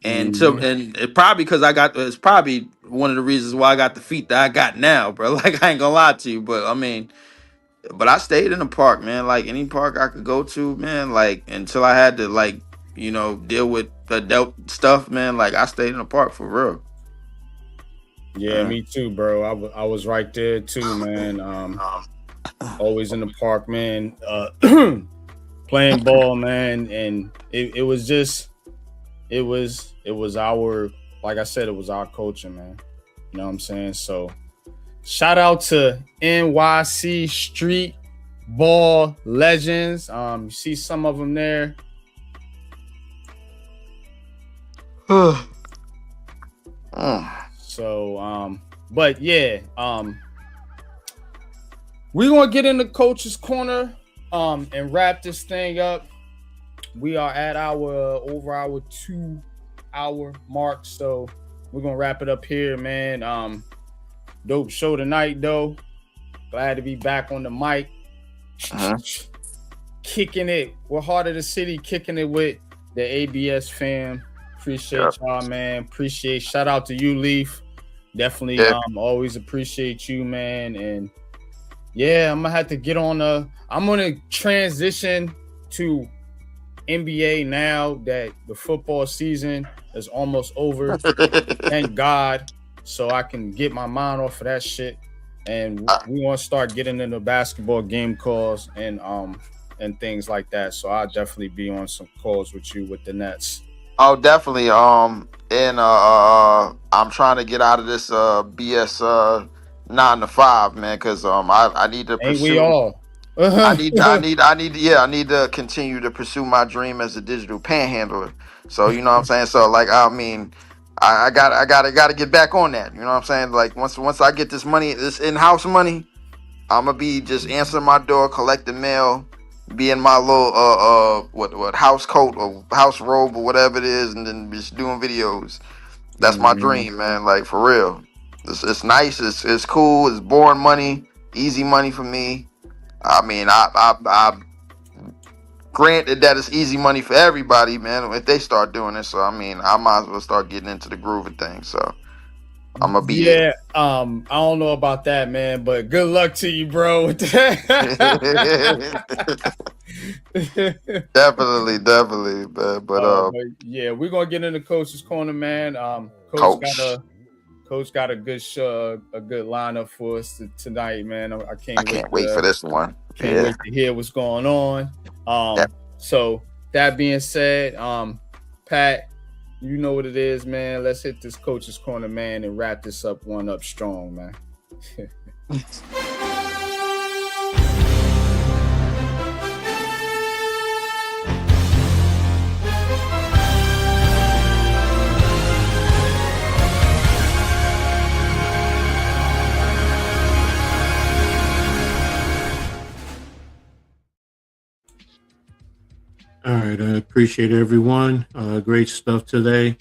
And it probably because it's probably one of the reasons why I got the feet that I got now, bro. Like I ain't gonna lie to you, but I mean, but I stayed in the park, man. Like any park I could go to, man. Like until I had to deal with adult stuff, man. Like I stayed in the park for real. yeah, me too, bro. I was right there too, man. Always in the park, man. Playing ball, man, and it was just it was our, like I said, it was our culture, man. You know what I'm saying? So shout out to NYC Street Ball Legends. You see some of them there. So but yeah, we're gonna get in the coach's corner and wrap this thing up. We are at over our 2-hour mark, so we're gonna wrap it up here, man. Dope show tonight, though. Glad to be back on the mic. Kicking it. We're Heart of the City, kicking it with the ABS fam. Appreciate y'all, man. Shout out to you, Leaf. Definitely always appreciate you, man. And yeah, I'm gonna have to get on I'm gonna transition to NBA now that the football season is almost over. Thank God. So I can get my mind off of that shit. And we want to start getting into basketball game calls and things like that. So I'll definitely be on some calls with you with the Nets. Oh, definitely. And I'm trying to get out of this BS 9 to 5, man, because I need to Ain't we pursue. all? I need to continue to pursue my dream as a digital panhandler. So you know what I'm saying. So like, I mean, I gotta get back on that. You know what I'm saying. Like once I get this money, this in-house money, I'm gonna be just answering my door, collecting mail, be in my little what house coat or house robe or whatever it is, and then just doing videos. That's my dream, man. Like for real. It's nice. It's cool. It's boring money, easy money for me. I mean, I granted that it's easy money for everybody, man, if they start doing it. So I mean, I might as well start getting into the groove of things. So I'm gonna be I don't know about that, man, but good luck to you, bro. With that. definitely, but yeah, we're gonna get in the coach's corner, man. Coach got a good lineup for us tonight, man. I can't wait for this one. Can't wait to hear what's going on. So that being said, Pat, you know what it is, man. Let's hit this coach's corner, man, and wrap this up strong, man. All right, I appreciate everyone. Great stuff today.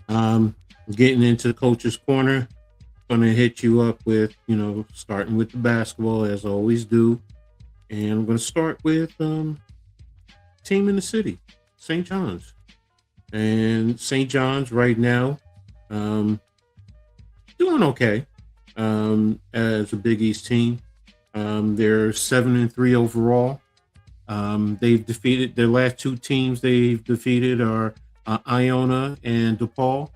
Getting into the coach's corner. Gonna hit you up with, starting with the basketball as I always do, and I'm gonna start with team in the city, St. John's, and St. John's right now, doing okay as a Big East team. They're 7-3 overall. They've defeated their last two teams they've defeated are Iona and DePaul.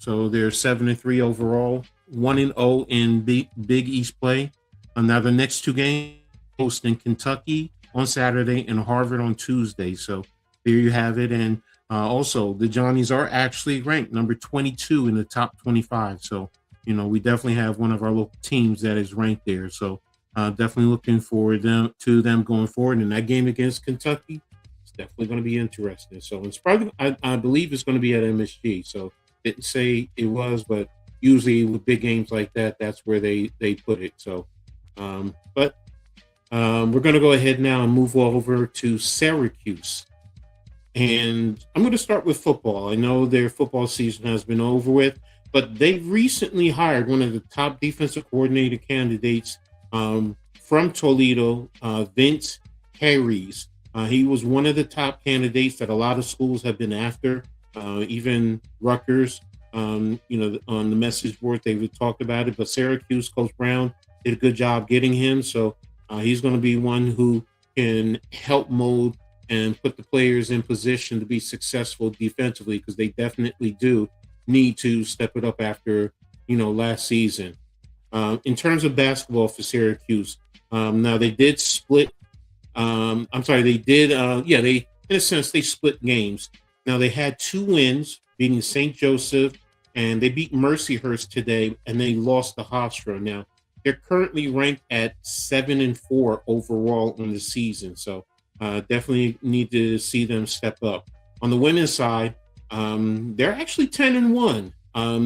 So they're 7-3 overall, 1-0 in Big East play. Now the next two games, hosting Kentucky on Saturday and Harvard on Tuesday. So there you have it. And also, the Johnnies are actually ranked number 22 in the top 25. So, we definitely have one of our local teams that is ranked there. So definitely looking forward to them going forward. And that game against Kentucky, it's definitely going to be interesting. So it's probably, I believe it's going to be at MSG. So didn't say it was, but usually with big games like that, that's where they put it. So, but we're going to go ahead now and move over to Syracuse. And I'm going to start with football. I know their football season has been over with, but they recently hired one of the top defensive coordinator candidates from Toledo, Vince Carey's. He was one of the top candidates that a lot of schools have been after, even Rutgers. On the message board, they talked about it, but Syracuse, Coach Brown did a good job getting him. So he's going to be one who can help mold and put the players in position to be successful defensively, because they definitely do need to step it up after, last season. In terms of basketball for Syracuse, now they did split. In a sense, they split games. Now they had 2 wins, beating St. Joseph, and they beat Mercyhurst today, and they lost to Hofstra. Now they're currently ranked at 7-4 overall in the season. So definitely need to see them step up. On the women's side, they're actually 10-1.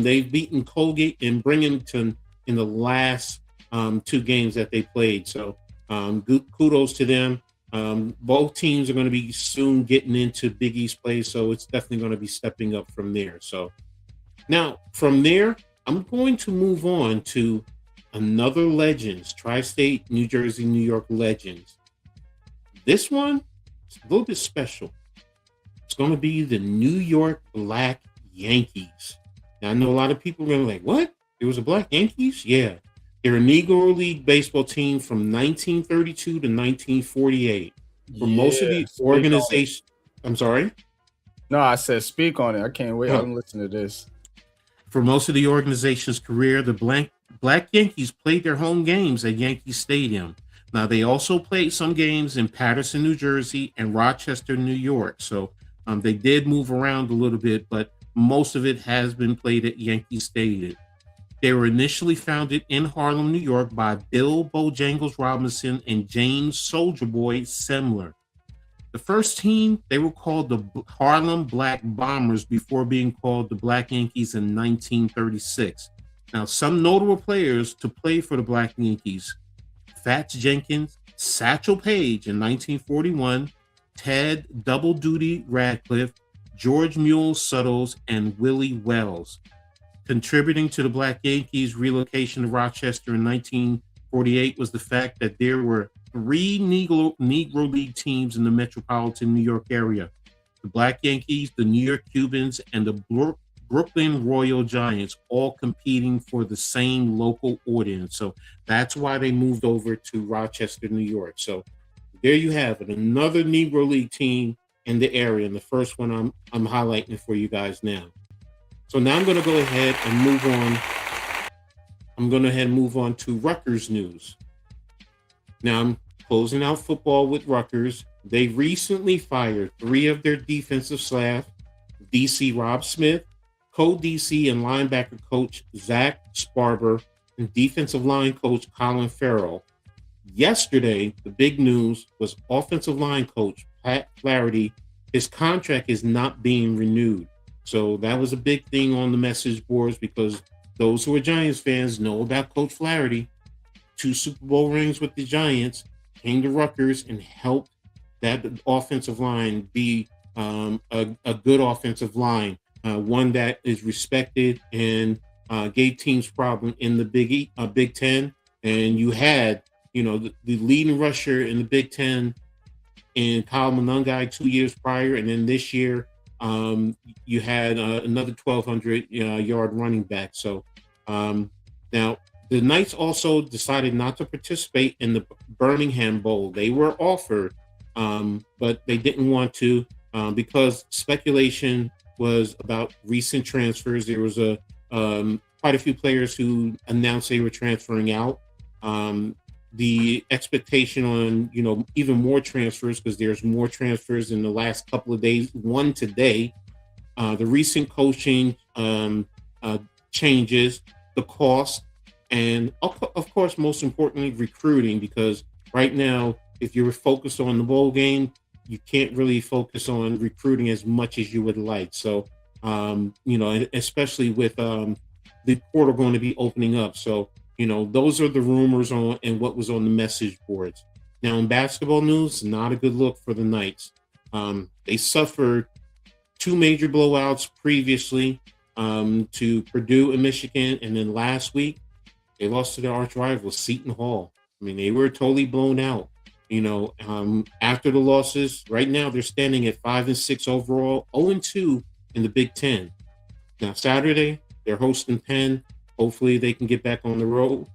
They've beaten Colgate and Binghamton in the last 2 games that they played. So kudos to them. Both teams are going to be soon getting into Big East play, so it's definitely going to be stepping up from there. So now from there, I'm going to move on to another Legends, Tri-State, New Jersey, New York Legends. This one is a little bit special. It's going to be the New York Black Yankees. Now, I know a lot of people are going to be like, what? There was a Black Yankees? Yeah. They're a Negro League baseball team from 1932 to 1948. For most of the organization, I'm sorry? No, I said speak on it. I can't wait. I'm listening to this. For most of the organization's career, the Black Yankees played their home games at Yankee Stadium. Now, they also played some games in Paterson, New Jersey, and Rochester, New York. So they did move around a little bit, but most of it has been played at Yankee Stadium. They were initially founded in Harlem, New York by Bill Bojangles Robinson and James Soldier Boy Semler. The first team, they were called the Harlem Black Bombers before being called the Black Yankees in 1936. Now, some notable players to play for the Black Yankees: Fats Jenkins, Satchel Paige in 1941, Ted Double Duty Radcliffe, George Mule Suttles, and Willie Wells. Contributing to the Black Yankees' relocation to Rochester in 1948 was the fact that there were 3 Negro League teams in the metropolitan New York area: the Black Yankees, the New York Cubans, and the Brooklyn Royal Giants, all competing for the same local audience. So that's why they moved over to Rochester, New York. So there you have it, another Negro League team in the area, and the first one I'm highlighting for you guys now. So now I'm going to go ahead and move on. I'm going to head and move on to Rutgers news. Now I'm closing out football with Rutgers. They recently fired 3 of their defensive staff: DC Rob Smith, co-DC and linebacker coach Zach Sparber, and defensive line coach Colin Farrell. Yesterday, the big news was offensive line coach Pat Flaherty. His contract is not being renewed. So that was a big thing on the message boards, because those who are Giants fans know about Coach Flaherty. 2 Super Bowl rings with the Giants, came to Rutgers and helped that offensive line be a good offensive line, one that is respected and gave teams problem in the Big Ten. And you had, the leading rusher in the Big Ten in Kyle Monangai 2 years prior, and then this year you had another 1,200 yard running back. So now the Knights also decided not to participate in the Birmingham Bowl. They were offered, but they didn't want to because speculation was about recent transfers. There was quite a few players who announced they were transferring out. The expectation on, even more transfers, because there's more transfers in the last couple of days, one today. The recent coaching changes, the cost, and of course, most importantly, recruiting, because right now, if you're focused on the bowl game, you can't really focus on recruiting as much as you would like. So, especially with the portal going to be opening up. So, those are the rumors on and what was on the message boards. Now, in basketball news, not a good look for the Knights. They suffered 2 major blowouts previously to Purdue and Michigan, and then last week they lost to their arch rival Seton Hall. I mean, they were totally blown out. After the losses, right now they're standing at 5-6 overall, 0-2 in the Big Ten. Now Saturday they're hosting Penn. Hopefully they can get back on the road.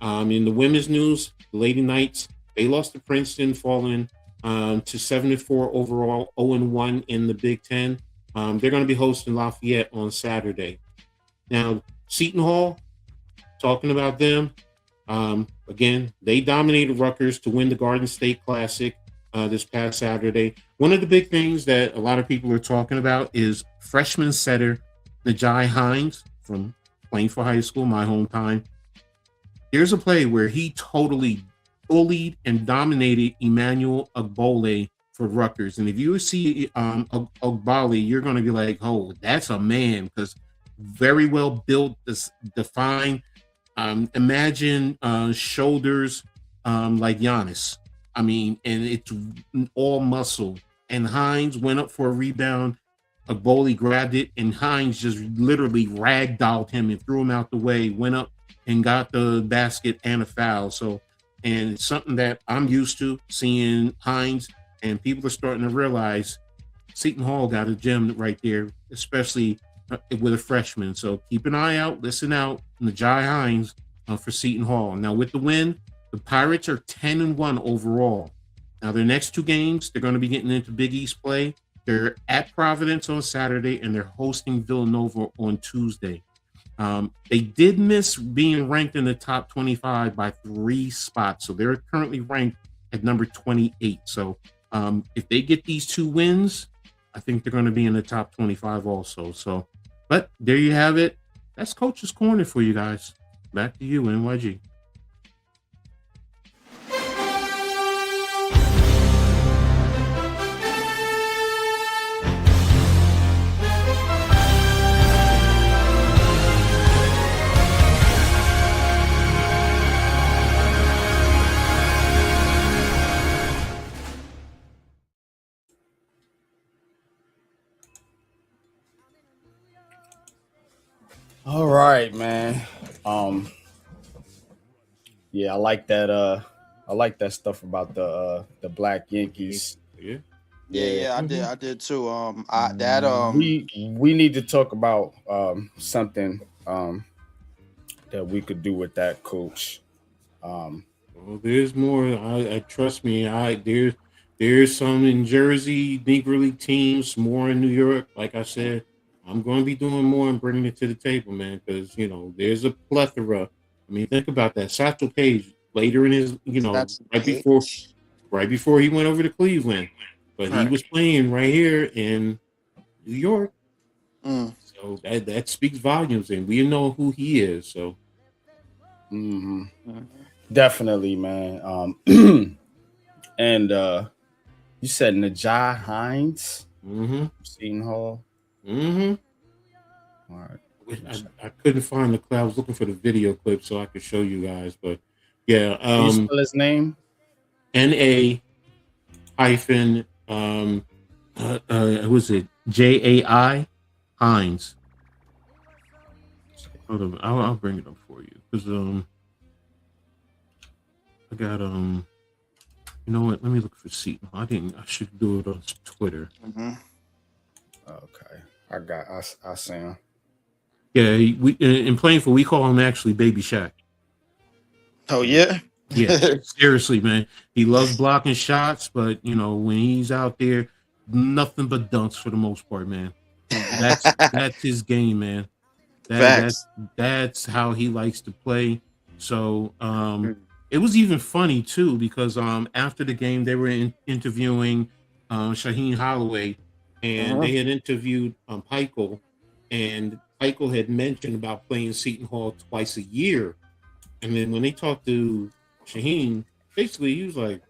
In the women's news, the Lady Knights, they lost to Princeton, falling to 7-4 overall, 0-1 in the Big Ten. They're going to be hosting Lafayette on Saturday. Now, Seton Hall, talking about them, again, they dominated Rutgers to win the Garden State Classic this past Saturday. One of the big things that a lot of people are talking about is freshman setter Najai Hines from Plainfield High School, my hometown. Here's a play where he totally bullied and dominated Emmanuel Ogbole for Rutgers. And if you see Ogbole, you're going to be like, oh, that's a man, because very well built, defined. Imagine shoulders like Giannis. I mean, and it's all muscle. And Hines went up for a rebound. Ogbole grabbed it, and Hines just literally ragdolled him and threw him out the way, went up and got the basket and a foul. So, and it's something that I'm used to seeing Hines, and people are starting to realize Seton Hall got a gem right there, especially with a freshman. So keep an eye out, listen out, Najai Hines for Seton Hall. Now with the win, the Pirates are 10-1 overall. Now their next 2 games, they're going to be getting into Big East play. They're at Providence on Saturday, and they're hosting Villanova on Tuesday. They did miss being ranked in the top 25 by 3 spots. So they're currently ranked at number 28. So if they get these 2 wins, I think they're going to be in the top 25 also. So, but there you have it. That's Coach's Corner for you guys. Back to you, NYG. All right, man. Yeah, I like that. I like that stuff about the Black Yankees. Yeah, I did too. We need to talk about something that we could do with that, Coach. Well, there's more. I trust me. There's some in Jersey, Negro League teams, more in New York. Like I said, I'm going to be doing more and bringing it to the table, man, because, there's a plethora. I mean, think about that. Satchel Paige, later in his, right before he went over to Cleveland, but he was playing right here in New York. So that speaks volumes, and we know who he is. So, Definitely, man. And you said Najai Hines, Seton Hall. All right. I couldn't find the clip. I was looking for the video clip so I could show you guys, but yeah. Can you spell his name? NA hyphen was it JAI Hines? Hold on, I'll bring it up for you because I got you know what? Let me look for Seton. I should do it on Twitter. Okay, I see him. Yeah, we in Plainfield we call him actually Baby Shaq. Oh yeah. Yeah, seriously, man. He loves blocking shots, but when he's out there, nothing but dunks for the most part, man. That's his game, man. That's how he likes to play. So it was even funny too because after the game they were interviewing Shaheen Holloway, and they had interviewed Pikel, and Pikel had mentioned about playing Seton Hall twice a year, and then when they talked to Shaheen, basically he was like,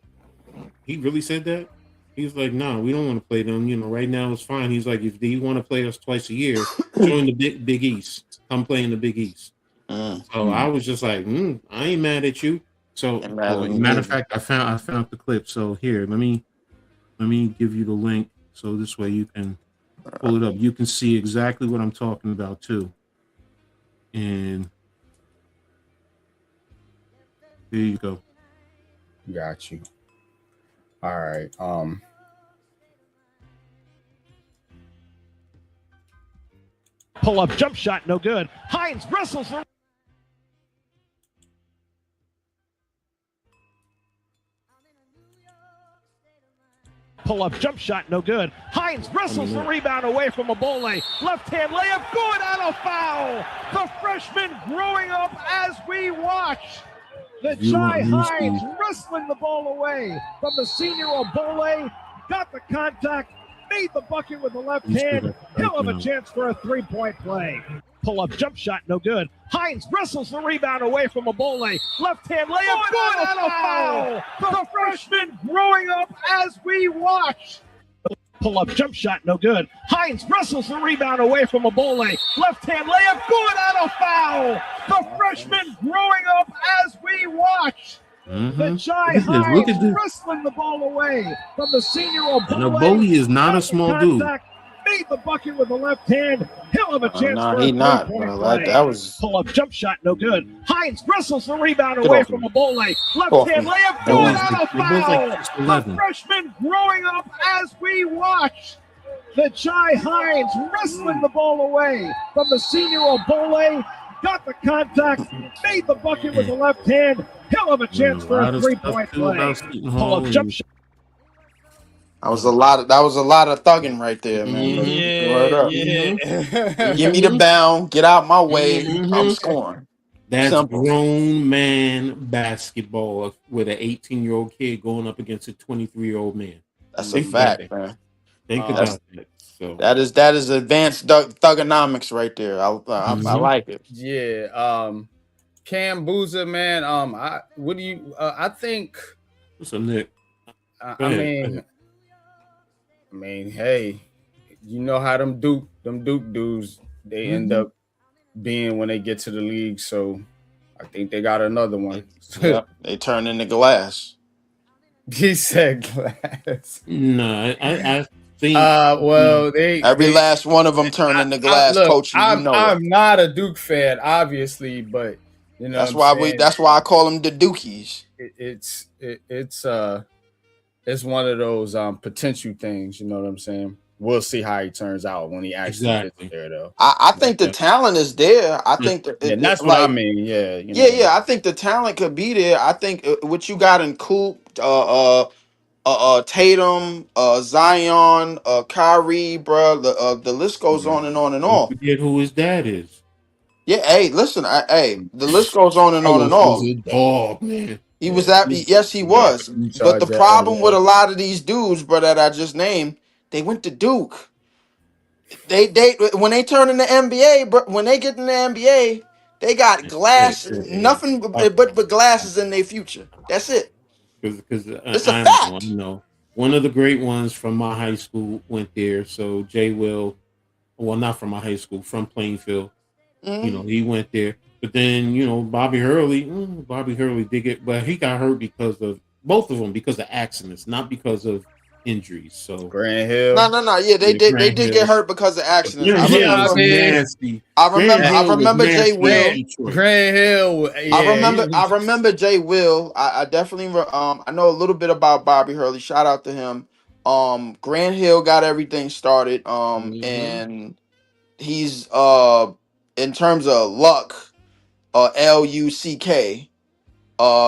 he really said that. He was like, "No, we don't want to play them. You know, right now it's fine." He's like, "If you want to play us twice a year, join the Big East. Come play in the Big East." So I was just like, "I ain't mad at you." So, matter of fact, I found the clip. So here, let me give you the link. So this way you can pull it up. You can see exactly what I'm talking about too. And there you go. Got you. All right. Pull up jump shot, no good. Hines wrestles for. Pull up jump shot, no good. Hines wrestles the rebound away from Abole. Left hand layup, good, and a foul. The freshman growing up as we watch. The Jai Hines wrestling the ball away from the senior Abole. Got the contact, made the bucket with the left hand. He'll have a chance for a three-point play. Pull up jump shot, no good. Hines wrestles the rebound away from Abole. Left hand layup, good, and a foul. The freshman growing up as we watch. Pull up jump shot, no good. Hines wrestles the rebound away from Abole. Left hand layup, good, and a foul. The freshman growing up as we watch. The Jai Hines wrestling the ball away from the senior Abole. And Abole is not a small dude. Made the bucket with the left hand. He'll have a chance for a three-point play. That was pull up jump shot, no good. Hines wrestles the rebound away from Abole. Left hand layup, good, and a foul. The freshman growing up as we watch. The Jai Hines wrestling the ball away from the senior Abole. Got the contact, made the bucket with the left hand. He'll have a chance for a three-point play. Pull up jump shot. That was a lot of thugging right there, man. Yeah. Give me the bound, get out my way. I'm scoring. That's Simple. Grown man basketball with an 18-year-old kid going up against a 23-year-old man. That's a fact, man. Think about that. So that is advanced thugonomics right there. I like it. Yeah. Cam Boozer, man. I think. What's up, Nick? I mean, hey, you know how them Duke dudes, they end up being when they get to the league. So I think they got another one. Yep, they turn into glass. He said glass. No, I think. Every last one of them turn into glass. Coach, I'm not a Duke fan, obviously, but you know that's why I call them the Dukies. It's one of those potential things, you know what I'm saying? We'll see how he turns out when he actually gets there, though. I think the talent is there. I think that's what I mean. Yeah, I think the talent could be there. I think what you got in Coop, Tatum, Zion, Kyrie, bro. The list goes on and on and on. Forget who his dad is. Yeah, hey, listen, the list goes on and on and on. Oh man. He was yes, he was. But the problem with a lot of these dudes, bro, that I just named, they went to Duke. They when they turn in the NBA, but when they get in the NBA, they got nothing but glasses in their future. That's it. Because it's a fact. You know, one of the great ones from my high school went there. So Jay Will, well, not from my high school, from Plainfield. You know, he went there. But then, you know, Bobby Hurley did get, but he got hurt because of both of them, because of accidents, not because of injuries. So Grant Hill. No. Yeah, they did get hurt because of accidents. I remember Jay Will. Grant Hill. Yeah, I remember Jay Will. I definitely I know a little bit about Bobby Hurley. Shout out to him. Grant Hill got everything started. And he's in terms of luck. LUCK.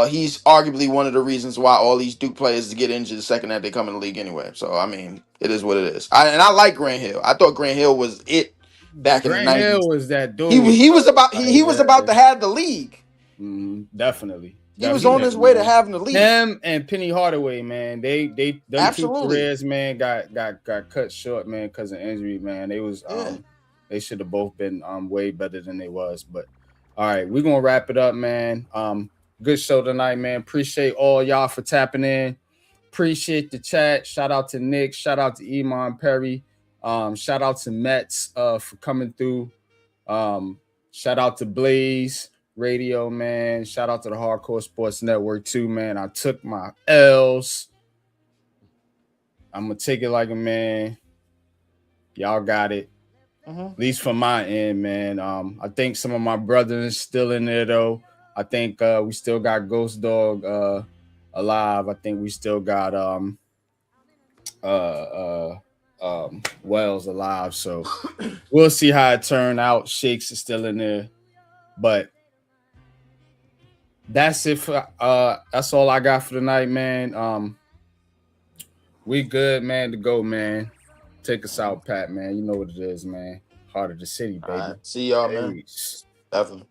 He's arguably one of the reasons why all these Duke players get injured the second that they come in the league anyway. So I mean, it is what it is. And I like Grant Hill. I thought Grant Hill was it back in the Grant Hill 90s. was that dude. He was about he was yeah. about to have the league. Definitely. He was on his way to having the league. Him and Penny Hardaway, man. Them Absolutely. two careers, man, got cut short, man, because of injury, man. They was they should have both been way better than they was. But all right, we're gonna wrap it up, man. Good show tonight, man. Appreciate all y'all for tapping in. Appreciate the chat. Shout out to Nick. Shout out to Iman Perry. Shout out to Mets for coming through. Shout out to Blaze Radio, man. Shout out to the Hardcore Sports Network too, man. I took my L's. I'm gonna take it like a man. Y'all got it. At least from my end, man. I think some of my brothers still in there though. I think we still got Ghost Dog alive. I think we still got Wells alive. So we'll see how it turn out. Shakes is still in there, but that's it for that's all I got for tonight, man. We good, man, to go, man. Take us out, Pat, man. You know what it is, man. Heart of the city, baby. All right. See y'all, man. Peace. Definitely.